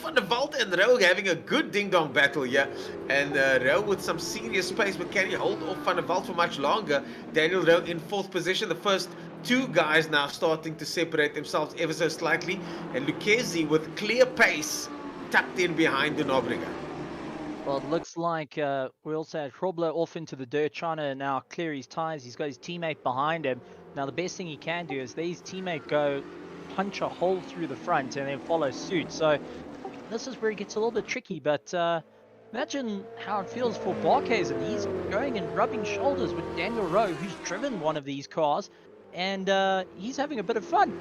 Van der Walt and Roo having a good ding-dong battle here. And Roo with some serious space, but can he hold off Van der Walt for much longer? Daniel Roo in fourth position. The first two guys now starting to separate themselves ever so slightly. And Lucchesi with clear pace tucked in behind the Nobriga. Well, it looks like we also had Grobler off into the dirt, trying to now clear his tires. He's got his teammate behind him. Now, the best thing he can do is let his teammate go punch a hole through the front and then follow suit. So this is where it gets a little bit tricky, but imagine how it feels for Phakisa. He's going and rubbing shoulders with Daniel Rowe, who's driven one of these cars, and he's having a bit of fun.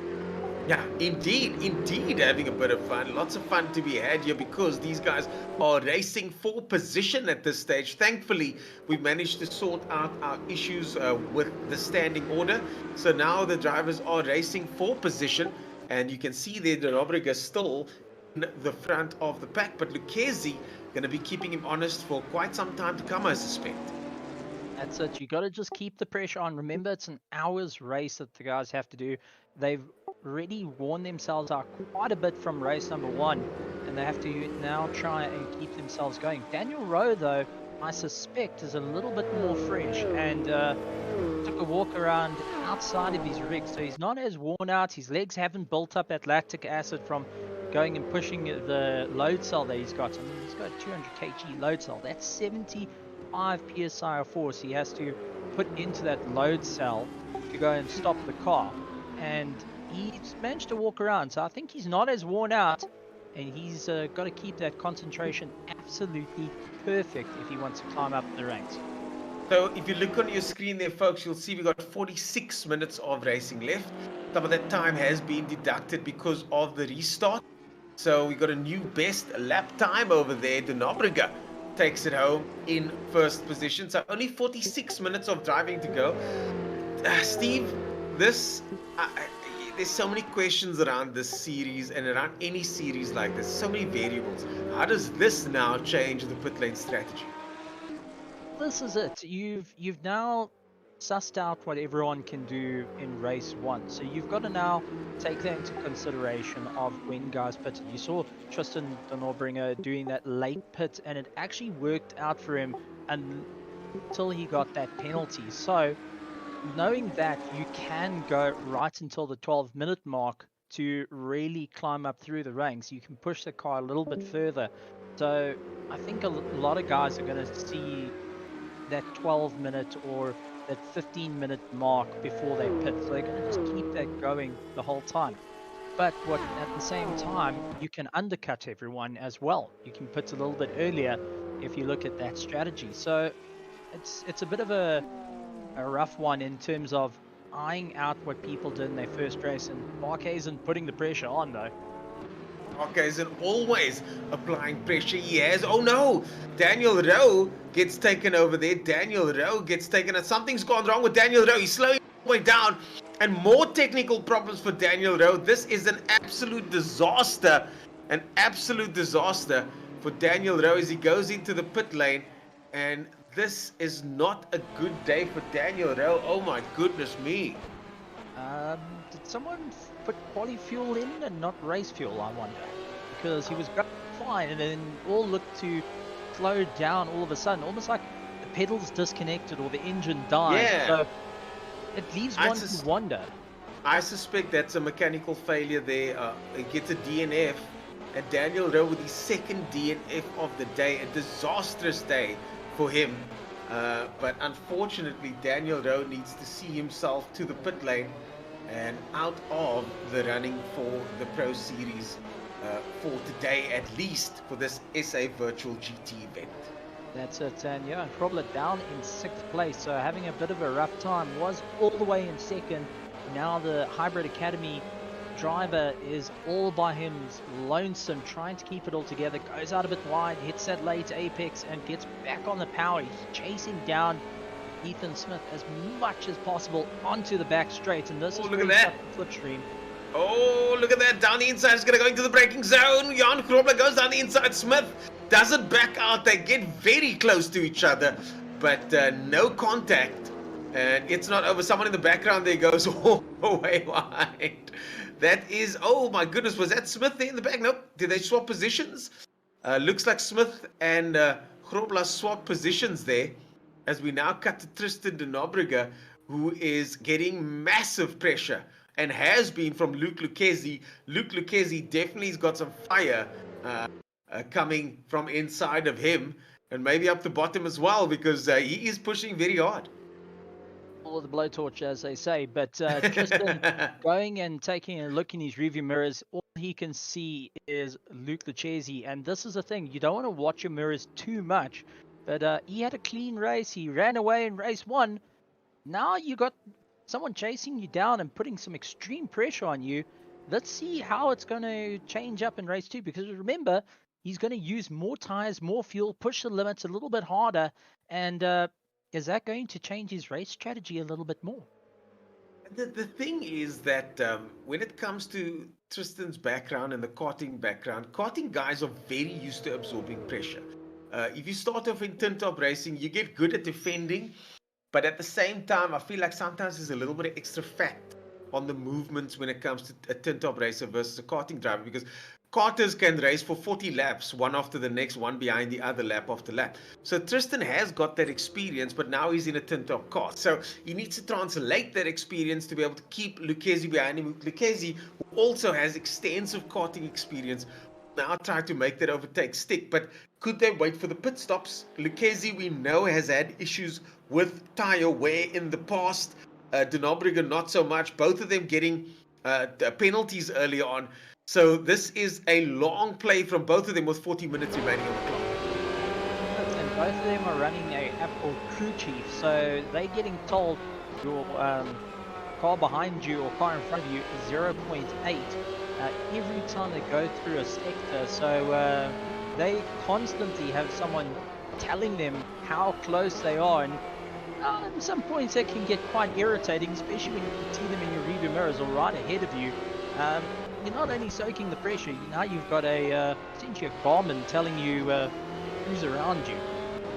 Yeah, indeed having a bit of fun. Lots of fun to be had here because these guys are racing for position at this stage. Thankfully, we managed to sort out our issues with the standing order. So now the drivers are racing for position, and you can see there the Nobriga still in the front of the pack, but Lucchesi going to be keeping him honest for quite some time to come, I suspect. That's it. You got to just keep the pressure on. Remember, it's an hour's race that the guys have to do. They've already worn themselves out quite a bit from race number 1, and they have to now try and keep themselves going. Daniel Rowe, though, I suspect is a little bit more fresh and took a walk around outside of his rig, so he's not as worn out. His legs haven't built up that lactic acid from going and pushing the load cell that he's got. I mean, he's got a 200 kg load cell. That's 75 psi of force he has to put into that load cell to go and stop the car, and he's managed to walk around, so I think he's not as worn out, and he's got to keep that concentration absolutely perfect if he wants to climb up the ranks. So if you look on your screen there, folks, you'll see we got 46 minutes of racing left. Some of that time has been deducted because of the restart. So we got a new best lap time over there. The Nobriga takes it home in first position. So only 46 minutes of driving to go. Steve, this... there's so many questions around this series and around any series like this. So many variables. How does this now change the pit lane strategy? This is it. You've now sussed out what everyone can do in race 1. So you've got to now take that into consideration of when guys pitted. You saw Tristan de Nobriga doing that late pit, and it actually worked out for him until he got that penalty. So knowing that you can go right until the 12-minute mark to really climb up through the ranks, you can push the car a little bit further. So I think a lot of guys are going to see that 12-minute or that 15-minute mark before they pit. So they're going to just keep that going the whole time. But at the same time, you can undercut everyone as well. You can pit a little bit earlier if you look at that strategy. So it's a bit of a rough one in terms of eyeing out what people did in their first race, and Phakisa isn't putting the pressure on though. Phakisa isn't always applying pressure. He has, oh no, Daniel Rowe gets taken over there. Daniel Rowe gets taken, something's gone wrong with Daniel Rowe. He's slowing way down, and more technical problems for Daniel Rowe. This is an absolute disaster, for Daniel Rowe as he goes into the pit lane, and this is not a good day for Daniel Rowe. Oh my goodness me. Did someone put quali fuel in and not race fuel, I wonder? Because he was going fine and then all looked to slow down all of a sudden, almost like the pedals disconnected or the engine died. Yeah. So it leaves one to wonder. I suspect that's a mechanical failure there. He gets a DNF, and Daniel Rowe with his second DNF of the day. A disastrous day for him, but unfortunately Daniel Rowe needs to see himself to the pit lane and out of the running for the Pro Series for today, at least for this SA Virtual GT event. That's it, and yeah, Grobler down in 6th place, so having a bit of a rough time. Was all the way in 2nd. Now the Hybrid Academy driver is all by him, lonesome, trying to keep it all together. Goes out a bit wide, hits that late apex and gets back on the power. He's chasing down Ethan Smith as much as possible onto the back straight, and this is look at that slipstream. Oh, look at that, down the inside. It's going to go into the braking zone. Jan Grobler goes down the inside. Smith doesn't back out. They get very close to each other, but no contact, and it's not over. Someone in the background there goes all the way wide. That is, oh my goodness, was that Smith there in the back? Nope. Did they swap positions? Looks like Smith and Grobler swap positions there, as we now cut to Tristan de Nobriga, who is getting massive pressure and has been from Luke Lucchesi. Luke Lucchesi definitely has got some fire coming from inside of him and maybe up the bottom as well, because he is pushing very hard. All of the blowtorch, as they say. But Tristan going and taking a look in his rearview mirrors, all he can see is Luke Lucchesi. And this is the thing, you don't want to watch your mirrors too much. But he had a clean race. He ran away in race 1. Now you got someone chasing you down and putting some extreme pressure on you. Let's see how it's going to change up in race 2, because remember, he's going to use more tires, more fuel, push the limits a little bit harder, and is that going to change his race strategy a little bit more? The thing is that when it comes to Tristan's background and the karting background, karting guys are very used to absorbing pressure. If you start off in tin top racing, you get good at defending, but at the same time, I feel like sometimes there's a little bit of extra fat on the movements when it comes to a tin top racer versus a karting driver, because karters can race for 40 laps, one after the next, one behind the other, lap after lap. So Tristan has got that experience, but now he's in a tin top car. So he needs to translate that experience to be able to keep Lucchesi behind him. Lucchesi, who also has extensive karting experience, now try to make that overtake stick. But could they wait for the pit stops? Lucchesi, we know, has had issues with tire wear in the past. De Nobrega, not so much. Both of them getting penalties early on. So this is a long play from both of them with 40 minutes remaining on the clock. And both of them are running a app called Crew Chief, so they're getting told your car behind you or car in front of you is 0.8 every time they go through a sector. So they constantly have someone telling them how close they are, and at some points that can get quite irritating, especially when you can see them in your rearview mirrors or right ahead of you. You're not only soaking the pressure, now you've got essentially a Garmin telling you who's around you.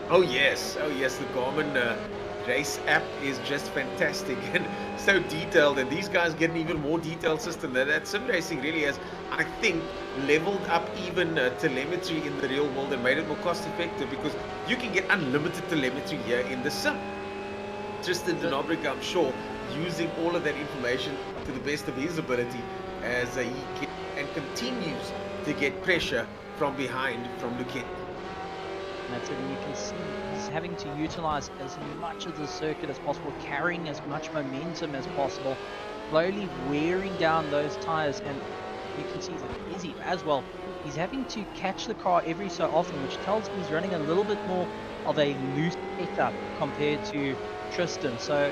Oh yes, the Garmin race app is just fantastic and so detailed, and these guys get an even more detailed system that sim racing really has, I think, leveled up even telemetry in the real world and made it more cost effective, because you can get unlimited telemetry here in the sim. Tristan De Nobrega, I'm sure, using all of that information to the best of his ability as he can, and continues to get pressure from behind from Lucchesi. That's it, and you can see he's having to utilize as much of the circuit as possible, carrying as much momentum as possible, slowly wearing down those tires, and you can see that Izzy as well. He's having to catch the car every so often, which tells me he's running a little bit more of a loose setup compared to Tristan. So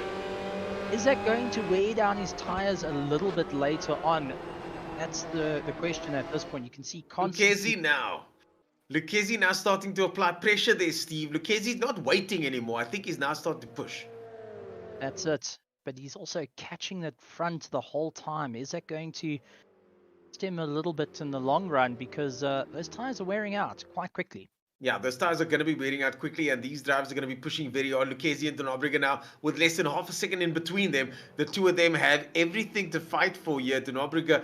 is that going to wear down his tires a little bit later on? That's the question at this point. You can see Lucchesi now starting to apply pressure there, Steve. Lucchesi's not waiting anymore. I think he's now starting to push. That's it. But he's also catching that front the whole time. Is that going to stem a little bit in the long run? Because those tires are wearing out quite quickly. Yeah, those tires are going to be wearing out quickly, and these drivers are going to be pushing very hard. Lucchesi and De Nobrega now with less than half a second in between them. The two of them have everything to fight for here. De Nobrega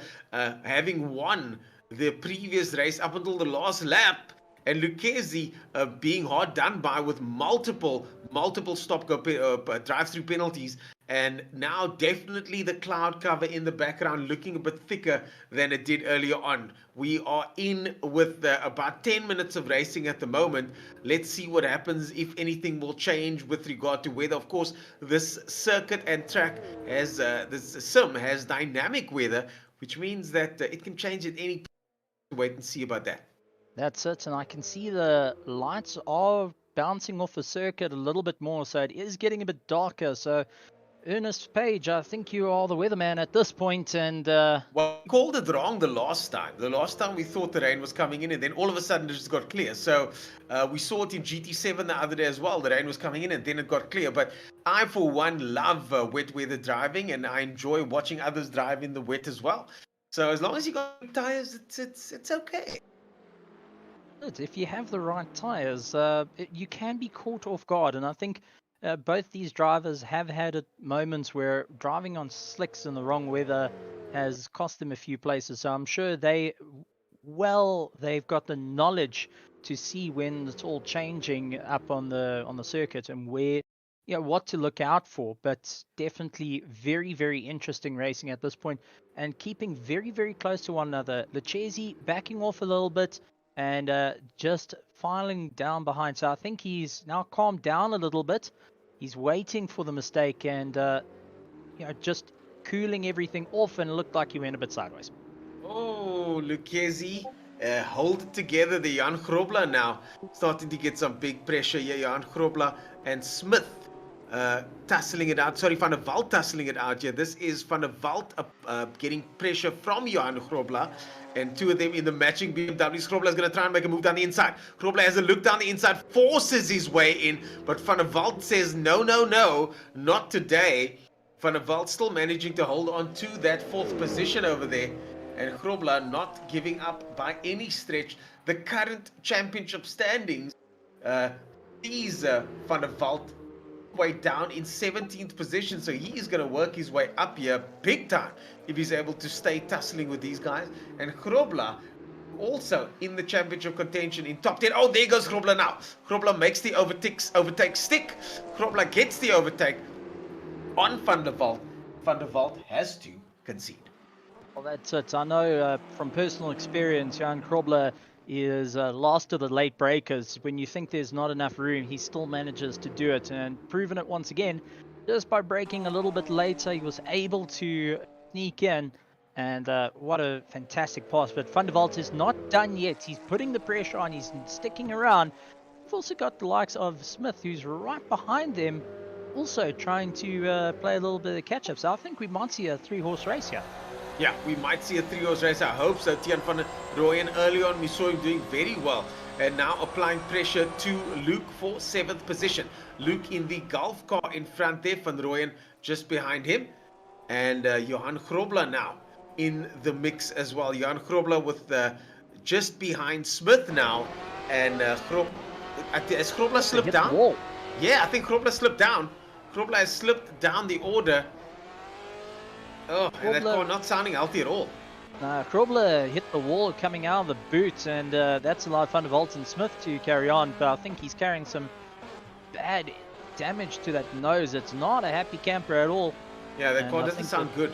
having won the previous race up until the last lap, and Lucchesi being hard done by with multiple stop-go drive-through penalties. And now definitely the cloud cover in the background looking a bit thicker than it did earlier on. We are in with about 10 minutes of racing at the moment. Let's see what happens, if anything will change with regard to weather. Of course, this circuit and track has, this sim has dynamic weather, which means that it can change at any point. Wait and see about that. That's it, and I can see the lights are bouncing off the circuit a little bit more, so it is getting a bit darker. So Ernest Page, I think you are the weatherman at this point, and well, we called it wrong the last time. The last time we thought the rain was coming in, and then all of a sudden it just got clear. So we saw it in GT7 the other day as well. The rain was coming in and then it got clear. But I, for one, love wet weather driving, and I enjoy watching others drive in the wet as well. So as long as you got good tires, it's okay. If you have the right tires, you can be caught off guard, and I think both these drivers have had moments where driving on slicks in the wrong weather has cost them a few places. So I'm sure they've got the knowledge to see when it's all changing up on the circuit and where, what to look out for. But definitely very, very interesting racing at this point, and keeping very, very close to one another. Lucchesi backing off a little bit. and just filing down behind. So I think he's now calmed down a little bit. He's waiting for the mistake and just cooling everything off, and it looked like he went a bit sideways. Oh, Lucchesi, hold it together. The Jan Grobler now starting to get some big pressure here. Jan Grobler and Smith tussling it out. Sorry, Van der Walt tussling it out here. This is Van der Walt getting pressure from Jan Grobler, and two of them in the matching BMWs. Grobler is going to try and make a move down the inside. Grobler has a look down the inside, forces his way in, but Van der Walt says no, no, no, not today. Van der Walt still managing to hold on to that fourth position over there. And Grobler not giving up by any stretch. The current championship standings sees Van der Walt way down in 17th position. So he is going to work his way up here big time if he's able to stay tussling with these guys. And Grobler also in the championship contention in top 10. Oh, there goes Grobler now. Grobler makes the overtake stick. Grobler gets the overtake on Van der Walt. Van der Walt has to concede. Well, that's it. I know from personal experience, Jan Grobler is last of the late breakers. When you think there's not enough room, he still manages to do it, and proven it once again. Just by braking a little bit later, he was able to sneak in, and what a fantastic pass. But Van der Walt is not done yet. He's putting the pressure on. He's sticking around. We've also got the likes of Smith, who's right behind them, also trying to play a little bit of catch-up. So I think we might see a three-horse race here. Yeah, we might see a three-horse race. I hope so. Tiaan van Rooyen, early on, we saw him doing very well. And now applying pressure to Luke for 7th position. Luke in the golf car in front there. Van Rooyen just behind him. And Johan Grobler now in the mix as well. Johan Grobler with just behind Smith now. And has Grobler slipped down? Yeah, I think Grobler slipped down. Grobler has slipped down the order. Oh, and that car not sounding healthy at all. Grobler hit the wall coming out of the boot, and that's allowed Van der Walt and Smith to carry on, but I think he's carrying some bad damage to that nose. It's not a happy camper at all. Yeah, that car doesn't sound good.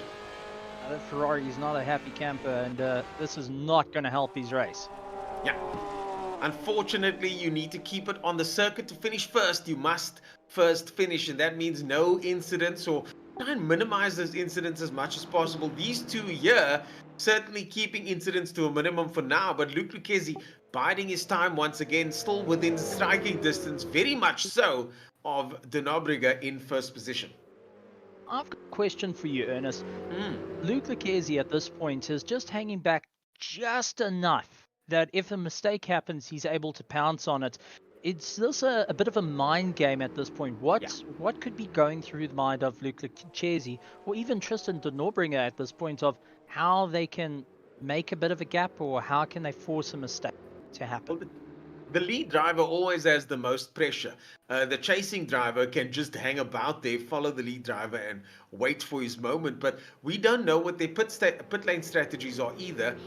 That Ferrari is not a happy camper, and this is not going to help his race. Yeah. Unfortunately, you need to keep it on the circuit to finish first. You must first finish, and that means no incidents, or try and minimize those incidents as much as possible. These two here certainly keeping incidents to a minimum for now, but Luke Lucchesi biding his time once again, still within striking distance, very much so, of De Nobrega in first position. I've got a question for you, Ernest. Luke Lucchesi at this point is just hanging back just enough that if a mistake happens, he's able to pounce on it. Is this a bit of a mind game at this point? What could be going through the mind of Luke Lucchesi or even Tristan De Nobrega at this point of how they can make a bit of a gap, or how can they force a mistake to happen? The lead driver always has the most pressure. The chasing driver can just hang about there, follow the lead driver and wait for his moment. But we don't know what their pit lane strategies are either.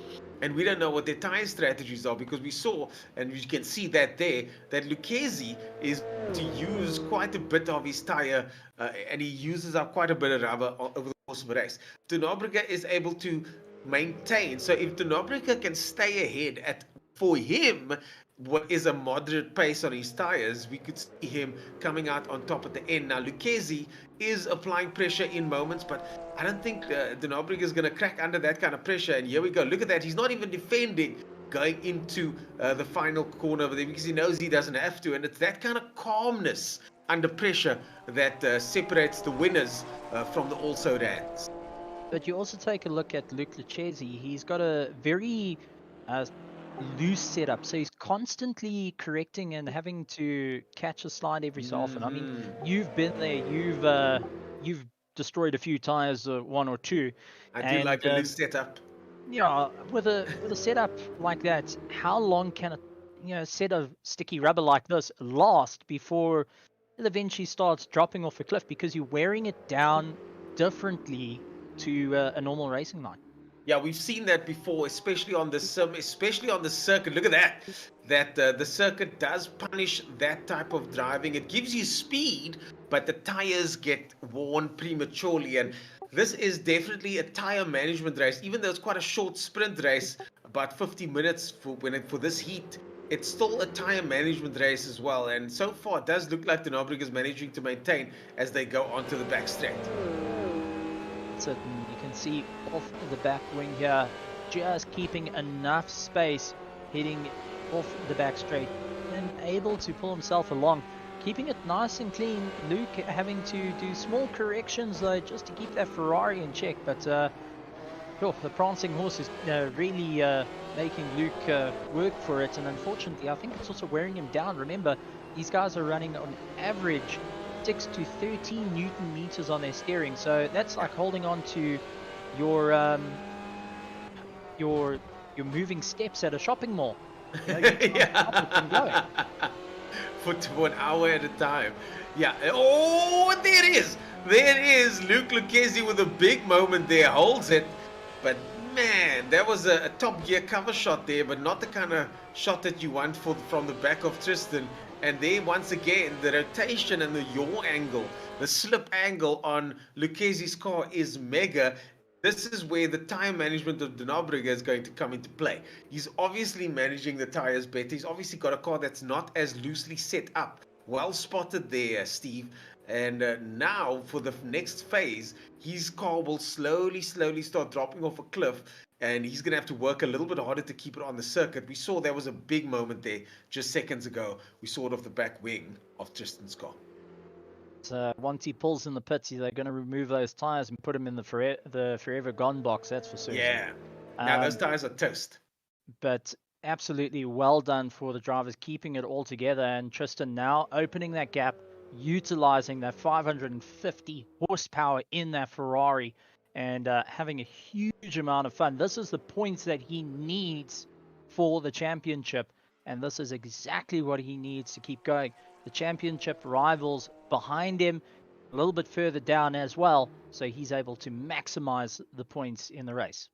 And we don't know what their tire strategies are, because we saw, and you can see that there, that Lucchesi is to use quite a bit of his tire, and he uses up quite a bit of rubber over the course of the race. De Nobrega is able to maintain. So if De Nobrega can stay ahead at, for him, what is a moderate pace on his tires, we could see him coming out on top at the end. Now, Lucchesi is applying pressure in moments, but I don't think De Nobrega is going to crack under that kind of pressure. And here we go. Look at that. He's not even defending going into the final corner over there, because he knows he doesn't have to. And it's that kind of calmness under pressure that separates the winners from the also-rans. But you also take a look at Luke Lucchesi. He's got a very loose setup, so he's constantly correcting and having to catch a slide every so often. I mean, you've been there, you've destroyed a few tires, one or two. I do like a loose setup. Yeah, with a setup like that, how long can a set of sticky rubber like this last before it eventually starts dropping off a cliff, because you're wearing it down differently to a normal racing line? Yeah, we've seen that before, especially on the circuit. Look at that. That the circuit does punish that type of driving. It gives you speed, but the tires get worn prematurely. And This is definitely a tire management race, even though it's quite a short sprint race, about 50 minutes for this heat. It's still a tire management race as well, and so far it does look like the Nobrick is managing to maintain as they go onto the back straight. Certainly, you can see off the back wing here, just keeping enough space, heading off the back straight, and able to pull himself along, keeping it nice and clean. Luke having to do small corrections though, just to keep that Ferrari in check, but the prancing horse is really making Luke work for it, and unfortunately I think it's also wearing him down. Remember, these guys are running on average 6 to 13 Newton meters on their steering, so that's like holding on to your moving steps at a shopping mall. For an hour at a time. Yeah. Oh, there it is. There it is. Luke Lucchesi with a big moment there. Holds it. But man, that was a top gear cover shot there, but not the kind of shot that you want from the back of Tristan. And there, once again, the rotation and the yaw angle, the slip angle on Lucchesi's car is mega. This is where the tire management of Denobriga is going to come into play. He's obviously managing the tires better. He's obviously got a car that's not as loosely set up. Well spotted there, Steve. And now for the next phase, his car will slowly start dropping off a cliff. And he's going to have to work a little bit harder to keep it on the circuit. We saw there was a big moment there just seconds ago. We saw it off the back wing of Tristan's car. Once he pulls in the pits, they're going to remove those tires and put him in the forever gone box. That's for certain. Yeah. Now those tires are toast. But absolutely well done for the drivers, keeping it all together. And Tristan now opening that gap, utilizing that 550 horsepower in that Ferrari, and having a huge amount of fun. This is the points that he needs for the championship, and this is exactly what he needs to keep going. The championship rivals behind him, a little bit further down as well, so he's able to maximize the points in the race.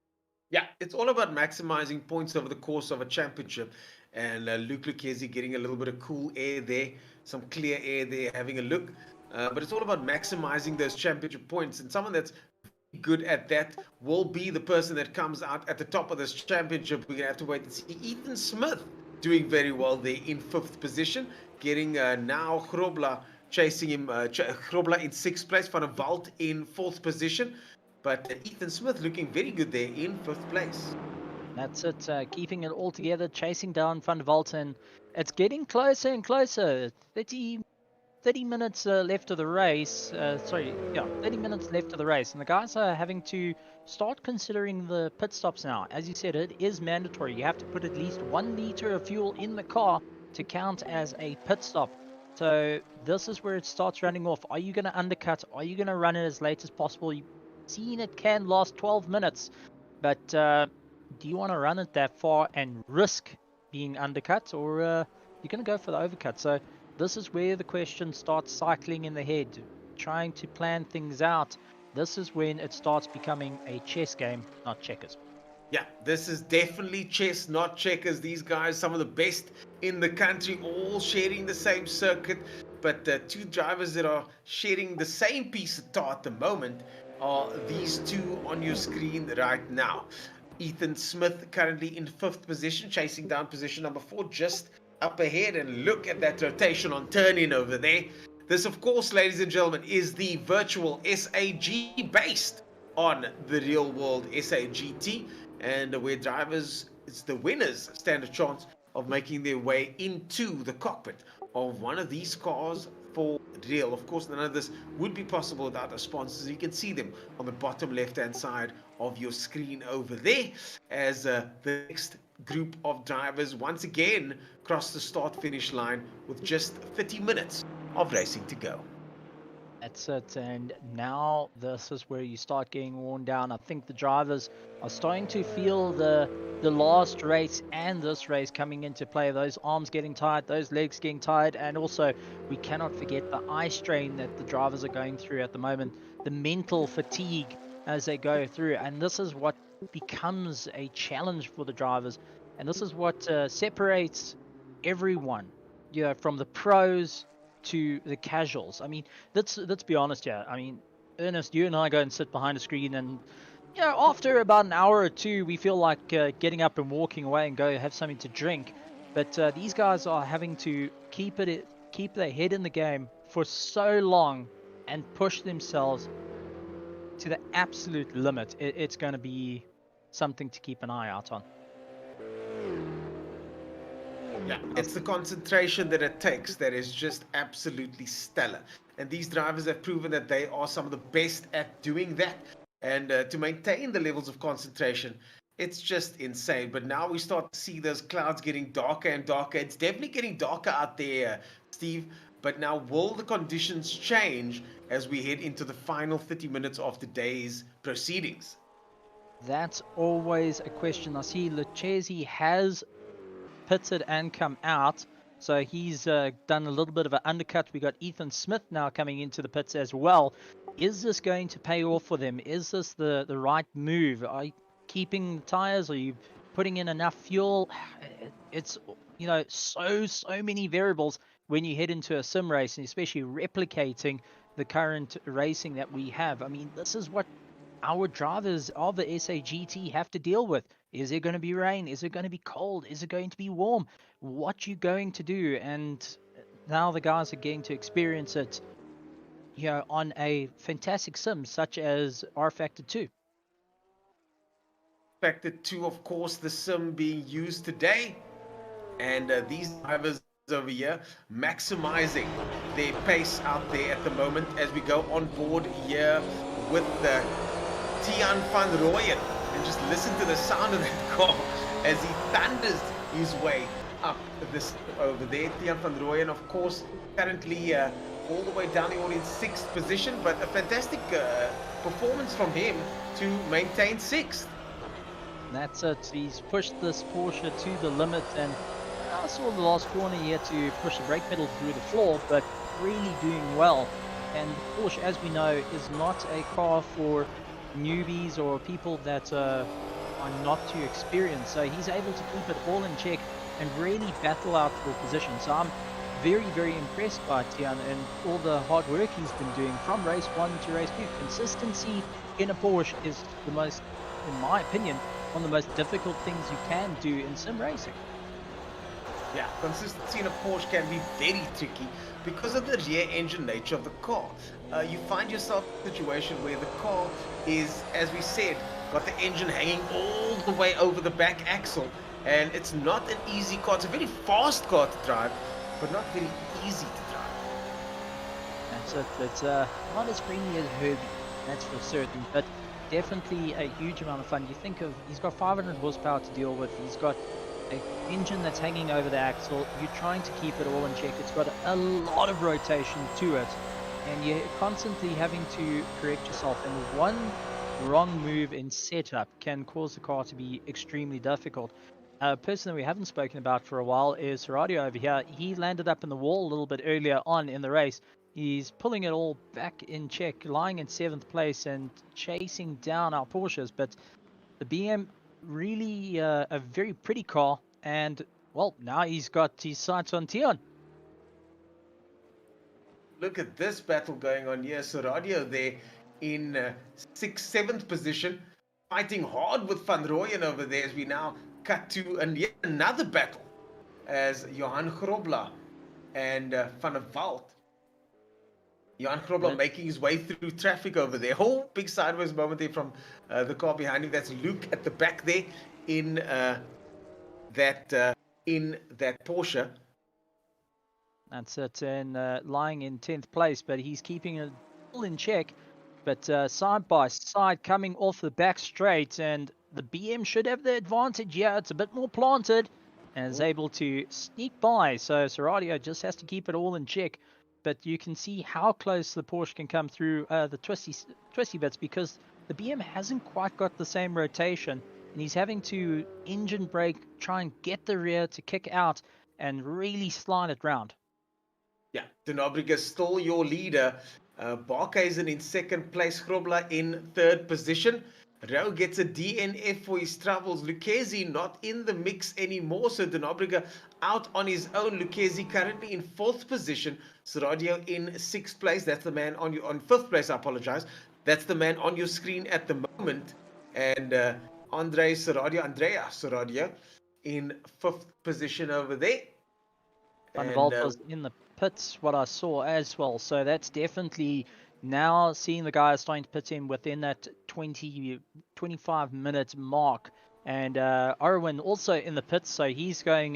Yeah, it's all about maximizing points over the course of a championship, and Luke Lucchesi getting a little bit of cool air there, some clear air there, having a look. But it's all about maximizing those championship points, and someone that's good at that will be the person that comes out at the top of this championship. We're going to have to wait and see. Ethan Smith doing very well there in 5th position, getting now Grobla chasing him, Grobla in 6th place, Van der Walt in 4th position, but Ethan Smith looking very good there in 5th place. That's it, keeping it all together, chasing down Van der Walt, and it's getting closer and closer. 30 minutes left of the race. 30 minutes left of the race, and the guys are having to start considering the pit stops now. As you said, it is mandatory. You have to put at least 1 liter of fuel in the car to count as a pit stop. So this is where it starts running off. Are you going to undercut? Are you going to run it as late as possible? You've seen it can last 12 minutes, but do you want to run it that far and risk being undercut, or you're going to go for the overcut? So this is where the question starts cycling in the head, trying to plan things out. This is when it starts becoming a chess game, not checkers. Yeah, this is definitely chess, not checkers. These guys, some of the best in the country, all sharing the same circuit. But two drivers that are sharing the same piece of tar at the moment are these two on your screen right now. Ethan Smith currently in 5th position, chasing down position number 4, just up ahead. And look at that rotation on turn-in over there. This, of course, ladies and gentlemen, is the virtual SAG based on the real world SAGT, and where drivers, it's the winners, stand a chance of making their way into the cockpit of one of these cars for real. Of course, none of this would be possible without our sponsors. You can see them on the bottom left-hand side of your screen over there, as the next group of drivers once again cross the start-finish line with just 30 minutes of racing to go. That's it, and now this is where you start getting worn down. I think the drivers are starting to feel the last race and this race coming into play. Those arms getting tired, those legs getting tired, and also we cannot forget the eye strain that the drivers are going through at the moment, the mental fatigue as they go through, and this is what becomes a challenge for the drivers, and this is what separates everyone, from the pros to the casuals. I mean, let's be honest here. I mean, Ernest, you and I go and sit behind a screen, and after about an hour or two, we feel like getting up and walking away and go have something to drink. But these guys are having to keep their head in the game for so long and push themselves to the absolute limit. It's going to be something to keep an eye out on. Yeah, it's the concentration that it takes that is just absolutely stellar. And these drivers have proven that they are some of the best at doing that. And to maintain the levels of concentration, it's just insane. But now we start to see those clouds getting darker and darker. It's definitely getting darker out there, Steve. But now, will the conditions change as we head into the final 30 minutes of today's proceedings? That's always a question. I see Lucchesi has pitted and come out, so he's done a little bit of an undercut. We got Ethan Smith now coming into the pits as well. Is this going to pay off for them? Is this the right move? Are you keeping the tires? Are you putting in enough fuel? It's so many variables when you head into a sim race, and especially replicating the current racing that we have. I mean, this is what our drivers of the SAGT have to deal with. Is it going to be rain? Is it going to be cold? Is it going to be warm? What you going to do? And now the guys are getting to experience it, on a fantastic sim such as R Factor 2. Factor 2, of course, the sim being used today, and these drivers over here maximizing their pace out there at the moment as we go on board here with the Tiaan van Rooyen. And just listen to the sound of that car as he thunders his way up this over there. Tiaan van Rooyen, of course, currently all the way down the audience 6th position, but a fantastic performance from him to maintain 6th. That's it. He's pushed this Porsche to the limit, and I saw the last corner here to push the brake pedal through the floor, but really doing well. And Porsche, as we know, is not a car for newbies or people that are not too experienced. So he's able to keep it all in check and really battle out for position. So I'm very, very impressed by Tiaan and all the hard work he's been doing from race 1 to race 2. Consistency in a Porsche is the most, in my opinion, one of the most difficult things you can do in sim racing. Yeah, consistency in a Porsche can be very tricky because of the rear engine nature of the car. You find yourself in a situation where the car is, as we said, got the engine hanging all the way over the back axle, and it's not an easy car. It's a very fast car to drive, but not very easy to drive. That's it. It's not as friendly as Herbie, that's for certain, but definitely a huge amount of fun. You think of, he's got 500 horsepower to deal with. He's got an engine that's hanging over the axle. You're trying to keep it all in check. It's got a lot of rotation to it, and you're constantly having to correct yourself. And one wrong move in setup can cause the car to be extremely difficult. A person that we haven't spoken about for a while is Seradio over here. He landed up in the wall a little bit earlier on in the race. He's pulling it all back in check, lying in 7th place and chasing down our Porsches. But the BM, really a very pretty car. And, well, now he's got his sights on Tiaan. Look at this battle going on here. Seradio there in 6th, 7th position, fighting hard with Van Rooyen over there as we now cut to yet another battle as Johan Grobler and Van der Walt. Johan Grobler making his way through traffic over there. Oh, big sideways moment there from the car behind him. That's Luke at the back there in that Porsche. That's it, and lying in 10th place, but he's keeping it all in check. But side by side, coming off the back straight, and the BM should have the advantage. Yeah, it's a bit more planted, and is able to sneak by. So Seradio just has to keep it all in check. But you can see how close the Porsche can come through the twisty bits, because the BM hasn't quite got the same rotation, and he's having to engine brake, try and get the rear to kick out, and really slide it round. Yeah, De Nobrega still your leader. Barkhuizen in 2nd place, Grobler in 3rd position. Rao gets a DNF for his troubles. Lucchesi not in the mix anymore. So Denobriga out on his own. Lucchesi currently in 4th position. Seradio in 6th place. That's the man on 5th place. I apologize. That's the man on your screen at the moment. And Andrea Seradio in 5th position over there. Van And, Valpa's in the pits, what I saw as well. So that's definitely now seeing the guys starting to pit in within that 25-minute mark. And Arwen also in the pits, so he's going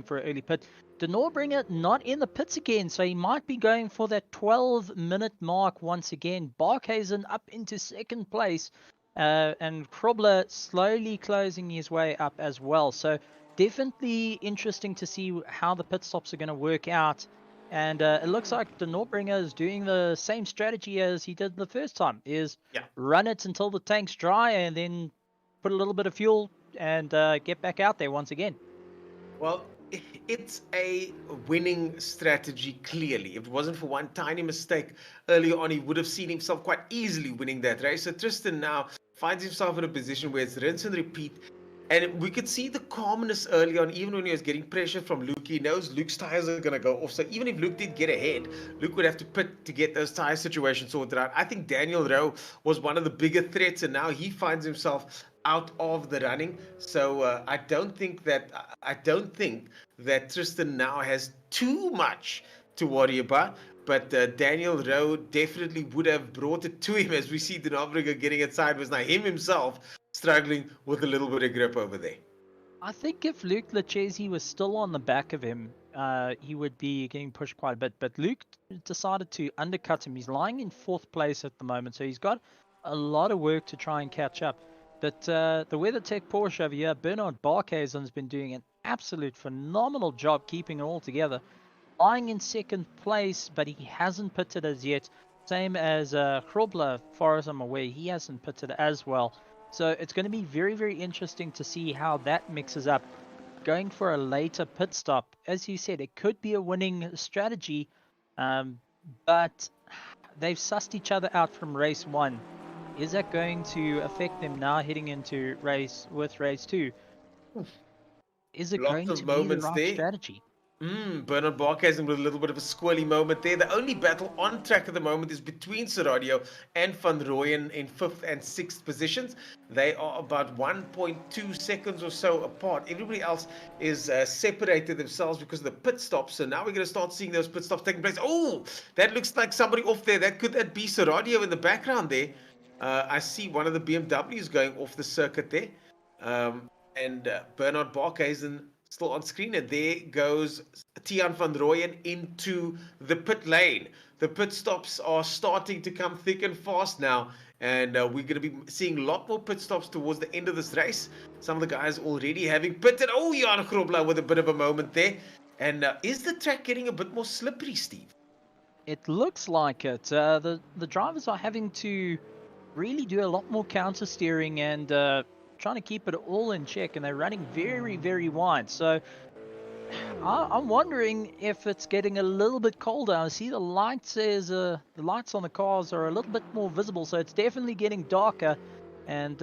for an early pit. De Norbringer not in the pits again, so he might be going for that 12-minute mark once again. Barkhuizen up into 2nd place, and Krobler slowly closing his way up as well. So definitely interesting to see how the pit stops are going to work out. And it looks like the Norbringer is doing the same strategy as he did the first time, is run it until the tank's dry and then put a little bit of fuel and get back out there once again. Well, it's a winning strategy, clearly. If it wasn't for one tiny mistake earlier on, he would have seen himself quite easily winning that race. So Tristan now finds himself in a position where it's rinse and repeat. And we could see the calmness early on, even when he was getting pressure from Luke. He knows Luke's tires are going to go off. So even if Luke did get ahead, Luke would have to pit to get those tire situations sorted out. I think Daniel Rowe was one of the bigger threats, and now he finds himself out of the running. So I don't think that Tristan now has too much to worry about. But Daniel Rowe definitely would have brought it to him, as we see Denobriga getting it sideways. Now him himself struggling with a little bit of grip over there. I think if Luke Lucchesi was still on the back of him, he would be getting pushed quite a bit. But Luke decided to undercut him. He's lying in 4th place at the moment, so he's got a lot of work to try and catch up. But the WeatherTech Porsche over here, Bernard Barkhuizen, has been doing an absolute phenomenal job keeping it all together. Lying in 2nd place, but he hasn't pitted as yet. Same as Krobler, far as I'm aware, he hasn't pitted as well. So it's going to be very, very interesting to see how that mixes up. Going for a later pit stop, as you said, it could be a winning strategy, but they've sussed each other out from race 1. Is that going to affect them now heading into race 2? Is it going to be the right strategy? Bernard Barkhuizen with a little bit of a squirrely moment there. The only battle on track at the moment is between Seradio and Van Rooyen in 5th and 6th positions. They are about 1.2 seconds or so apart. Everybody else is separated themselves because of the pit stops. So now we're going to start seeing those pit stops taking place. Oh, that looks like somebody off there. Could that be Seradio in the background there? I see one of the BMWs going off the circuit there. And Bernard Barkhuizen still on screen, and there goes Tiaan van Rooyen into the pit lane. The pit stops are starting to come thick and fast now, and we're going to be seeing a lot more pit stops towards the end of this race. Some of the guys already having pitted. Oh, Jan Grobler with a bit of a moment there. And is the track getting a bit more slippery, Steve? It looks like it. The drivers are having to really do a lot more counter steering and trying to keep it all in check, and they're running very, very wide. So I'm wondering if it's getting a little bit colder. I see the lights the lights on the cars are a little bit more visible, so it's definitely getting darker. And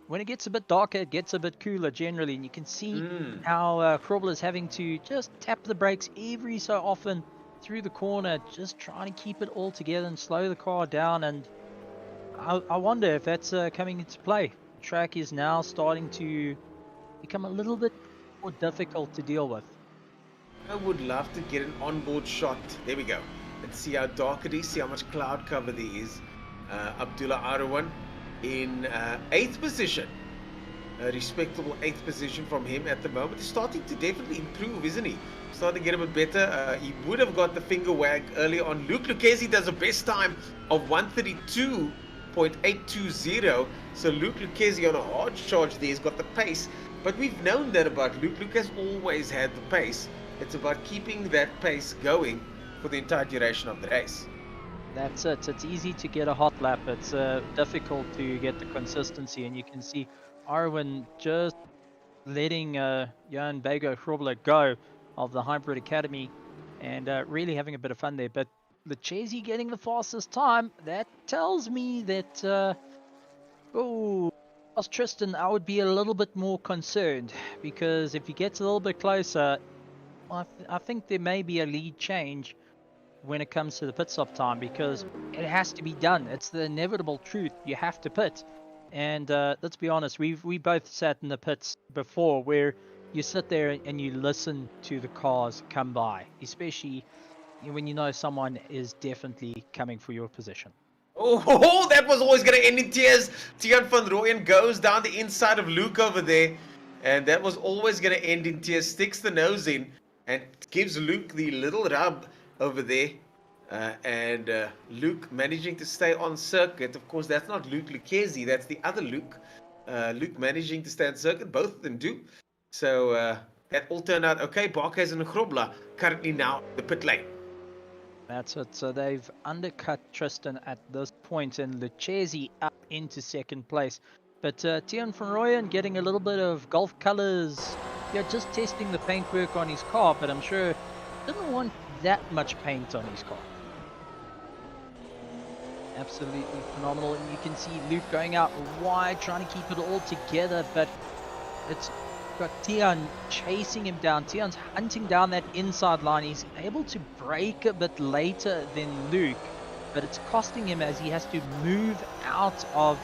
when it gets a bit darker, it gets a bit cooler generally, and you can see how Krobler is having to just tap the brakes every so often through the corner, just trying to keep it all together and slow the car down. And I wonder if that's coming into play. The track is now starting to become a little bit more difficult to deal with. I would love to get an onboard shot. There we go. Let's see how dark it is, see how much cloud cover there is. Abdullah Arwan in 8th position. A respectable 8th position from him at the moment. He's starting to definitely improve, isn't he? Starting to get a bit better. He would have got the finger wag earlier on. Luke Lucchesi does a best time of 132.820. So Luke Lucchesi on a hard charge there has got the pace. But we've known that about Luke. Luke has always had the pace. It's about keeping that pace going for the entire duration of the race. That's it. It's easy to get a hot lap. It's difficult to get the consistency, and you can see Arwen just letting Jan Bego Grobler go of the Hybrid Academy, and really having a bit of fun there. But Lucchesi getting the fastest time, that tells me that Oh, as Tristan, I would be a little bit more concerned because if he gets a little bit closer, I think there may be a lead change when it comes to the pit stop time because it has to be done. It's the inevitable truth. You have to pit. And let's be honest, we both sat in the pits before where you sit there and you listen to the cars come by, especially when you know someone is definitely coming for your position. Oh, that was always going to end in tears. Tiaan van Rooyen goes down the inside of Luke over there. And that was always going to end in tears. Sticks the nose in and gives Luke the little rub over there. And Luke managing to stay on circuit. Of course, that's not Luke Lucchesi. That's the other Luke. Luke managing to stay on circuit. Both of them do. So that all turned out okay. Barkhuis and Grobler currently now the pit lane. That's it. So they've undercut Tristan at this point and Lucchesi up into second place. But Tiaan van Rooyen getting a little bit of golf colors. Yeah, just testing the paintwork on his car, but I'm sure didn't want that much paint on his car. Absolutely phenomenal. And you can see Luke going out wide, trying to keep it all together, but it's got Tiaan chasing him down. Tiaan's hunting down that inside line. He's able to brake a bit later than Luke, but it's costing him as he has to move out of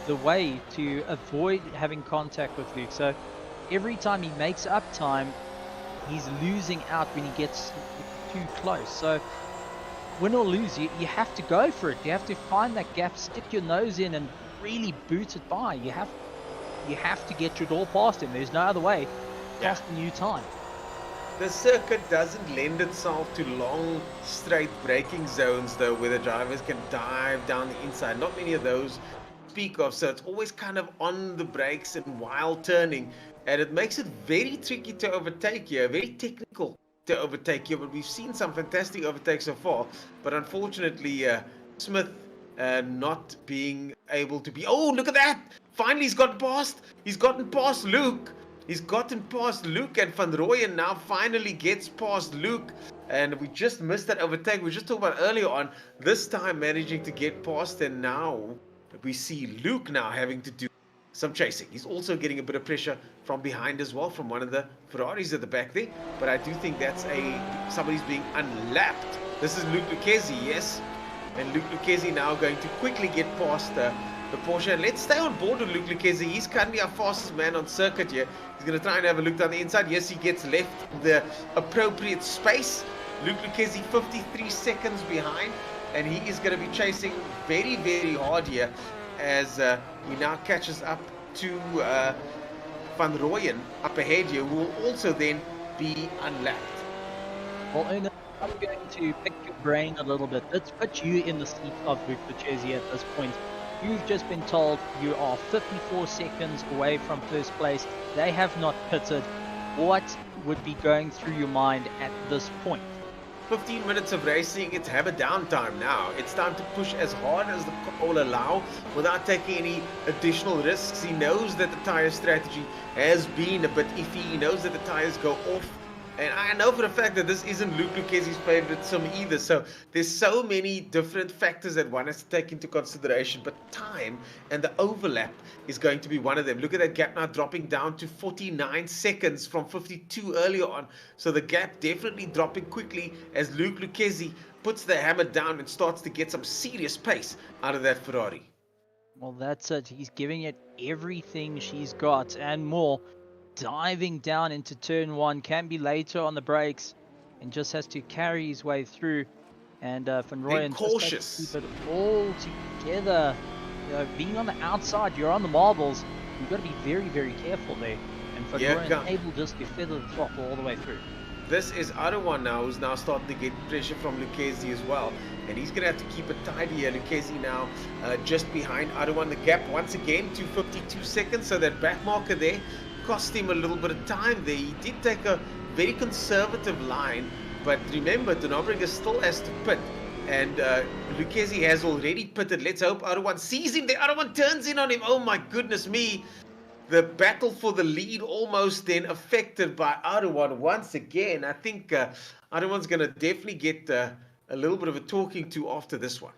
the way to avoid having contact with Luke. So every time he makes up time, he's losing out when he gets too close. So win or lose, you have to go for it. You have to find that gap, stick your nose in and really boot it by. You have to get your door past him. There's no other way. Costing you time. The circuit doesn't lend itself to long, straight braking zones, though, where the drivers can dive down the inside. Not many of those speak of, so it's always kind of on the brakes and while turning, and it makes it very tricky to overtake here, very technical to overtake here. But we've seen some fantastic overtakes so far, but unfortunately, Smith not being able to be. Oh, look at that! Finally, he's gotten past Luke. He's gotten past Luke, and Van Rooyen now finally gets past Luke. And we just missed that overtake. We just talked about earlier on. This time managing to get past, and now we see Luke now having to do some chasing. He's also getting a bit of pressure from behind as well, from one of the Ferraris at the back there. But I do think that's somebody's being unlapped. This is Luke Lucchesi, yes. And Luke Lucchesi now going to quickly get past the Porsche. And let's stay on board with Luke Lucchesi. He's currently our fastest man on circuit here. He's going to try and have a look down the inside. Yes, he gets left the appropriate space. Luke Lucchesi 53 seconds behind. And he is going to be chasing very, very hard here as he now catches up to Van Rooyen up ahead here, who will also then be unlapped. Well, Una, I'm going to pick your brain a little bit. Let's put you in the seat of Luke Lucchesi at this point. You've just been told you are 54 seconds away from first place. They have not pitted. What would be going through your mind at this point? 15 minutes of racing, it's hammer down time now. It's time to push as hard as the car will allow without taking any additional risks. He knows that the tire strategy has been a bit iffy. He knows that the tires go off. And I know for a fact that this isn't Luke Lucchesi's favorite sim either. So there's so many different factors that one has to take into consideration. But time and the overlap is going to be one of them. Look at that gap now dropping down to 49 seconds from 52 earlier on. So the gap definitely dropping quickly as Luke Lucchesi puts the hammer down and starts to get some serious pace out of that Ferrari. Well, that's it. He's giving it everything she's got and more. Diving down into turn one, can be later on the brakes and just has to carry his way through. And Van Rooyen just has to keep it all together. Being on the outside, you're on the marbles. You've got to be very, very careful there. And Van Rooyen able just to feather the throttle all the way through. This is Arwan now, who's now starting to get pressure from Lucchesi as well. And he's going to have to keep it tidy here. Lucchesi now just behind Arwan. The gap once again to 52 seconds. So that back marker there cost him a little bit of time there. He did take a very conservative line, but remember, Denobringa still has to pit, and Lucchesi has already pitted. Let's hope Arwan sees him there. Arwan turns in on him. Oh my goodness me. The battle for the lead almost then affected by Arwan once again. I think Arwan's going to definitely get a little bit of a talking to after this one.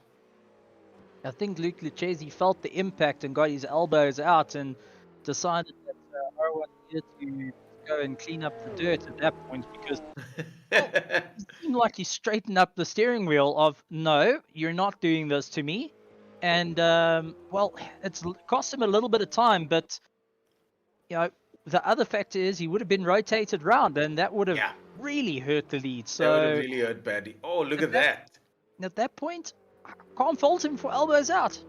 I think Luke Lucchesi felt the impact and got his elbows out and decided that Arwan needed to go and clean up the dirt at that point because well, it seemed like he straightened up the steering wheel of, no, you're not doing this to me. And, well, it's cost him a little bit of time, but, you know, the other factor is he would have been rotated round and that would have really hurt the lead. So That would have really hurt badly. Oh, look at that. At that point, I can't fault him for elbows out.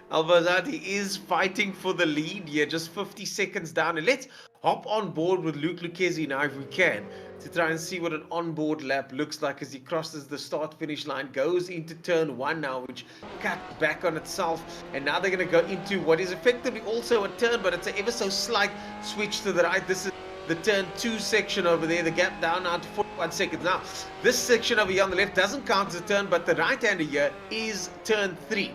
Elbows out. He is fighting for the lead here, just 50 seconds down. And let's hop on board with Luke Lucchesi now if we can, to try and see what an onboard lap looks like as he crosses the start-finish line, goes into turn 1 now, which cut back on itself. And now they're going to go into what is effectively also a turn, but it's an ever so slight switch to the right. This is the turn 2 section over there, the gap down now to 41 seconds. Now, this section over here on the left doesn't count as a turn, but the right-hander here is turn 3.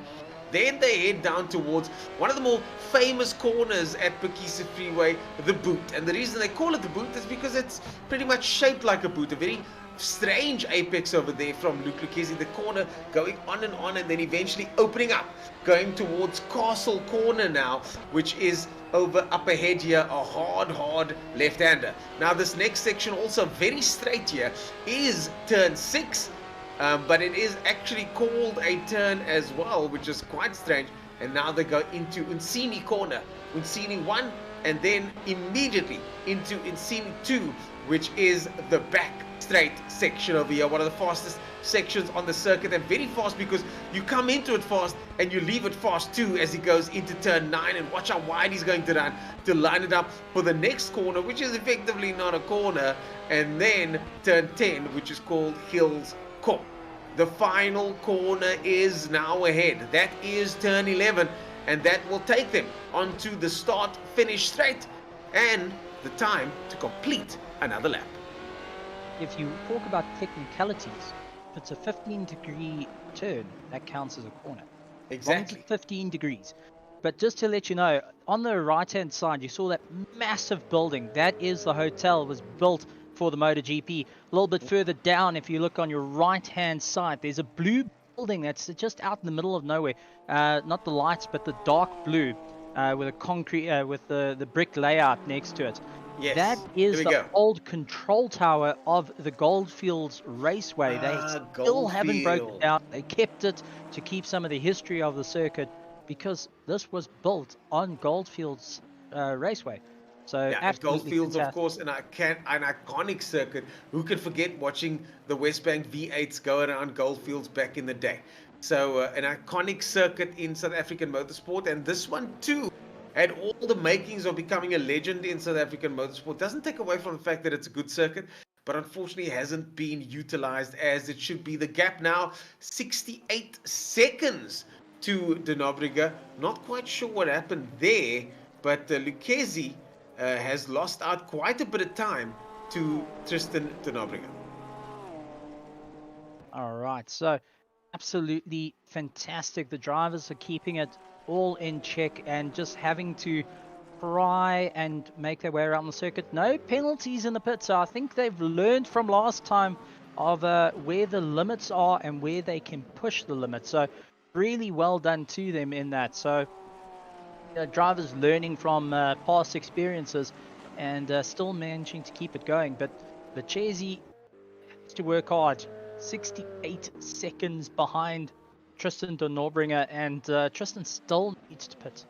Then they head down towards one of the more famous corners at Phakisa Freeway, the boot. And the reason they call it the boot is because it's pretty much shaped like a boot, a very strange apex over there from Luke Lucchesi, the corner going on and then eventually opening up, going towards Castle Corner now, which is over up ahead here, a hard left-hander. Now this next section also very straight here is turn 6, but it is actually called a turn as well, which is quite strange. And now they go into Unsini Corner, Unsini 1, and then immediately into Unsini 2, which is the back straight section over here, one of the fastest sections on the circuit, and very fast because you come into it fast and you leave it fast too as he goes into turn 9. And watch how wide he's going to run to line it up for the next corner, which is effectively not a corner, and then turn 10, which is called Hills Court. The final corner is now ahead. That is turn 11, and that will take them onto the start finish straight and the time to complete another lap. If you talk about technicalities, if it's a 15-degree turn, that counts as a corner. Exactly. 15 degrees. But just to let you know, on the right-hand side, you saw that massive building. That is the hotel. It was built for the MotoGP. A little bit further down, if you look on your right-hand side, there's a blue building that's just out in the middle of nowhere. Not the lights, but the dark blue with a concrete, with the brick layout next to it. Yes. That is the old control tower of the Goldfields Raceway. They still haven't broken it down. They kept it to keep some of the history of the circuit because this was built on Goldfields Raceway. So Goldfields, of course, an iconic circuit. Who can forget watching the West Bank V8s go around Goldfields back in the day? So an iconic circuit in South African motorsport, and this one too had all the makings of becoming a legend in South African motorsport. Doesn't take away from the fact that it's a good circuit, but unfortunately hasn't been utilized as it should be. The gap now 68 seconds to De Nobrega. Not quite sure what happened there, but Lucchesi has lost out quite a bit of time to Tristan De Nobrega. All right, so absolutely fantastic. The drivers are keeping it all in check and just having to try and make their way around the circuit. No penalties in the pit, so I think they've learned from last time of where the limits are and where they can push the limits. So really well done to them in that. So drivers learning from past experiences and still managing to keep it going. But Lucchesi has to work hard. 68 seconds behind Tristan De Nobrega, and Tristan still needs to pit.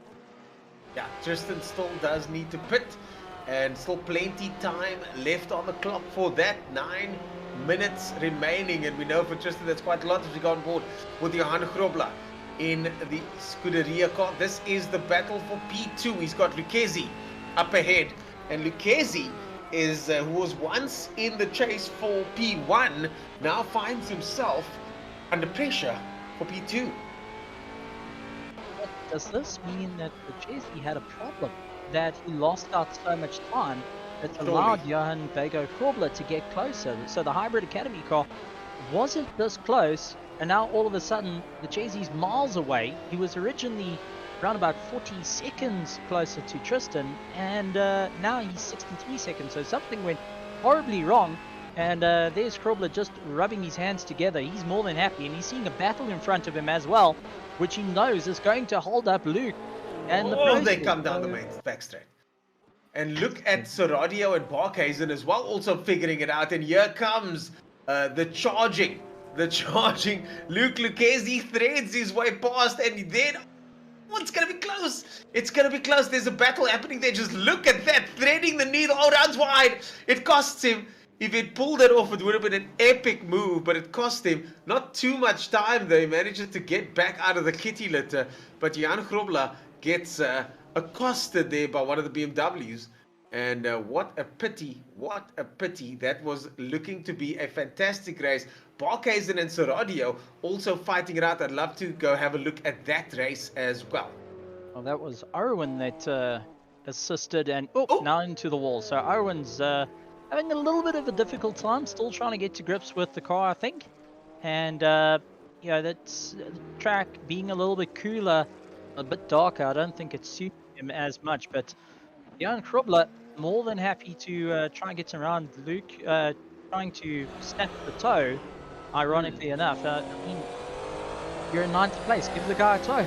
Yeah, Tristan still does need to pit, and still plenty time left on the clock for that. 9 minutes remaining, and we know for Tristan that's quite a lot as we go on board with Johan Grobler in the Scuderia car. This is the battle for P2. He's got Lucchesi up ahead, and Lucchesi is who was once in the chase for P1 now finds himself under pressure for P2. Does this mean that Lucchesi had a problem, that he lost out so much time that allowed Johan Vego Grobler to get closer? So the Hybrid Academy car wasn't this close, and now all of a sudden Lucchesi's miles away. He was originally around about 40 seconds closer to Tristan, and now he's 63 seconds. So something went horribly wrong, And there's Krobler just rubbing his hands together. He's more than happy, and he's seeing a battle in front of him as well, which he knows is going to hold up Luke and the Oh, they process. come down the main back straight. And look at Soradio and Barkhuizen as well, also figuring it out. And here comes the charging. Luke Lucchesi threads his way past, and then it's going to be close. It's going to be close. There's a battle happening there. Just look at that, threading the needle. Oh, runs wide. It costs him. If he'd pulled that off, it would have been an epic move, but it cost him not too much time, though. He manages to get back out of the kitty litter, but Jan Grobler gets accosted there by one of the BMWs. And what a pity. That was looking to be a fantastic race. Barkhuizen and Soradio also fighting it out. I'd love to go have a look at that race as well. Well, that was Arwen that assisted, and now into the wall. So Arwen's having a little bit of a difficult time, still trying to get to grips with the car, I think. And, you know, that's the track being a little bit cooler, a bit darker. I don't think it suits him as much, but Jan Grobler more than happy to try and get around Luke, trying to snap the toe, ironically enough. I mean, you're in 9th place, give the guy a toe.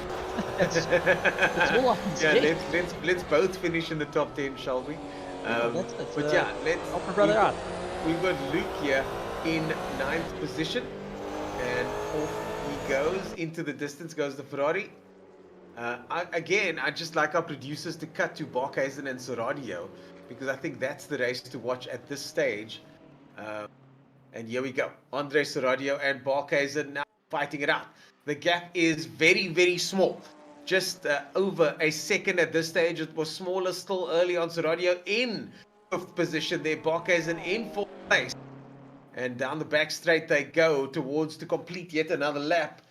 that's all I can say. Let's both finish in the top 10, shall we? But yeah, help my brother out. We've got Luke here in 9th position, and off he goes into the distance, goes the Ferrari. I just like our producers to cut to Barkhuizen and Soradio, because I think that's the race to watch at this stage. And here we go. Andre Soradio and Barkhuizen now fighting it out. The gap is very, very small. Just over a second at this stage. It was smaller still early on. Soradio in 5th position there. Barkhuizen in 4th place. And down the back straight they go towards to complete yet another lap.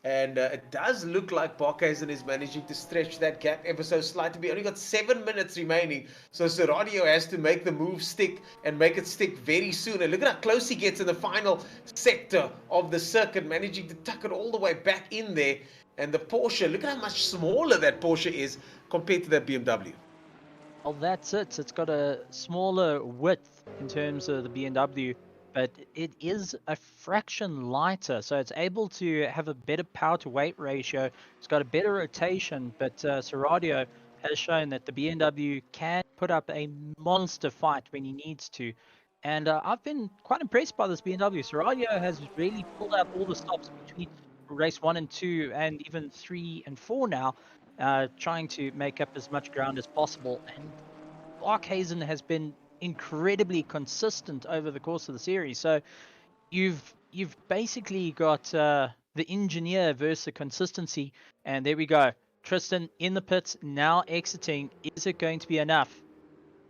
And it does look like Barkhuizen is managing to stretch that gap ever so slightly. We only got 7 minutes remaining. So Soradio has to make the move stick and make it stick very soon. And look at how close he gets in the final sector of the circuit, managing to tuck it all the way back in there. And the Porsche, look at how much smaller that Porsche is compared to that BMW. Well, that's it. It's got a smaller width in terms of the BMW, but it is a fraction lighter, so it's able to have a better power to weight ratio. It's got a better rotation, but Soradio has shown that the BMW can put up a monster fight when he needs to. And I've been quite impressed by this BMW. Soradio has really pulled out all the stops between race 1 and 2 and even 3 and 4 now, trying to make up as much ground as possible. And Barkhuizen has been incredibly consistent over the course of the series. So you've basically got the engineer versus the consistency, and there we go. Tristan in the pits, now exiting. Is it going to be enough?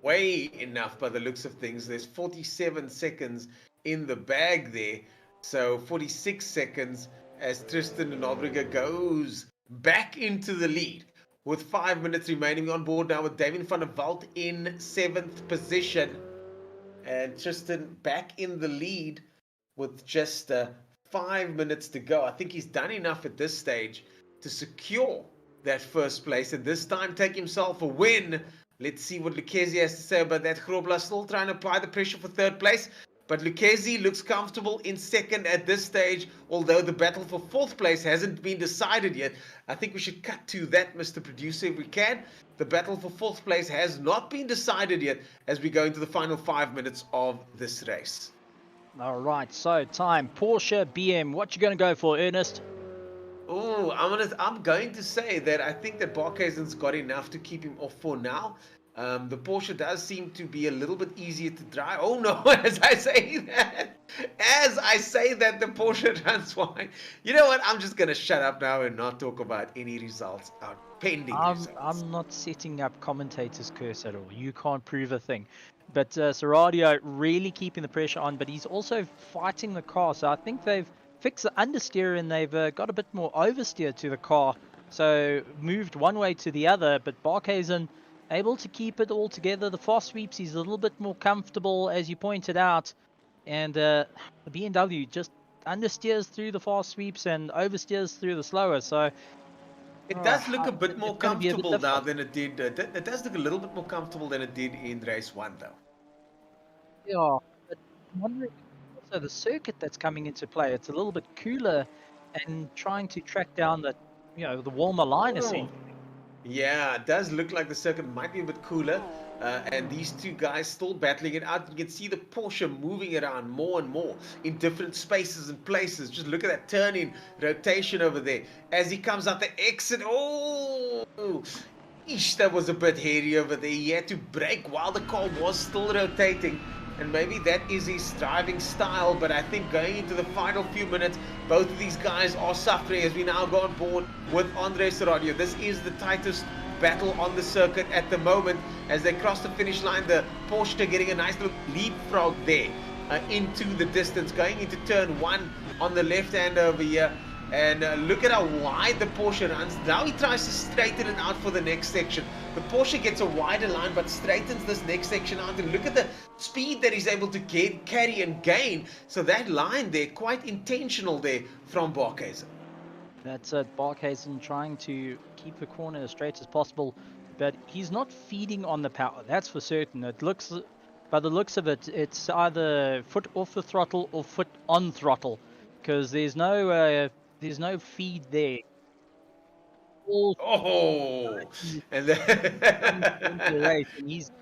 Way enough by the looks of things. There's 47 seconds in the bag there. So 46 seconds as Tristan de Nobrega goes back into the lead. With 5 minutes remaining, on board now with David van der Walt in 7th position. And Tristan back in the lead with just 5 minutes to go. I think he's done enough at this stage to secure that first place, and this time take himself a win. Let's see what Lucchesi has to say about that. Grobler still trying to apply the pressure for 3rd place, but Lucchesi looks comfortable in 2nd at this stage, although the battle for 4th place hasn't been decided yet. I think we should cut to that, Mr. Producer, if we can. The battle for 4th place has not been decided yet as we go into the final 5 minutes of this race. All right, so time. Porsche, BM, what you going to go for, Ernest? Oh, I'm going to say that I think that Barkhuizen's got enough to keep him off for now. The Porsche does seem to be a little bit easier to drive. Oh no, as I say that, the Porsche runs wide. You know what? I'm just going to shut up now and not talk about any results. Pending results. I'm not setting up commentator's curse at all. You can't prove a thing. But Soradio really keeping the pressure on, but he's also fighting the car. So I think they've fixed the understeer and they've got a bit more oversteer to the car. So moved one way to the other, but Barkhuizen able to keep it all together. The fast sweeps, he's a little bit more comfortable, as you pointed out. And the BMW just understeers through the fast sweeps and oversteers through the slower. So it does look a bit more comfortable now than it did. It does look a little bit more comfortable than it did in race 1, though. Yeah, but I'm wondering also the circuit that's coming into play. It's a little bit cooler and trying to track down the, the warmer line essentially. Yeah, it does look like the circuit might be a bit cooler. And these two guys still battling it out. You can see the Porsche moving around more and more in different spaces and places. Just look at that turning rotation over there. As he comes out the exit. Oh! Eesh, that was a bit hairy over there. He had to brake while the car was still rotating. And maybe that is his driving style. But I think going into the final few minutes, both of these guys are suffering as we now go on board with Andre Serradio. This is the tightest battle on the circuit at the moment. As they cross the finish line, the Porsche getting a nice little leapfrog there into the distance. Going into turn 1 on the left hand over here. And look at how wide the Porsche runs. Now he tries to straighten it out for the next section. The Porsche gets a wider line but straightens this next section out. And look at the speed that he's able to carry and gain. So that line there, quite intentional there from Barkhuizen. That's it. Barkhuizen trying to keep the corner as straight as possible. But he's not feeding on the power. That's for certain. It looks, by the looks of it, it's either foot off the throttle or foot on throttle. Because there's no feed there. Oh, and then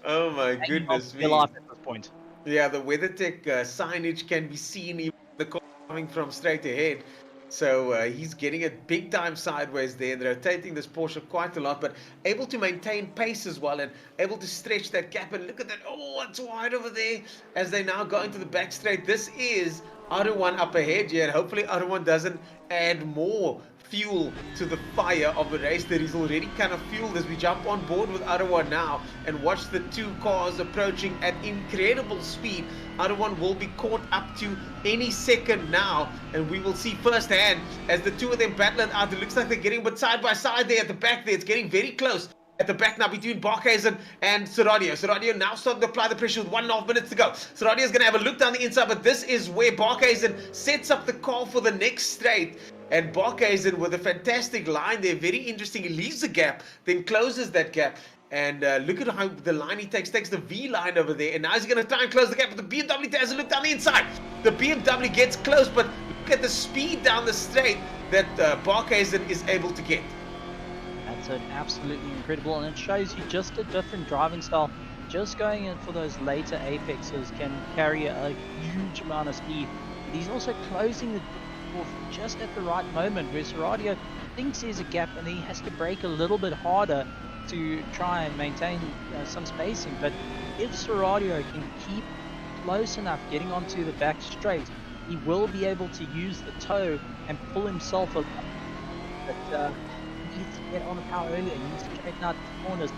oh my goodness me! At this point. Yeah, the WeatherTech signage can be seen even the car coming from straight ahead. So he's getting it big time sideways there and rotating this Porsche quite a lot, but able to maintain pace as well and able to stretch that gap. And look at that! Oh, it's wide over there as they now go into the back straight. This is Aruan up ahead here, and hopefully Aruan doesn't add more fuel to the fire of the race that he's already kind of fueled as we jump on board with Aruan now and watch the two cars approaching at incredible speed. Aruan will be caught up to any second now, and we will see firsthand as the two of them battle it out. It looks like they're getting but side by side there at the back there. It's getting very close at the back now between Barkhuizen and Serradio. Serradio now starting to apply the pressure with 1.5 minutes to go. Serradio is going to have a look down the inside, but this is where Barkhuizen sets up the car for the next straight. And Barkhuizen with a fantastic line there, very interesting. He leaves the gap, then closes that gap. And look at how the line he takes the V line over there. And now he's going to try and close the gap, but the BMW has a look down the inside. The BMW gets close, but look at the speed down the straight that Barkhuizen is able to get. That's an absolutely incredible, and it shows you just a different driving style. Just going in for those later apexes can carry a huge amount of speed. But he's also closing the off just at the right moment where Serradio thinks there's a gap and he has to brake a little bit harder to try and maintain some spacing. But if Serradio can keep close enough getting onto the back straight, he will be able to use the toe and pull himself up. But he needs to get on the power earlier. He needs to straighten out the corners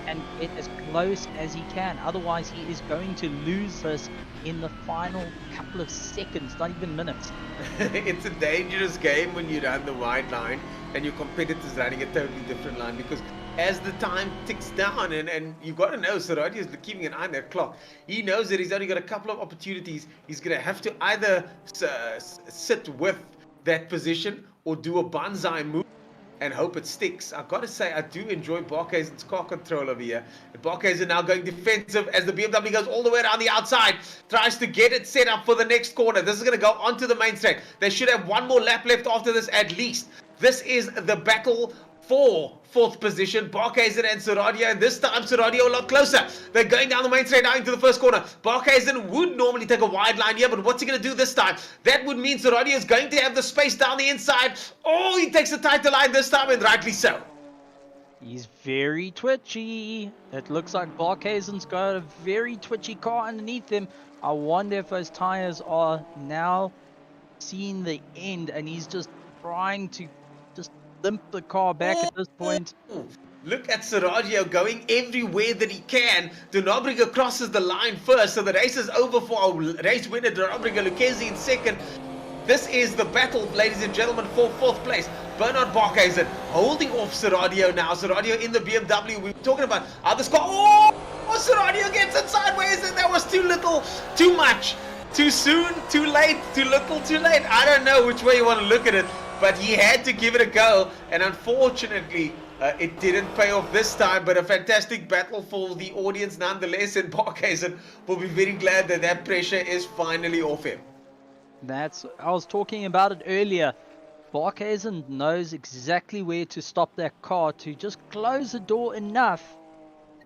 and get as close as he can. Otherwise, he is going to lose this in the final couple of seconds, not even minutes. It's a dangerous game when you run the wide line and your competitor's running a totally different line, because as the time ticks down, and you've got to know, Serradio is keeping an eye on that clock. He knows that he's only got a couple of opportunities. He's going to have to either sit with that position or do a banzai move and hope it sticks. I've got to say, I do enjoy Barkhuizen's car control over here. Barkhuizen now going defensive as the BMW goes all the way around the outside, tries to get it set up for the next corner. This is going to go onto the main straight. They should have one more lap left after this at least. This is the battle for fourth position, Barkhuizen and Serradio, and this time Serradio a lot closer. They're going down the main straight now into the first corner. Barkhuizen would normally take a wide line here, but what's he going to do this time? That would mean Serradio is going to have the space down the inside. Oh, he takes a tighter line this time, and rightly so. He's very twitchy. It looks like Barkhuizen's got a very twitchy car underneath him. I wonder if those tires are now seeing the end, and he's just trying to just limp the car back at this point. Look at Serradio going everywhere that he can. De Nobrega crosses the line first, so the race is over for our race winner, De Nobrega. Lucchesi in second. This is the battle, ladies and gentlemen, for fourth place. Bernard Barkhuizen holding off Serradio now. Serradio in the BMW. We were talking about how this car... Oh, Serradio gets it sideways, and that was too little, too much. Too soon, too late, too little, too late. I don't know which way you want to look at it, but he had to give it a go, and unfortunately It didn't pay off this time, but a fantastic battle for the audience nonetheless, and Phakisa will be very glad that that pressure is finally off him. I was talking about it earlier. Phakisa knows exactly where to stop that car, to just close the door enough.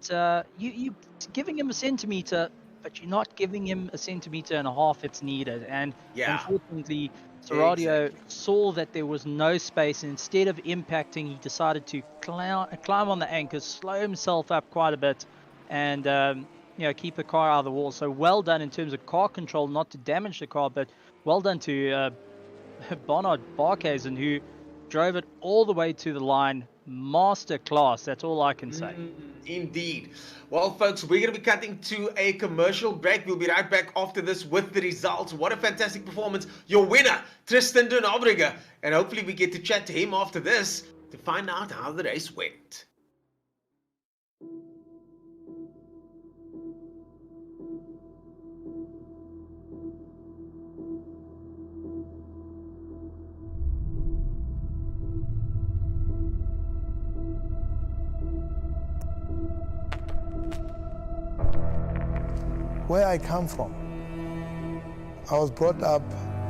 You're giving him a centimeter, but you're not giving him a centimeter and a half it's needed. And unfortunately, Seradio saw that there was no space, and instead of impacting, he decided to climb on the anchors, slow himself up quite a bit, and keep the car out of the wall. So well done in terms of car control, not to damage the car, but well done to Bernard Phakisa, who drove it all the way to the line. Master class, that's all I can say. Indeed. Well, folks, we're going to be cutting to a commercial break. We'll be right back after this with the results. What a fantastic performance. Your winner, Tristan de Nobrega. And hopefully we get to chat to him after this to find out how the race went. Where I come from, I was brought up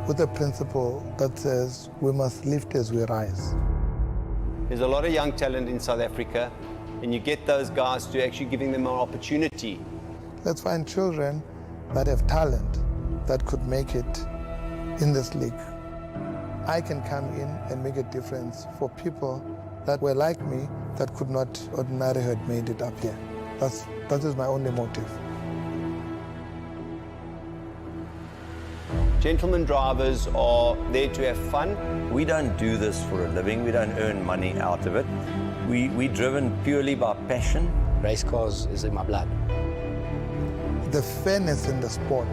with a principle that says we must lift as we rise. There's a lot of young talent in South Africa, and you get those guys to actually giving them an opportunity. Let's find children that have talent that could make it in this league. I can come in and make a difference for people that were like me that could not ordinarily have made it up here. That is my only motive. Gentlemen drivers are there to have fun. We don't do this for a living. We don't earn money out of it. We're driven purely by passion. Race cars is in my blood. The fairness in the sport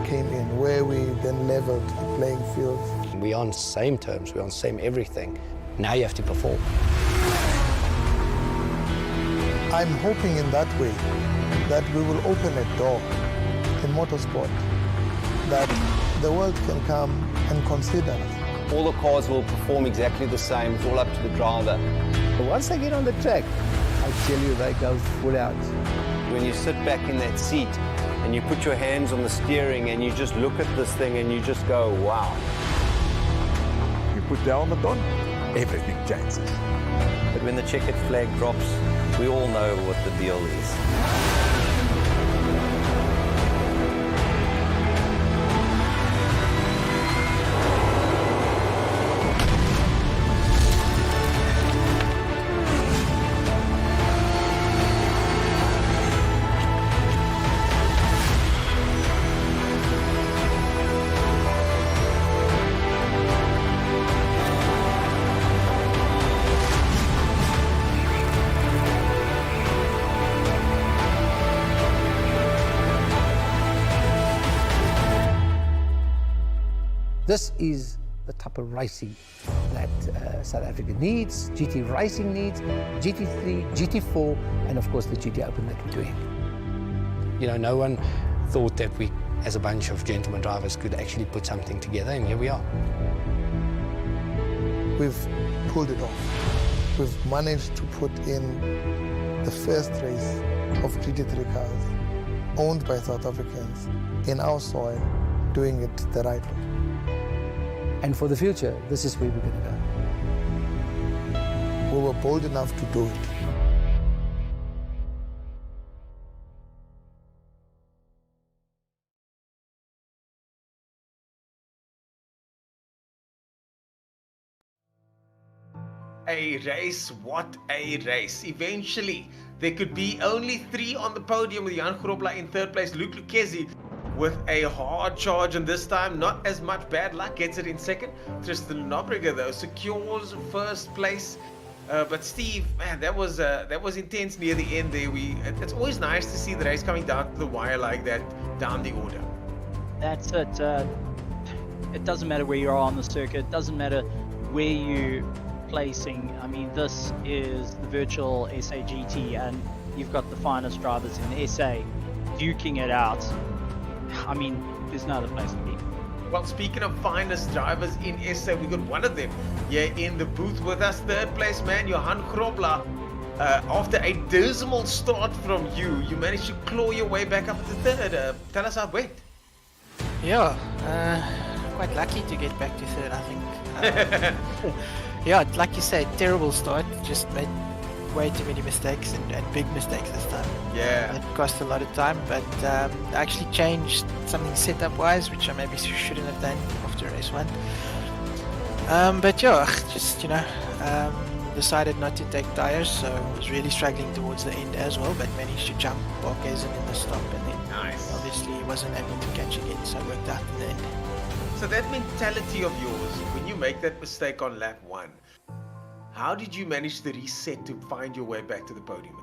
came in, where we then leveled the playing field. We're on same terms, we're on same everything. Now you have to perform. I'm hoping in that way that we will open a door in motorsport that the world can come and consider us. All the cars will perform exactly the same. It's all up to the driver. But once they get on the track, I tell you, they go full out. When you sit back in that seat and you put your hands on the steering and you just look at this thing and you just go, wow. You put the helmet on, everything changes. But when the checkered flag drops, we all know what the deal is. This is the type of racing that South Africa needs, GT Racing needs, GT3, GT4, and of course the GT Open that we're doing. You know, no one thought that we, as a bunch of gentleman drivers, could actually put something together, and here we are. We've pulled it off. We've managed to put in the first race of GT3 cars owned by South Africans in our soil, doing it the right way. And for the future, this is where we're going to go. We were bold enough to do it. A race, what a race. Eventually, there could be only 3 on the podium, with Jan Grobler in 3rd place, Luke Lucchesi with a hard charge, and this time not as much bad luck, gets it in 2nd. Tristan Nobrega though secures 1st place. But Steve, man, that was intense near the end there. It's always nice to see the race coming down to the wire like that, down the order. That's it. It doesn't matter where you are on the circuit. It doesn't matter where you placing. I mean, this is the Virtual SAGT, and you've got the finest drivers in SA duking it out. I mean, there's no other place to be. Well, speaking of finest drivers in SA, we got one of them here in the booth with us. Third place man, Johan Grobler. After a dismal start from you, you managed to claw your way back up to third. Tell us how it went. Yeah, quite lucky to get back to third, I think. Yeah, like you said, terrible start. Just made way too many mistakes and big mistakes this time. Yeah. It cost a lot of time, but I actually changed something setup-wise, which I maybe shouldn't have done after race 1. But yeah, just, decided not to take tires, so I was really struggling towards the end as well, but managed to jump Phakisa in the stop, and then obviously wasn't able to catch again, so it worked out in the end. So that mentality of yours, when you make that mistake on lap 1, how did you manage to reset to find your way back to the podium?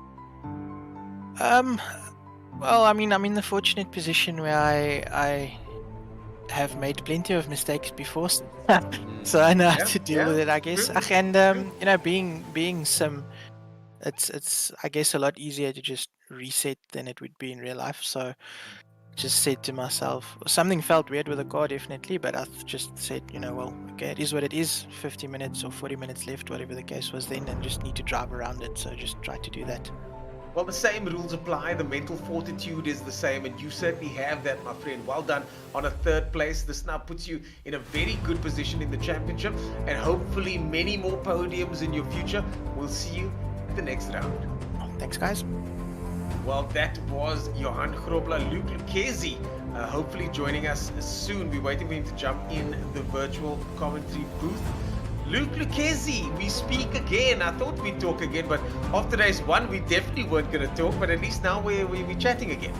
Well, I mean, I'm in the fortunate position where I have made plenty of mistakes before, so I know how to deal with it, I guess. And being sim, it's I guess a lot easier to just reset than it would be in real life. So just said to myself, something felt weird with the car, definitely, but I just said, well, okay, it is what it is. 50 minutes or 40 minutes left, whatever the case was then, and just need to drive around it. So just try to do that. Well, the same rules apply. The mental fortitude is the same, and you certainly have that, my friend. Well done on a third place. This now puts you in a very good position in the championship, and hopefully many more podiums in your future. We'll see you at the next round. Thanks, guys. Well, that was Johan Grobler. Luke Lucchesi, hopefully joining us soon. We're waiting for him to jump in the virtual commentary booth. Luke Lucchesi, we speak again. I thought we'd talk again, but after race 1, we definitely weren't going to talk, but at least now we're chatting again.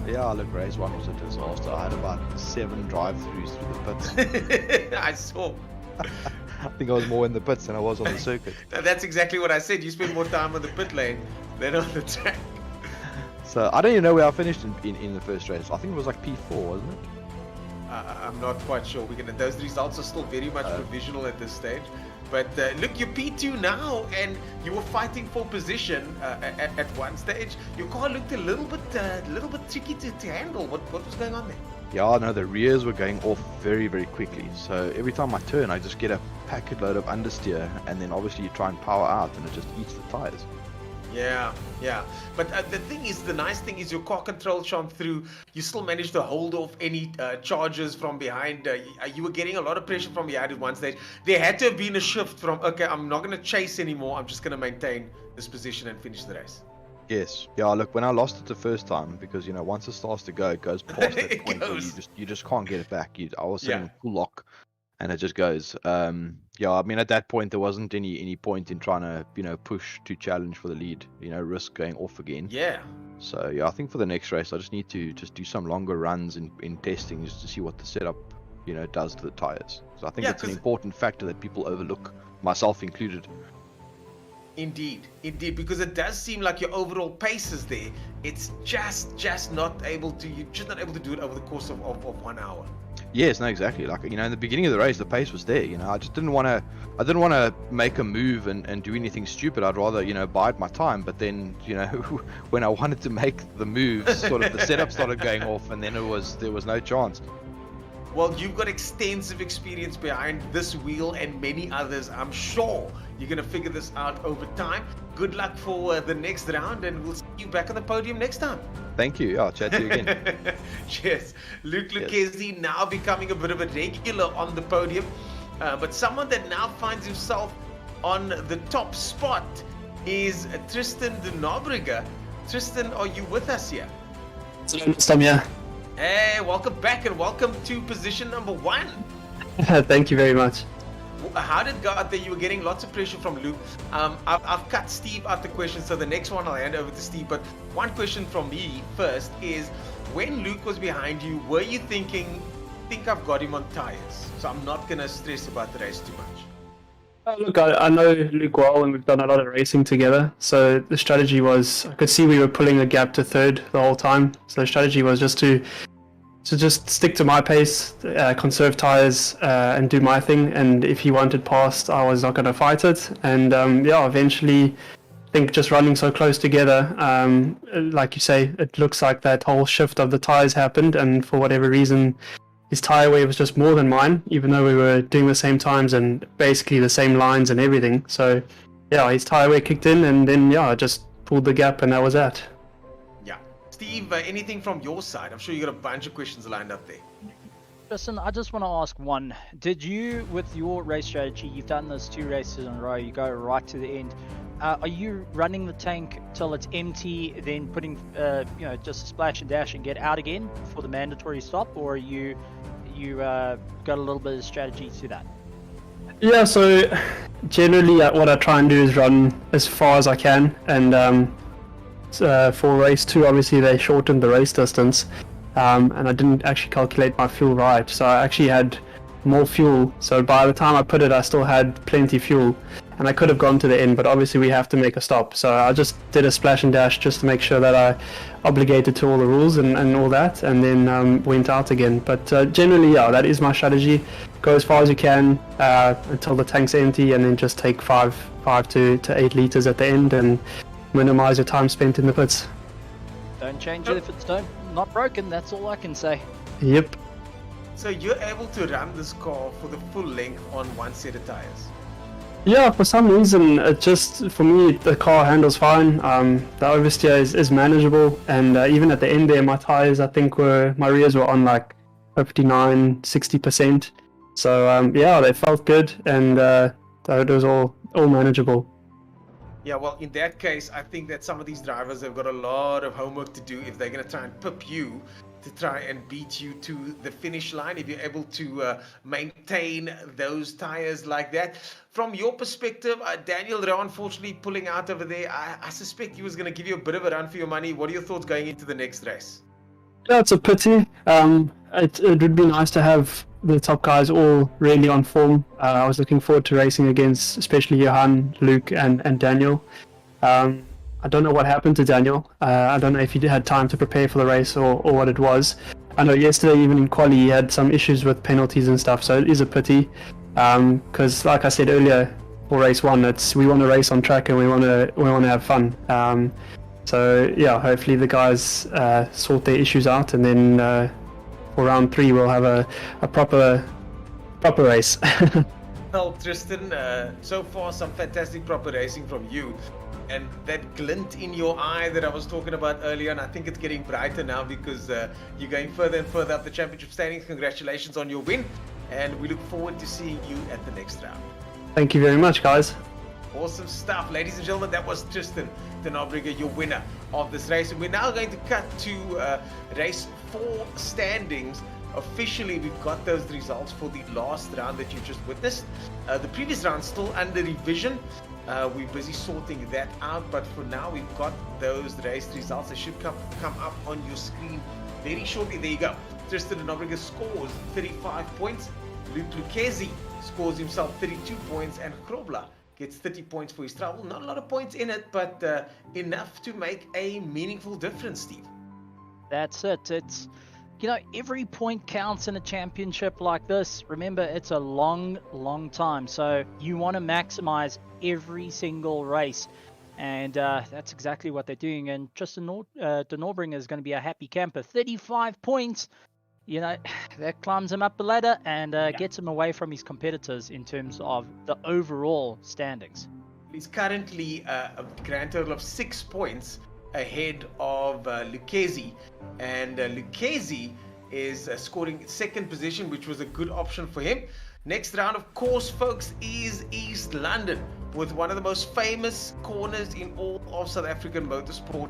Yeah, look, race 1 was a disaster. I had about 7 drive-throughs through the pits. I saw. I think I was more in the pits than I was on the circuit. That's exactly what I said. You spend more time on the pit lane than on the track. So I don't even know where I finished in the first race. I think it was like P4, wasn't it? I'm not quite sure. Those results are still very much provisional at this stage. But look, you're P2 now, and you were fighting for position at one stage. Your car looked a little bit tricky to handle. What was going on there? Yeah, no, the rears were going off very, very quickly. So every time I turn, I just get a packet load of understeer, and then obviously you try and power out, and it just eats the tires. Yeah. But the nice thing is your car control shone through. You still managed to hold off any charges from behind. You were getting a lot of pressure from behind at one stage. There had to have been a shift from, okay, I'm not going to chase anymore. I'm just going to maintain this position and finish the race. Yes. Yeah, look, when I lost it the first time, because, once it starts to go, it goes past that point where you just can't get it back. I was sitting in full lock, and it just goes. Yeah, I mean, at that point, there wasn't any point in trying to, push to challenge for the lead, risk going off again. Yeah. So, yeah, I think for the next race, I just need to just do some longer runs in testing just to see what the setup, does to the tires. So I think it's an important factor that people overlook, myself included. Indeed, because it does seem like your overall pace is there. It's just not able to, you're just not able to do it over the course of 1 hour. Yes, no, exactly. Like, in the beginning of the race, the pace was there. I just didn't want to make a move and do anything stupid. I'd rather, bide my time. But then, when I wanted to make the moves, sort of the setup started going off, and then there was no chance. Well, you've got extensive experience behind this wheel and many others. I'm sure you're going to figure this out over time. Good luck for the next round, and we'll see you back on the podium next time. Thank you. I'll chat to you again. Cheers. Luke Lucchesi now becoming a bit of a regular on the podium, but someone that now finds himself on the top spot is Tristan de Nobrega. Tristan, are you with us here? I'm here. Hey, welcome back and welcome to position number 1. Thank you very much. How did it go out there? You were getting lots of pressure from Luke. I've cut Steve out the question, so the next one I'll hand over to Steve. But one question from me first is, when Luke was behind you, were you thinking, I think I've got him on tires, so I'm not going to stress about the race too much? Look, I know Luke well, and we've done a lot of racing together. So the strategy was, I could see we were pulling the gap to third the whole time. So the strategy was just to just stick to my pace, conserve tires, and do my thing. And if he wanted past, I was not going to fight it. And eventually, I think just running so close together, like you say, it looks like that whole shift of the tires happened. And for whatever reason, his tire wear was just more than mine, even though we were doing the same times and basically the same lines and everything. So yeah, his tire wear kicked in, and then I just pulled the gap, and that was that. Yeah. Steve, anything from your side? I'm sure you got a bunch of questions lined up there. Listen, I just want to ask one. Did you, with your race strategy, you've done this 2 races in a row, you go right to the end. Are you running the tank till it's empty, then putting, just a splash and dash and get out again for the mandatory stop, or are you got a little bit of strategy to that? Yeah, so generally what I try and do is run as far as I can, and for race 2, obviously they shortened the race distance, and I didn't actually calculate my fuel right, so I actually had more fuel. So by the time I put it, I still had plenty fuel, and I could have gone to the end, but obviously we have to make a stop. So I just did a splash and dash just to make sure that I obligated to all the rules and all that, and then went out again. But generally, yeah, that is my strategy. Go as far as you can until the tank's empty, and then just take 5 to 8 liters at the end and minimize your time spent in the pits. Don't change it if it's not broken, that's all I can say. Yep. So you're able to run this car for the full length on one set of tires? Yeah, for some reason, for me, the car handles fine. The oversteer is manageable, and even at the end there, my tires, I think my rears were on like 59-60%. So yeah, they felt good, and it was all manageable. Yeah, well, in that case, I think that some of these drivers have got a lot of homework to do if they're going to try and pip you to try and beat you to the finish line, if you're able to maintain those tires like that. From your perspective, Daniel Rao, unfortunately pulling out over there, I suspect he was going to give you a bit of a run for your money. What are your thoughts going into the next race? Yeah, it's a pity. It would be nice to have the top guys all really on form. I was looking forward to racing against especially Johan, Luke and Daniel. I don't know what happened to Daniel. I don't know if he had time to prepare for the race or what it was. I know yesterday, even in quali, he had some issues with penalties and stuff, so it is a pity. Because, like I said earlier, for race 1, we want to race on track and we want to have fun. So yeah, hopefully the guys sort their issues out, and then for round 3 we'll have a proper race. Well, Tristan, so far some fantastic proper racing from you. And that glint in your eye that I was talking about earlier, and I think it's getting brighter now because you're going further and further up the championship standings. Congratulations on your win, and we look forward to seeing you at the next round. Thank you very much, guys. Awesome stuff, ladies and gentlemen. That was Tristan de Nobrega, your winner of this race. And we're now going to cut to race 4 standings. Officially, we've got those results for the last round that you just witnessed. The previous round still under revision. We're busy sorting that out, but for now we've got those race results. They should come up on your screen very shortly. There you go. Tristan de Nobrega scores 35 points. Luke Lucchesi scores himself 32 points, and Krobla gets 30 points for his trouble. Not a lot of points in it, but enough to make a meaningful difference, Steve. That's it. It's, every point counts in a championship like this. Remember, it's a long time, so you want to maximize every single race, and that's exactly what they're doing. And Tristan de Nobrega is going to be a happy camper. 35 points, that climbs him up the ladder and gets him away from his competitors in terms of the overall standings. He's currently a grand total of 6 points ahead of Lucchesi, and Lucchesi is scoring 2nd position, which was a good option for him. Next round, of course, folks, is East London, with one of the most famous corners in all of South African motorsport.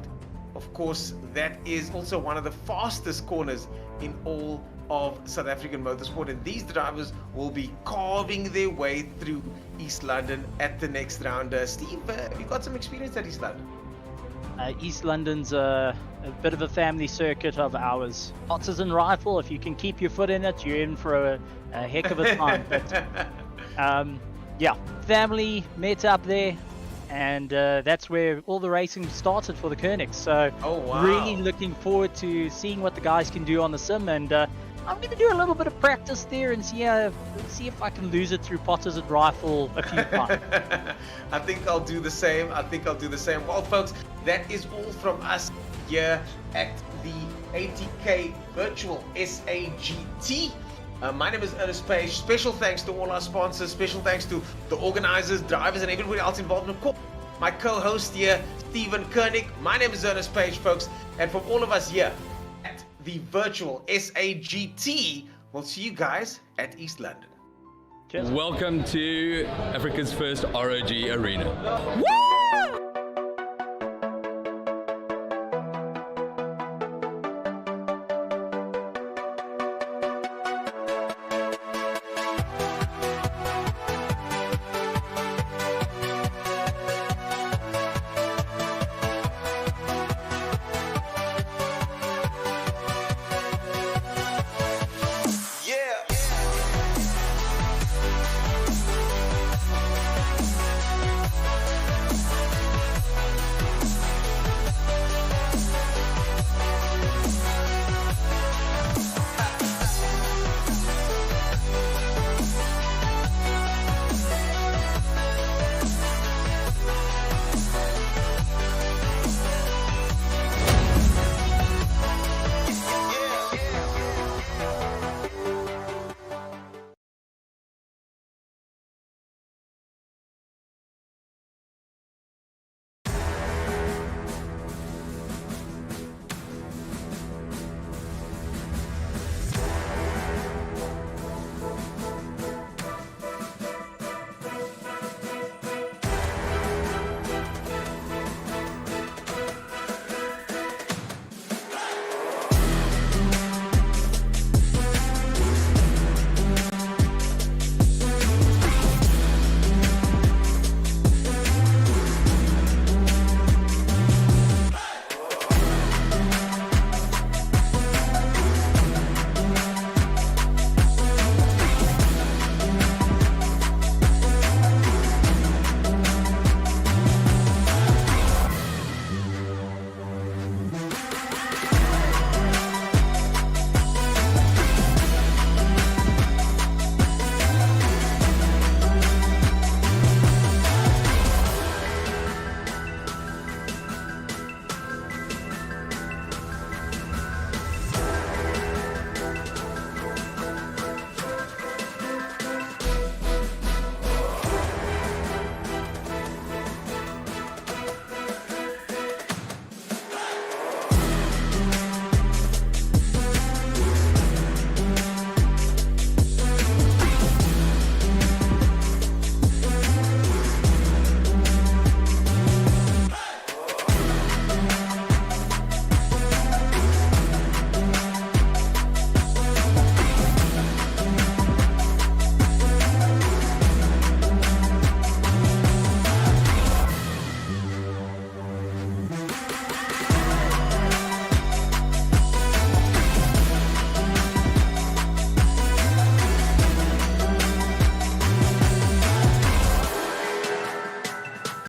Of course, that is also one of the fastest corners in all of South African motorsport, and these drivers will be carving their way through East London at the next round. Steve, have you got some experience at East London? East London's a bit of a family circuit of ours. Partisan rifle, if you can keep your foot in it, you're in for a heck of a time. But yeah, family met up there, and that's where all the racing started for the Koenigs. So really looking forward to seeing what the guys can do on the sim, and I'm going to do a little bit of practice there and see if I can lose it through partisan rifle a few times. I think I'll do the same. Well, folks, that is all from us here at the 80K Virtual SAGT. My name is Ernest Page. Special thanks to all our sponsors. Special thanks to the organizers, drivers, and everybody else involved. And of course, my co-host here, Stephen Koenig. My name is Ernest Page, folks. And from all of us here at the Virtual SAGT, we'll see you guys at East London. Welcome to Africa's first ROG arena. Woo!